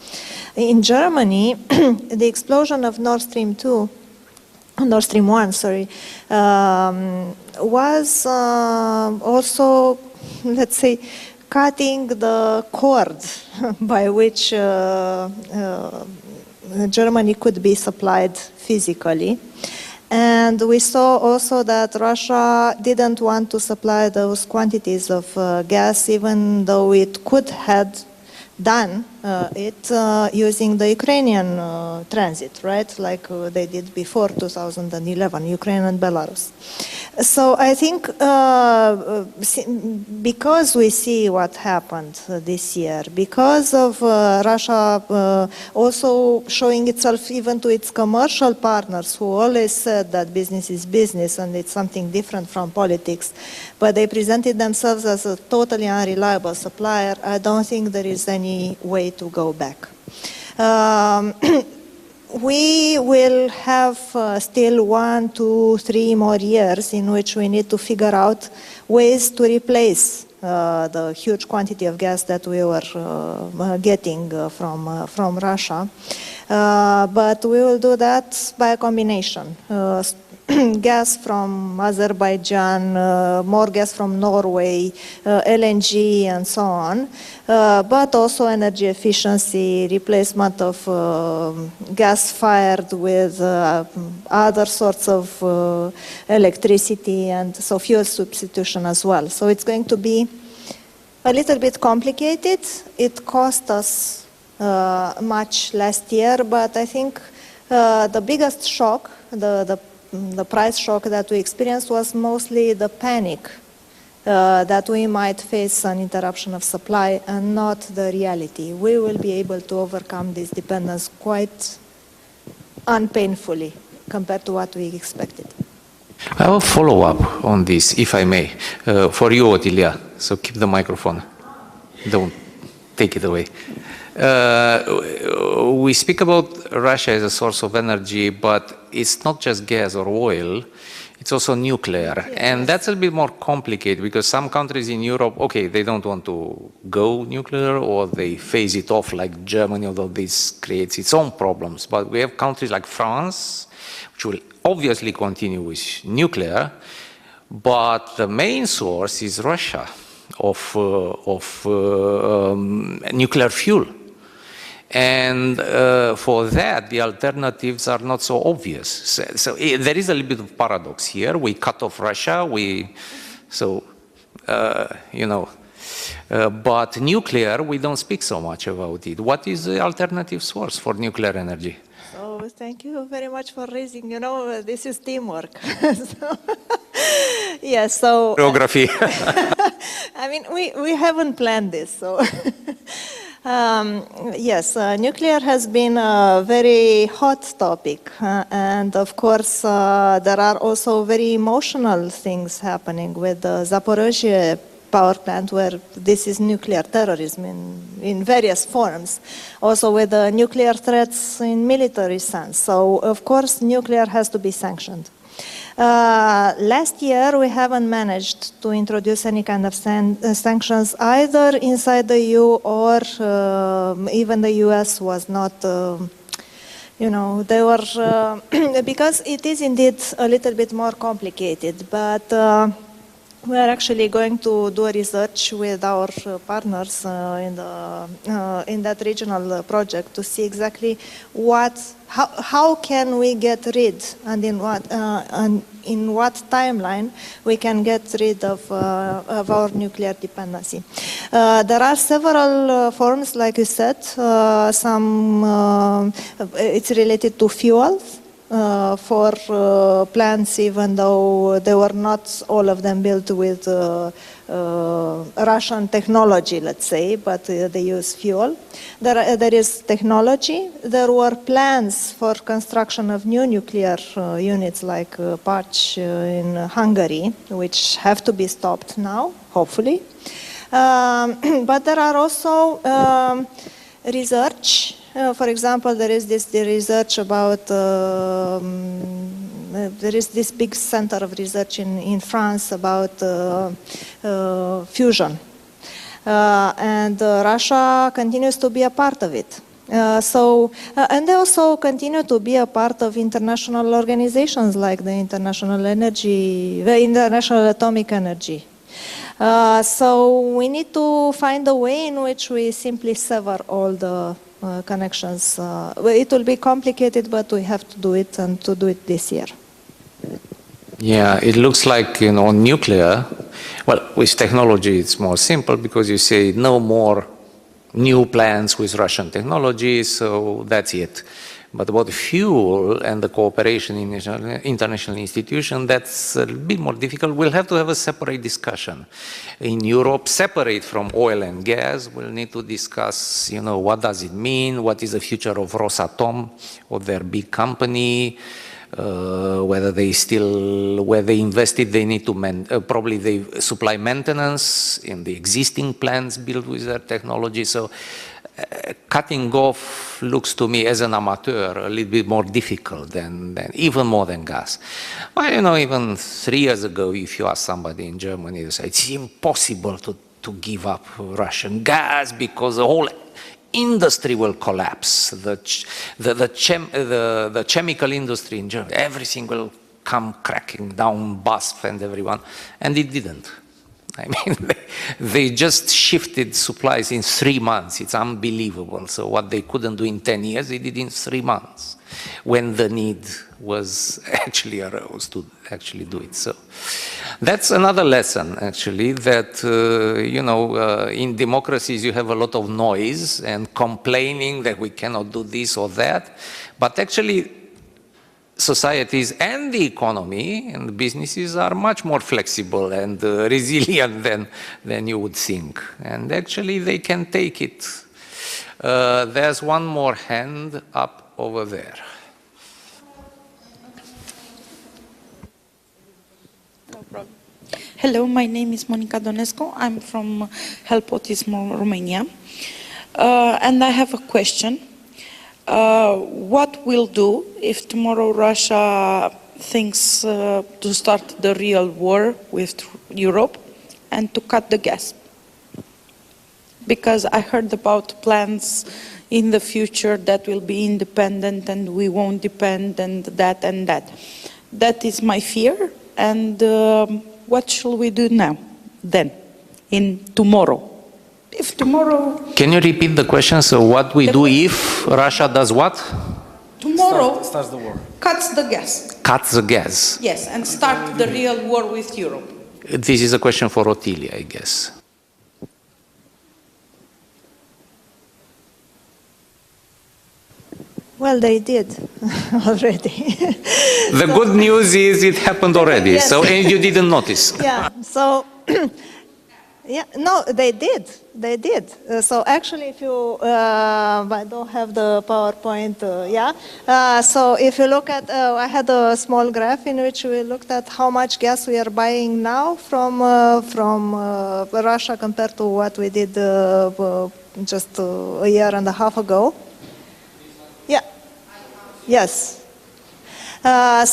In Germany, the explosion of Nord Stream 1, was also, let's say, cutting the cord by which Germany could be supplied physically. And we saw also that Russia didn't want to supply those quantities of gas, even though it could have done it using the Ukrainian transit, right? Like they did before 2011, Ukraine and Belarus. So I think because we see what happened this year, because of Russia also showing itself even to its commercial partners who always said that business is business and it's something different from politics, but they presented themselves as a totally unreliable supplier, I don't think there is any way to go back. We will have still 1, 2, 3 more years in which we need to figure out ways to replace the huge quantity of gas that we were getting from Russia. But we will do that by a combination. Gas from Azerbaijan, more gas from Norway, LNG and so on, but also energy efficiency, replacement of gas fired with other sorts of electricity, and so fuel substitution as well. So it's going to be a little bit complicated. It cost us much last year, but I think the biggest shock, the price shock that we experienced was mostly the panic that we might face an interruption of supply and not the reality. We will be able to overcome this dependence quite unpainfully compared to what we expected. I will follow up on this, if I may, for you, Otilia. So keep the microphone. Don't take it away. We speak about Russia as a source of energy, but it's not just gas or oil, it's also nuclear. And that's a bit more complicated because some countries in Europe, okay, they don't want to go nuclear or they phase it off like Germany, although this creates its own problems. But we have countries like France, which will obviously continue with nuclear, but the main source is Russia of nuclear fuel. And for that, the alternatives are not so obvious. So there is a little bit of paradox here. We cut off Russia, but nuclear, we don't speak so much about it. What is the alternative source for nuclear energy? So thank you very much for raising, this is teamwork. Yes, so... Geography. I mean, we haven't planned this, so... Yes, nuclear has been a very hot topic, and of course there are also very emotional things happening with the Zaporozhye power plant, where this is nuclear terrorism in various forms, also with the nuclear threats in military sense. So of course nuclear has to be sanctioned. Last year, we haven't managed to introduce any kind of sanctions either inside the EU or even the US was not, they were, because it is indeed a little bit more complicated, but we are actually going to do a research with our partners in that regional project to see exactly how can we get rid and in what timeline we can get rid of our nuclear dependency. There are several forms, like you said. It's related to fuels. For plants, even though they were not all of them built with Russian technology, let's say, but they use fuel. There is technology. There were plans for construction of new nuclear units like Pac in Hungary, which have to be stopped now, hopefully. But there are also research. For example, there is the research about, there is this big center of research in France about fusion. And Russia continues to be a part of it. And they also continue to be a part of international organizations like the International Atomic Energy. So we need to find a way in which we simply sever all the connections. It will be complicated, but we have to do it, and to do it this year. Yeah, it looks like, nuclear, well, with technology it's more simple because you say no more new plants with Russian technology, so that's it. But about fuel and the cooperation in international institutions, that's a bit more difficult. We'll have to have a separate discussion. In Europe, separate from oil and gas, we'll need to discuss, what does it mean, what is the future of Rosatom or their big company, whether they where they invested, they need to, probably they supply maintenance in the existing plants built with their technology. So cutting off looks to me as an amateur a little bit more difficult even more than gas. Well, even 3 years ago, if you ask somebody in Germany, they say it's impossible to give up Russian gas because the whole industry will collapse. The chemical industry in Germany, everything will come cracking down, bust, and everyone, and it didn't. I mean, they just shifted supplies in 3 months. It's unbelievable. So what they couldn't do in 10 years, they did in 3 months, when the need was actually arose to actually do it. So that's another lesson, actually, that, in democracies you have a lot of noise and complaining that we cannot do this or that, but actually societies and the economy and the businesses are much more flexible and resilient than you would think. And actually they can take it. There's one more hand up over there. No problem. Hello, my name is Monica Donescu. I'm from Help Autism Romania. And I have a question. what we'll do if tomorrow Russia thinks to start the real war with Europe and to cut the gas. Because I heard about plans in the future that will be independent and we won't depend and that and that. That is my fear. And what shall we do now, then, in tomorrow? If tomorrow... Can you repeat the question? So what we do if Russia does what? Tomorrow starts the war. Cuts the gas. Cuts the gas. Yes, and start the real war with Europe. This is a question for Otilia, I guess. Well, they did already. The good news is it happened already, Yes. so and you didn't notice. Yeah, so, yeah, no, they did. They did. So actually, if you, I don't have the PowerPoint, yeah. So if you look at, I had a small graph in which we looked at how much gas we are buying now from Russia compared to what we did just a year and a half ago. Yeah. Yes. What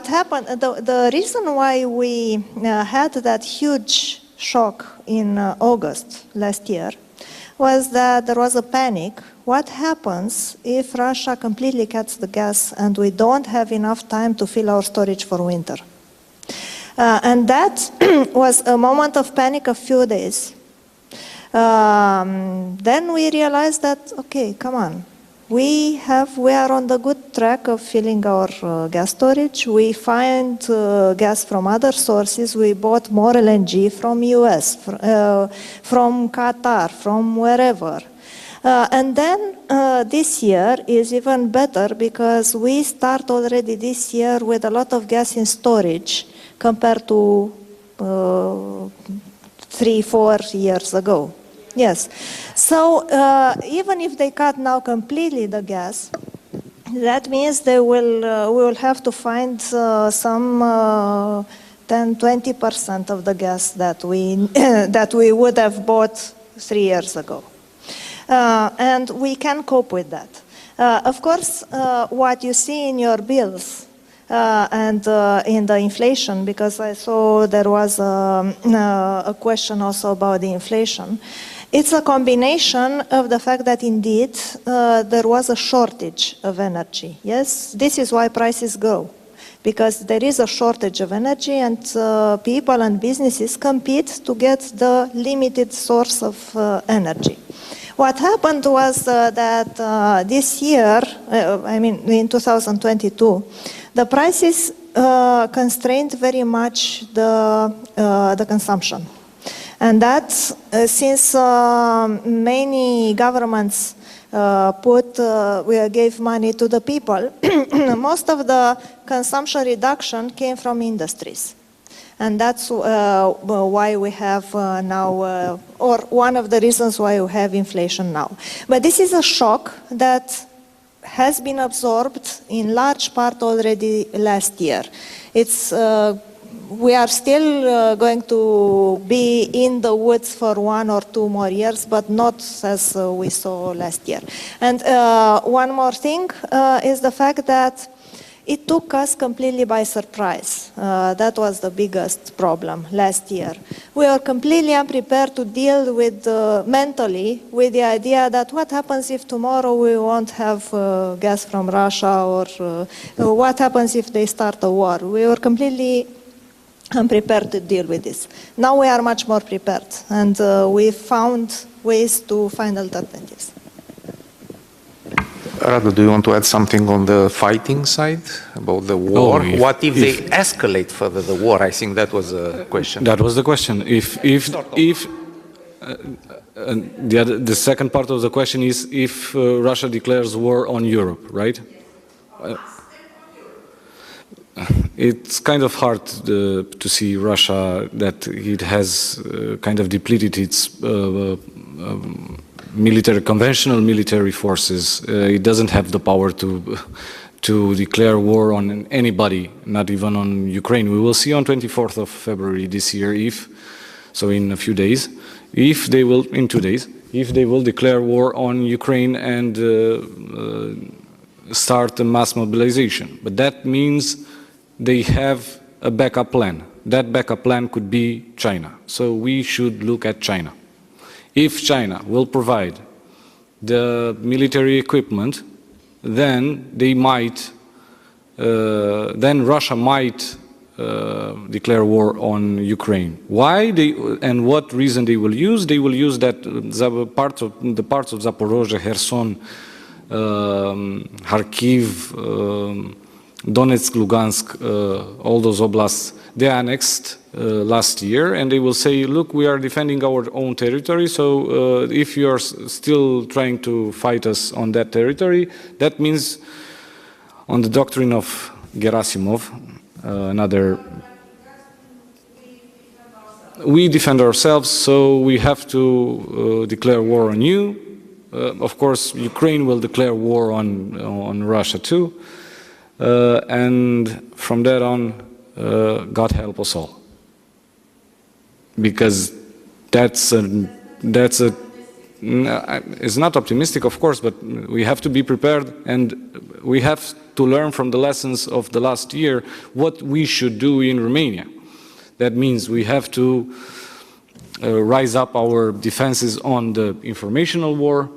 happened, the reason why we had that huge shock in August last year was that there was a panic. What happens if Russia completely cuts the gas and we don't have enough time to fill our storage for winter? And that was a moment of panic of few days. Then we realized that, okay, come on. We are on the good track of filling our gas storage. We find gas from other sources. We bought more LNG from US, from Qatar, from wherever. And then this year is even better because we start already this year with a lot of gas in storage compared to 3-4 years ago. Yes. So even if they cut now completely the gas, that means we will have to find some 10-20% of the gas that we would have bought 3 years ago. And we can cope with that. Of course, what you see in your bills and in the inflation, because I saw there was a question also about the inflation, it's a combination of the fact that indeed there was a shortage of energy. Yes, this is why prices go, because there is a shortage of energy and people and businesses compete to get the limited source of energy. What happened was that this year, I mean in 2022, the prices constrained very much the consumption. And that, since many governments gave money to the people, most of the consumption reduction came from industries. And that's why we have now, or one of the reasons why we have inflation now. But this is a shock that has been absorbed in large part already last year. We are still going to be in the woods for 1 or 2 more years, but not as we saw last year. And one more thing is the fact that it took us completely by surprise. That was the biggest problem last year. We were completely unprepared to deal with mentally with the idea that what happens if tomorrow we won't have gas from Russia, or what happens if they start a war. We were completely unprepared to deal with this. Now we are much more prepared, and we found ways to find alternatives. Radu, do you want to add something on the fighting side about the war? What if they escalate further the war? I think that was a question. That was the question. The second part of the question is if Russia declares war on Europe, right? It's kind of hard to see Russia that it has kind of depleted its conventional military forces. It doesn't have the power to declare war on anybody, not even on Ukraine. We will see on 24th of February this year, in a few days, if they will, in 2 days, if they will declare war on Ukraine and start a mass mobilization. But that means they have a backup plan. That backup plan could be China. So we should look at China. If China will provide the military equipment, then they might, then Russia might declare war on Ukraine. Why and what reason they will use? They will use that the parts of Zaporozhye, Kherson, Kharkiv, Donetsk, Lugansk, all those oblasts, they annexed last year, and they will say, look, we are defending our own territory, so if you are still trying to fight us on that territory, that means, on the doctrine of Gerasimov, we defend ourselves, so we have to declare war on you. Of course, Ukraine will declare war on Russia too, and from that on, God help us all, because it's not optimistic, of course, but we have to be prepared, and we have to learn from the lessons of the last year what we should do in Romania. That means we have to rise up our defenses on the informational war,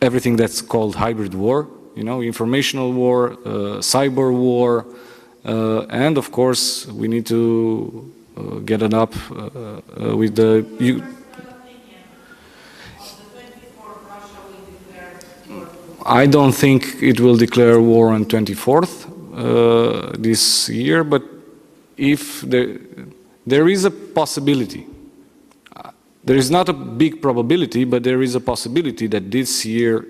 everything that's called hybrid war, you know, informational war, cyber war, and of course we need to get it up with the... I don't think it will declare war on 24th this year, but if there is a possibility, there is not a big probability, but there is a possibility that this year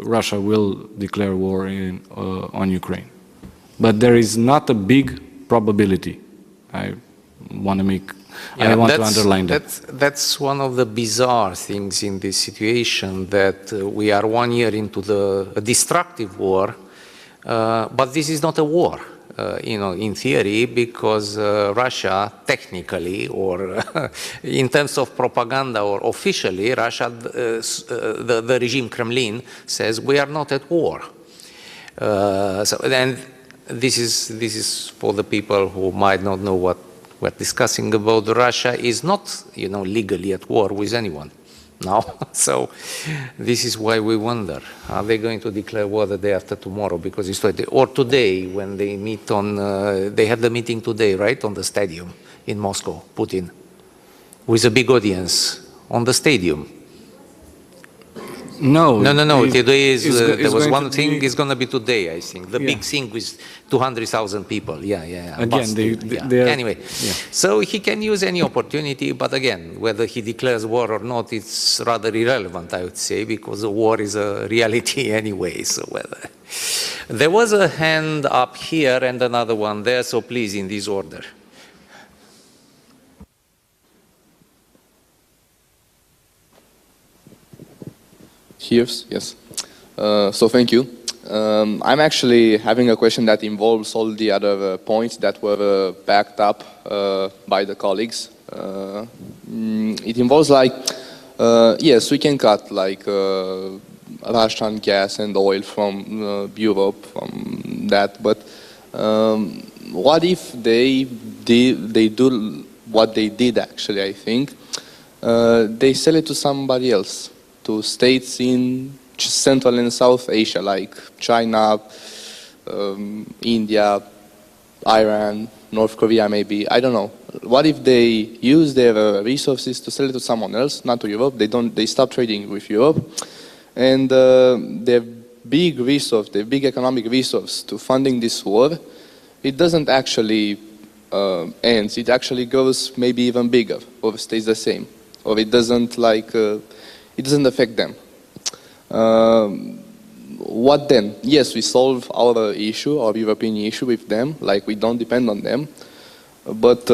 Russia will declare war on Ukraine. But there is not a big probability. I want to underline that. That's one of the bizarre things in this situation, that we are 1 year into a destructive war, but this is not a war, you know, in theory, because Russia technically, or in terms of propaganda or officially, Russia, the regime Kremlin says we are not at war. So then this is for the people who might not know what we're discussing about. Russia is not, you know, legally at war with anyone now. So this is why we wonder, are they going to declare war the day after tomorrow? Because it's or today when they meet on, they have the meeting today, right, on the stadium in Moscow, Putin, with a big audience on the stadium. No. Today there was one thing. It's going to be today, I think. The big thing with 200,000 people. Yeah. Again, anyway, so he can use any opportunity, but again, whether he declares war or not, it's rather irrelevant, I would say, because the war is a reality anyway. So whether there was a hand up here and another one there, so please, in this order. Yes. So thank you. I'm actually having a question that involves all the other points that were backed up by the colleagues. It involves like, yes, we can cut like Russian gas and oil from Europe, from that, but what if they do what they did actually, I think, they sell it to somebody else, to states in Central and South Asia, like China, India, Iran, North Korea maybe, I don't know. What if they use their resources to sell it to someone else, not to Europe? They stop trading with Europe, and their big resource, their big economic resource to funding this war, it doesn't actually end. It actually goes maybe even bigger, or stays the same, or it doesn't like. It doesn't affect them. What then? Yes, we solve our issue, our European issue with them, like we don't depend on them, but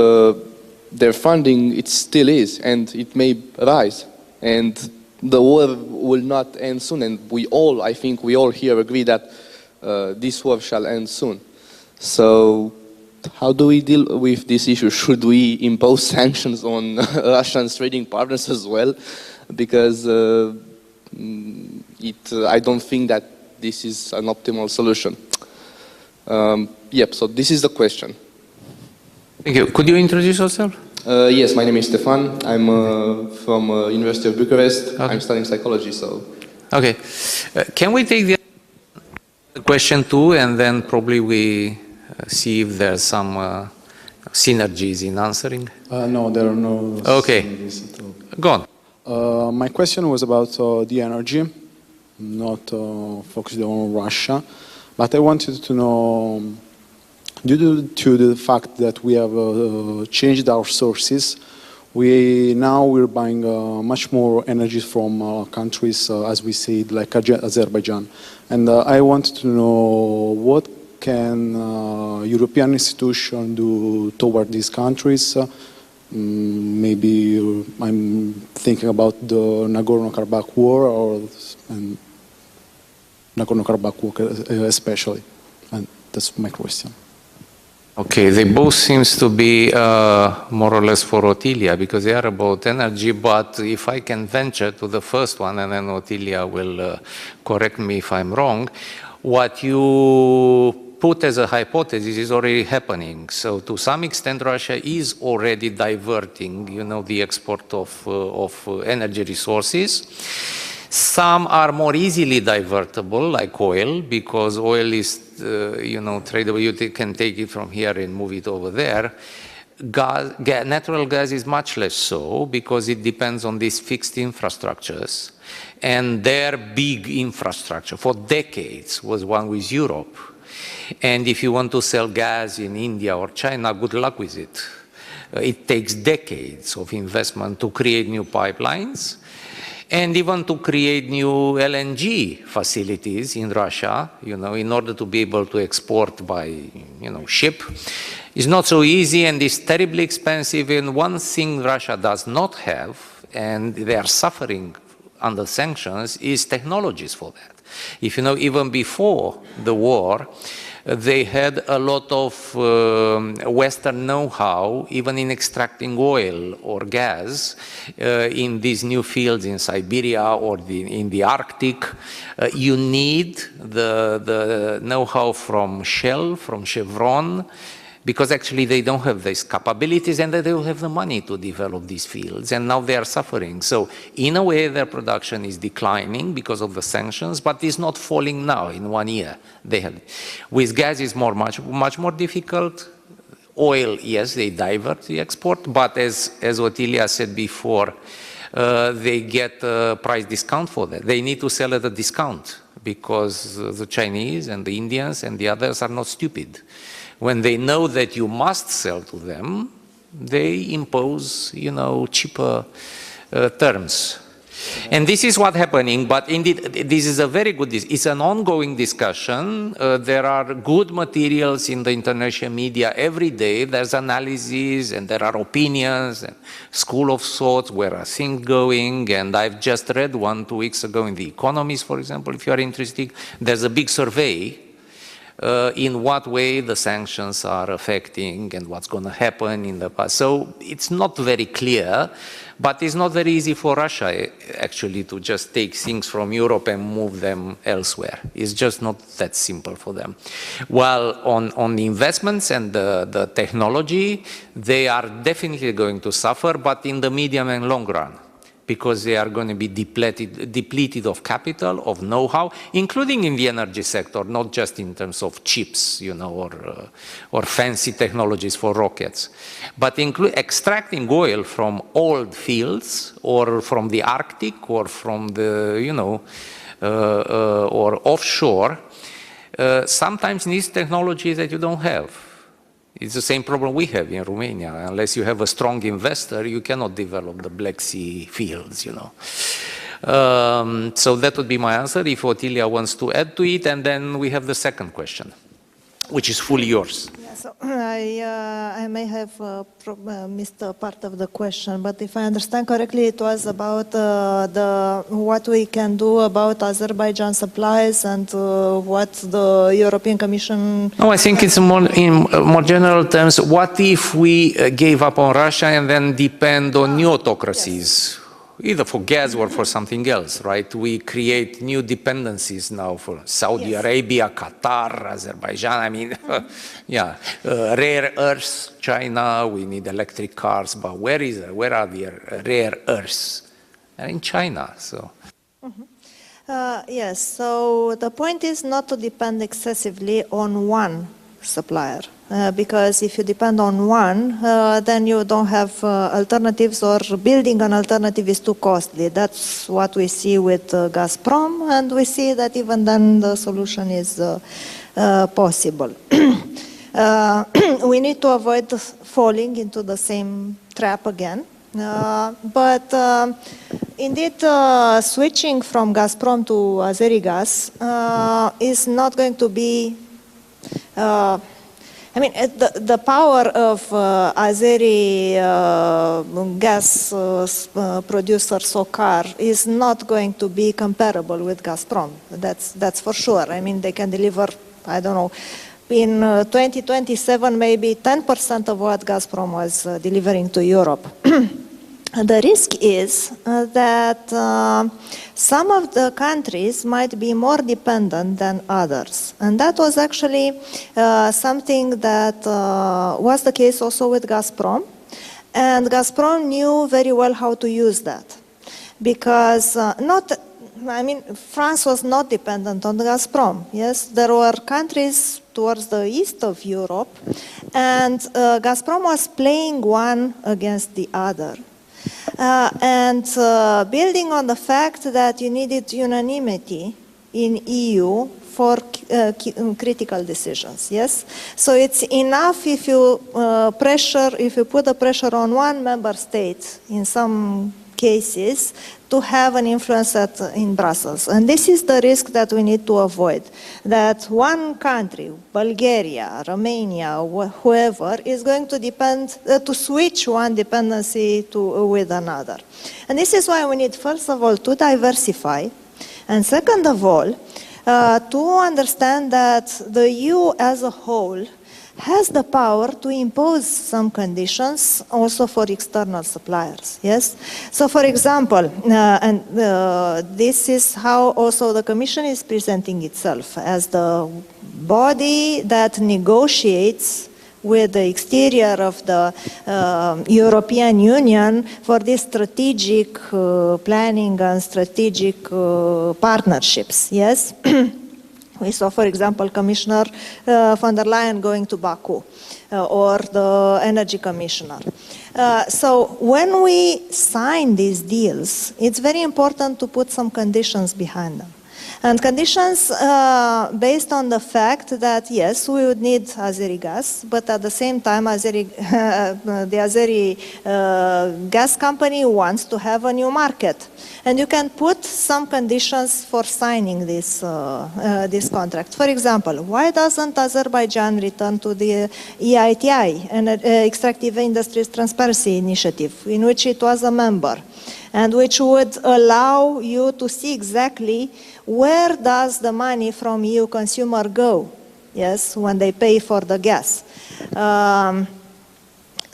their funding, it still is, and it may rise, and the war will not end soon, and I think we all here agree that this war shall end soon. So how do we deal with this issue? Should we impose sanctions on Russia's trading partners as well? Because I don't think that this is an optimal solution. Yep, so this is the question. Thank you. Could you introduce yourself? Yes, my name is Stefan. I'm from University of Bucharest. Okay. I'm studying psychology, so... Okay. Can we take the question too, and then probably we see if there's some synergies in answering? No, there are no okay. synergies at all. Go on. My question was about the energy, not focused on Russia, but I wanted to know, due to the fact that we have changed our sources, we're buying much more energy from countries, as we said, like Azerbaijan. And I wanted to know what can European institutions do toward these countries. Maybe I'm thinking about the Nagorno-Karabakh war, and Nagorno-Karabakh war especially. And that's my question. Okay, they both seems to be more or less for Ottilia, because they are about energy, but if I can venture to the first one, and then Ottilia will correct me if I'm wrong, what you put as a hypothesis is already happening. So to some extent, Russia is already diverting, the export of energy resources. Some are more easily divertible, like oil, because oil is, tradable. You can take it from here and move it over there. Natural gas is much less so, because it depends on these fixed infrastructures. And their big infrastructure for decades was one with Europe. And if you want to sell gas in India or China, good luck with it. It takes decades of investment to create new pipelines, and even to create new LNG facilities in Russia, in order to be able to export by, ship, is not so easy and is terribly expensive. And one thing Russia does not have, and they are suffering under sanctions, is technologies for that. If you know, even before the war, they had a lot of Western know-how, even in extracting oil or gas in these new fields in Siberia or in the Arctic. You need the know-how from Shell, from Chevron, because actually they don't have these capabilities and they don't have the money to develop these fields, and now they are suffering. So in a way their production is declining because of the sanctions, but it's not falling now in 1 year. With gas it's much more difficult. Oil, yes, they divert the export, but as Ottilia said before, they get a price discount for that. They need to sell at a discount because the Chinese and the Indians and the others are not stupid. When they know that you must sell to them, they impose, cheaper terms. And this is what's happening, but indeed, this is a very good, it's an ongoing discussion. There are good materials in the international media every day. There's analysis and there are opinions and school of thoughts, where are things going. And I've just read one 2 weeks ago in The Economist, for example, if you are interested. There's a big survey in what way the sanctions are affecting and what's going to happen in the past. So it's not very clear, but it's not very easy for Russia actually to just take things from Europe and move them elsewhere. It's just not that simple for them. While on the investments and the technology, they are definitely going to suffer, but in the medium and long run, because they are going to be depleted of capital, of know-how, including in the energy sector, not just in terms of chips, or fancy technologies for rockets, but extracting oil from old fields, or from the Arctic, or from the, or offshore, sometimes needs technology that you don't have. It's the same problem we have in Romania. Unless you have a strong investor, you cannot develop the Black Sea fields, So that would be my answer, if Ottilia wants to add to it, and then we have the second question. which is fully yours. Yeah, so I may have missed a part of the question, but if I understand correctly, it was about what we can do about Azerbaijan supplies and what the European Commission... No, I think it's more, in more general terms, what if we gave up on Russia and then depend on new autocracies? Yes. Either for gas or for something else, right? We create new dependencies now for Saudi Arabia, Qatar, Azerbaijan, I mean, yeah. Rare earths, China, we need electric cars, but where are the rare earths? They're in China, so. Yes, so the point is not to depend excessively on one supplier. Because if you depend on one, then you don't have alternatives, or building an alternative is too costly. That's what we see with Gazprom, and we see that even then the solution is possible. We need to avoid falling into the same trap again. But indeed, switching from Gazprom to Azerigas is not going to be I mean, the power of Azeri gas producer SOCAR is not going to be comparable with Gazprom. That's for sure. I mean, they can deliver, I don't know, in 2027 maybe 10% of what Gazprom was delivering to Europe. The risk is that some of the countries might be more dependent than others. And that was actually something that was the case also with Gazprom. And Gazprom knew very well how to use that. Because France was not dependent on Gazprom. Yes, there were countries towards the east of Europe, and Gazprom was playing one against the other. Building on the fact that you needed unanimity in EU for critical decisions, yes? So it's enough if you put the pressure on one member state in some cases to have an influence in Brussels. And this is the risk that we need to avoid, that one country, Bulgaria, Romania, whoever, is going to depend, to switch one dependency with another. And this is why we need, first of all, to diversify, and second of all, to understand that the EU as a whole has the power to impose some conditions also for external suppliers, yes? So for example, this is how also the Commission is presenting itself as the body that negotiates with the exterior of the European Union for this strategic planning and strategic partnerships, yes? We saw, for example, Commissioner von der Leyen going to Baku, or the Energy Commissioner. So when we sign these deals, it's very important to put some conditions behind them. And conditions based on the fact that, yes, we would need Azeri gas, but at the same time, the Azeri gas company wants to have a new market. And you can put some conditions for signing this contract. For example, why doesn't Azerbaijan return to the EITI, an Extractive Industries Transparency Initiative, in which it was a member, and which would allow you to see exactly where does the money from EU consumer go, yes, when they pay for the gas.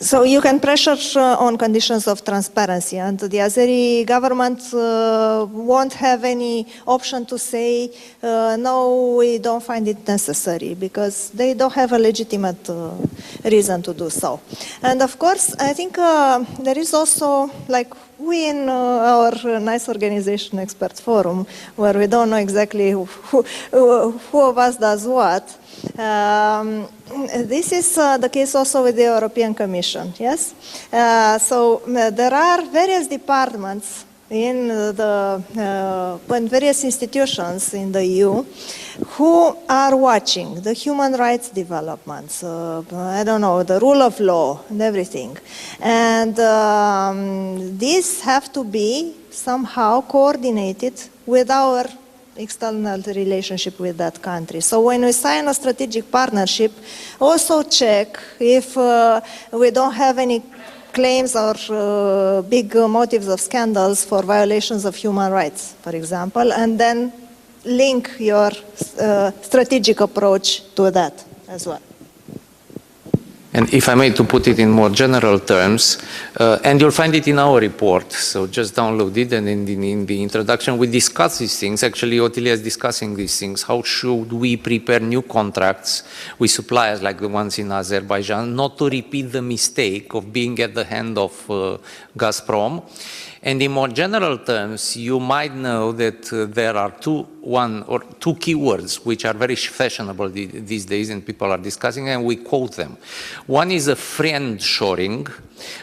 So you can pressure on conditions of transparency, and the Azeri government won't have any option to say, no, we don't find it necessary, because they don't have a legitimate reason to do so. And of course, I think there is also, like we in our nice organization Expert Forum, where we don't know exactly who of us does what, this is the case also with the European Commission, yes? So there are various departments in various institutions in the EU who are watching the human rights developments, I don't know, the rule of law and everything. And these have to be somehow coordinated with our external relationship with that country. So when we sign a strategic partnership, also check if we don't have any claims or big motives of scandals for violations of human rights, for example, and then link your strategic approach to that as well. And if I may to put it in more general terms, and you'll find it in our report, so just download it, and in the introduction we discuss these things. Actually, Otilia is discussing these things. How should we prepare new contracts with suppliers like the ones in Azerbaijan, not to repeat the mistake of being at the hand of Gazprom? And in more general terms, you might know that there are two keywords which are very fashionable these days and people are discussing, and we quote them. One is a friend-shoring,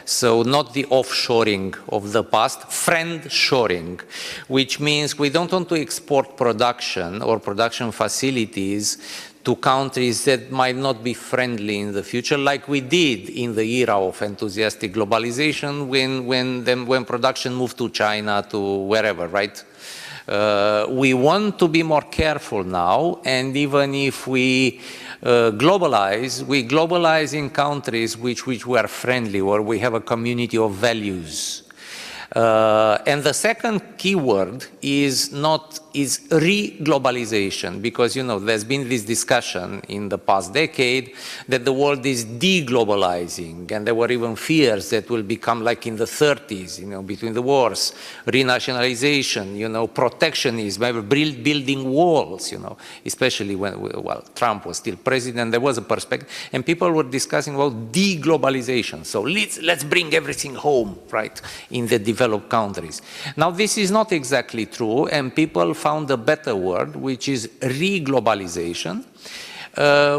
so not the offshoring of the past, friend-shoring, which means we don't want to export production or production facilities to countries that might not be friendly in the future, like we did in the era of enthusiastic globalization when production moved to China, to wherever, right? We want to be more careful now, and even if we globalize in countries which were friendly, or we have a community of values. And the second keyword is re-globalization, because there's been this discussion in the past decade that the world is de-globalizing, and there were even fears that will become like in the 30s, between the wars, renationalization, protectionism, building walls, especially when, well, Trump was still president, there was a perspective, and people were discussing about de-globalization. So let's bring everything home, right, in the developed countries. Now, this is not exactly true, and people found a better word, which is re-globalization,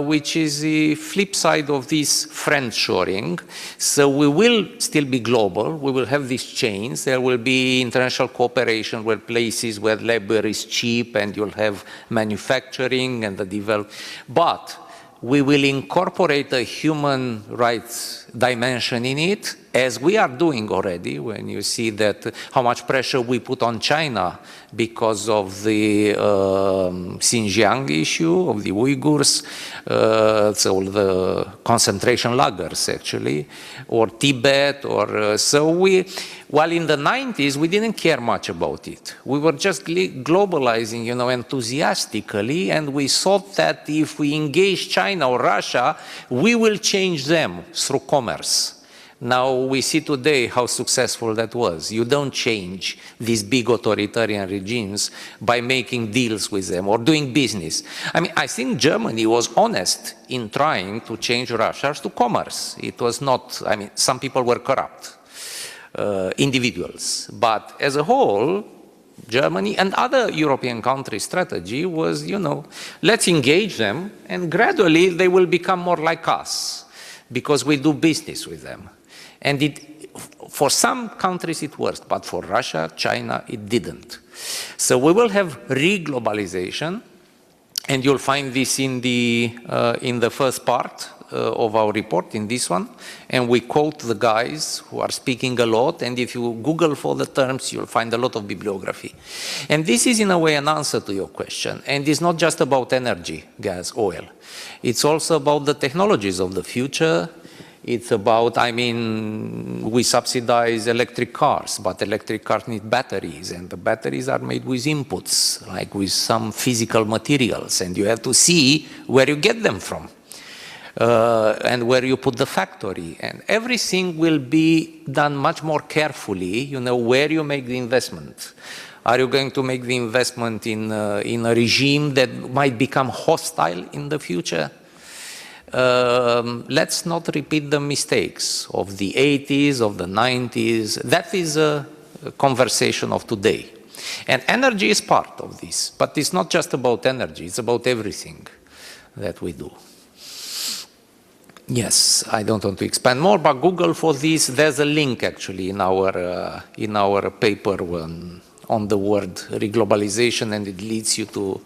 which is the flip side of this friend-shoring. So we will still be global, we will have these chains, there will be international cooperation where places where labor is cheap and you'll have manufacturing and the development, but we will incorporate a human rights dimension in it, as we are doing already, when you see that how much pressure we put on China because of the Xinjiang issue, of the Uyghurs, so the concentration lagers actually, or Tibet, or while in the 90s we didn't care much about it. We were just globalizing, enthusiastically, and we thought that if we engage China or Russia, we will change them through commerce. Now we see today how successful that was. You don't change these big authoritarian regimes by making deals with them or doing business. I mean, I think Germany was honest in trying to change Russia to commerce. It was not, I mean, some people were corrupt, individuals, but as a whole, Germany and other European countries' strategy was, let's engage them and gradually they will become more like us because we do business with them. And for some countries it worked, but for Russia, China, it didn't. So we will have re-globalization, and you'll find this in the first part of our report, in this one, and we quote the guys who are speaking a lot, and if you Google for the terms, you'll find a lot of bibliography. And this is in a way an answer to your question, and it's not just about energy, gas, oil. It's also about the technologies of the future. It's about, I mean, we subsidize electric cars, but electric cars need batteries, and the batteries are made with inputs, like with some physical materials, and you have to see where you get them from, and where you put the factory. And everything will be done much more carefully, where you make the investment. Are you going to make the investment in a regime that might become hostile in the future? Let's not repeat the mistakes of the 80s, of the 90s. That is a conversation of today. And energy is part of this, but it's not just about energy, it's about everything that we do. Yes, I don't want to expand more, but Google for this, there's a link actually in our paper on the word reglobalization, and it leads you to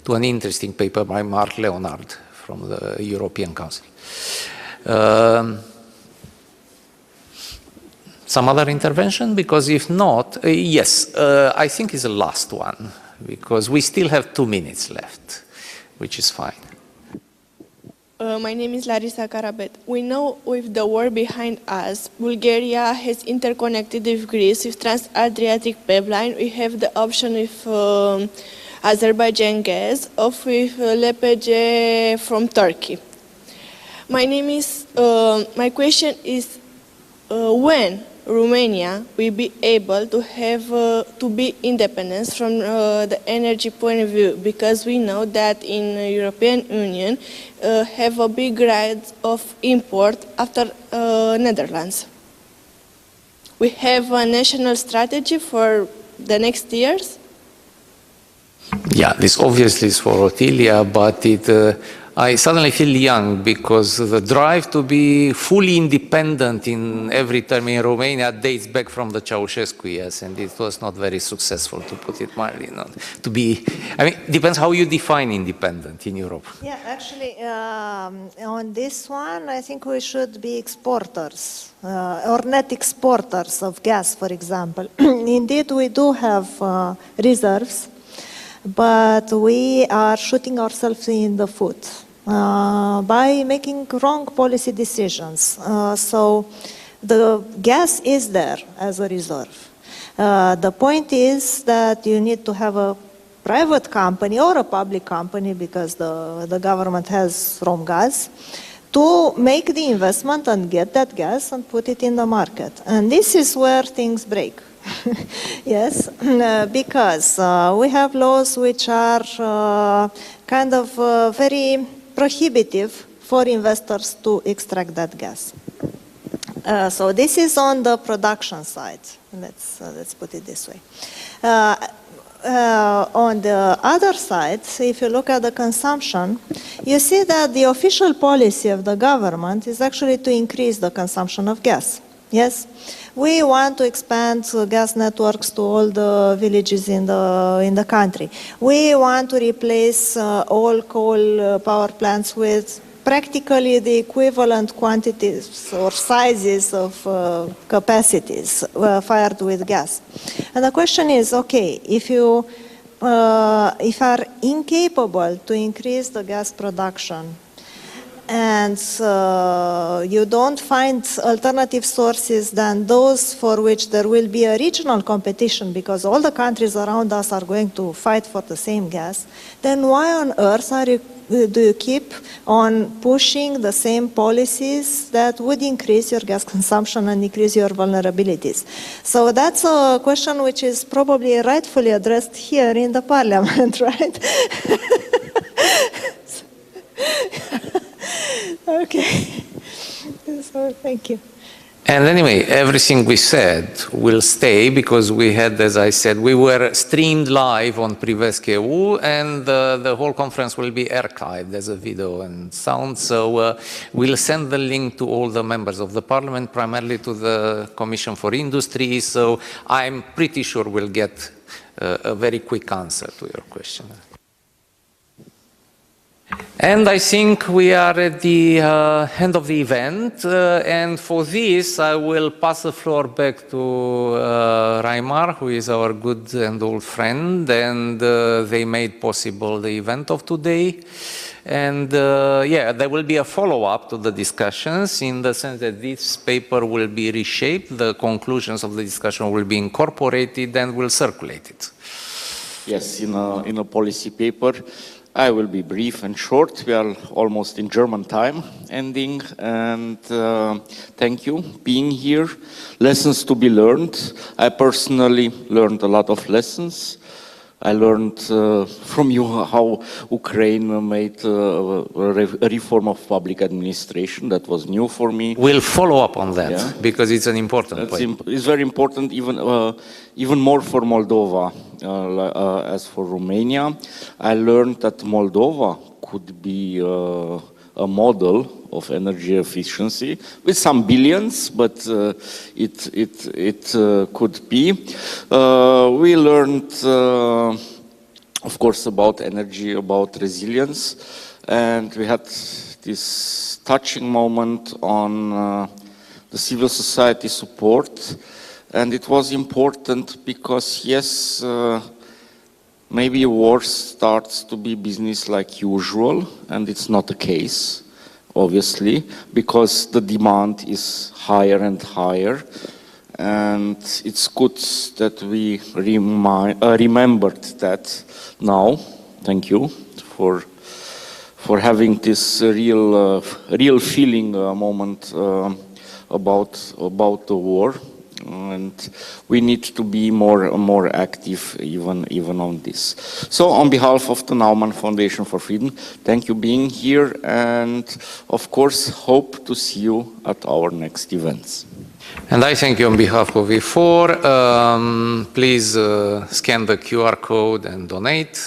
an interesting paper by Mark Leonard from the European Council. Some other intervention? Because if not, yes, I think it's the last one. because we still have 2 minutes left, which is fine. My name is Larisa Karabet. We know with the war behind us, Bulgaria has interconnected with Greece with Trans-Adriatic pipeline. We have the option with Azerbaijan gas or with LPG from Turkey. My question is when Romania will be able to have to be independent from the energy point of view, because we know that in the European Union have a big rise of import after Netherlands. We have a national strategy for the next years. Yeah, this obviously is for Otilia, but I suddenly feel young because the drive to be fully independent in every term in Romania dates back from the Ceausescu years, and it was not very successful, to put it mildly. To be, I mean, depends how you define independent in Europe. Yeah, actually, on this one, I think we should be exporters or net exporters of gas, for example. Indeed, we do have reserves, but we are shooting ourselves in the foot by making wrong policy decisions. So the gas is there as a reserve. The point is that you need to have a private company or a public company, because the government has Romgaz, to make the investment and get that gas and put it in the market. And this is where things break. Yes, because we have laws which are kind of very prohibitive for investors to extract that gas. So this is on the production side. Let's put it this way. On the other side, if you look at the consumption, you see that the official policy of the government is actually to increase the consumption of gas. Yes, we want to expand gas networks to all the villages in the country. We want to replace all coal power plants with practically the equivalent quantities or sizes of capacities fired with gas. And the question is, okay, if you are incapable to increase the gas production, and you don't find alternative sources than those for which there will be a regional competition, because all the countries around us are going to fight for the same gas, then why on earth do you keep on pushing the same policies that would increase your gas consumption and increase your vulnerabilities? So that's a question which is probably rightfully addressed here in the parliament, right? Okay, so thank you. And anyway, everything we said will stay, because we had, as I said, we were streamed live on Privesc.Eu, and the whole conference will be archived as a video and sound. So we'll send the link to all the members of the parliament, primarily to the Commission for Industry. So I'm pretty sure we'll get a very quick answer to your question. And I think we are at the end of the event, and for this I will pass the floor back to Raimar, who is our good and old friend, and they made possible the event of today. And yeah, there will be a follow-up to the discussions, in the sense that this paper will be reshaped, the conclusions of the discussion will be incorporated, and we'll circulate it. Yes, in a policy paper. I will be brief and short. We are almost in German time ending, and thank you being here. Lessons to be learned. I personally learned a lot of lessons. I learned from you how Ukraine made a reform of public administration. That was new for me. We'll follow up on that, because it's an important point. It's very important, even more for Moldova as for Romania. I learned that Moldova could be a model of energy efficiency with some billions, but it could be. We learned, of course, about energy, about resilience, and we had this touching moment on the civil society support, and it was important because, yes, maybe war starts to be business like usual, and it's not the case, obviously, because the demand is higher and higher. And it's good that we remembered that now. Thank you for having this real feeling moment about the war. And we need to be more active even on this. So on behalf of the Naumann Foundation for Freedom, thank you being here, and of course hope to see you at our next events. And I thank you on behalf of EFOR. Please scan the QR code and donate.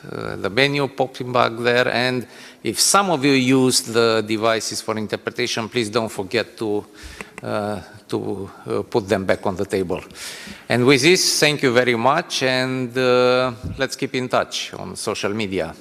The menu popping back there. And if some of you used the devices for interpretation, please don't forget to put them back on the table. And with this, thank you very much, and let's keep in touch on social media.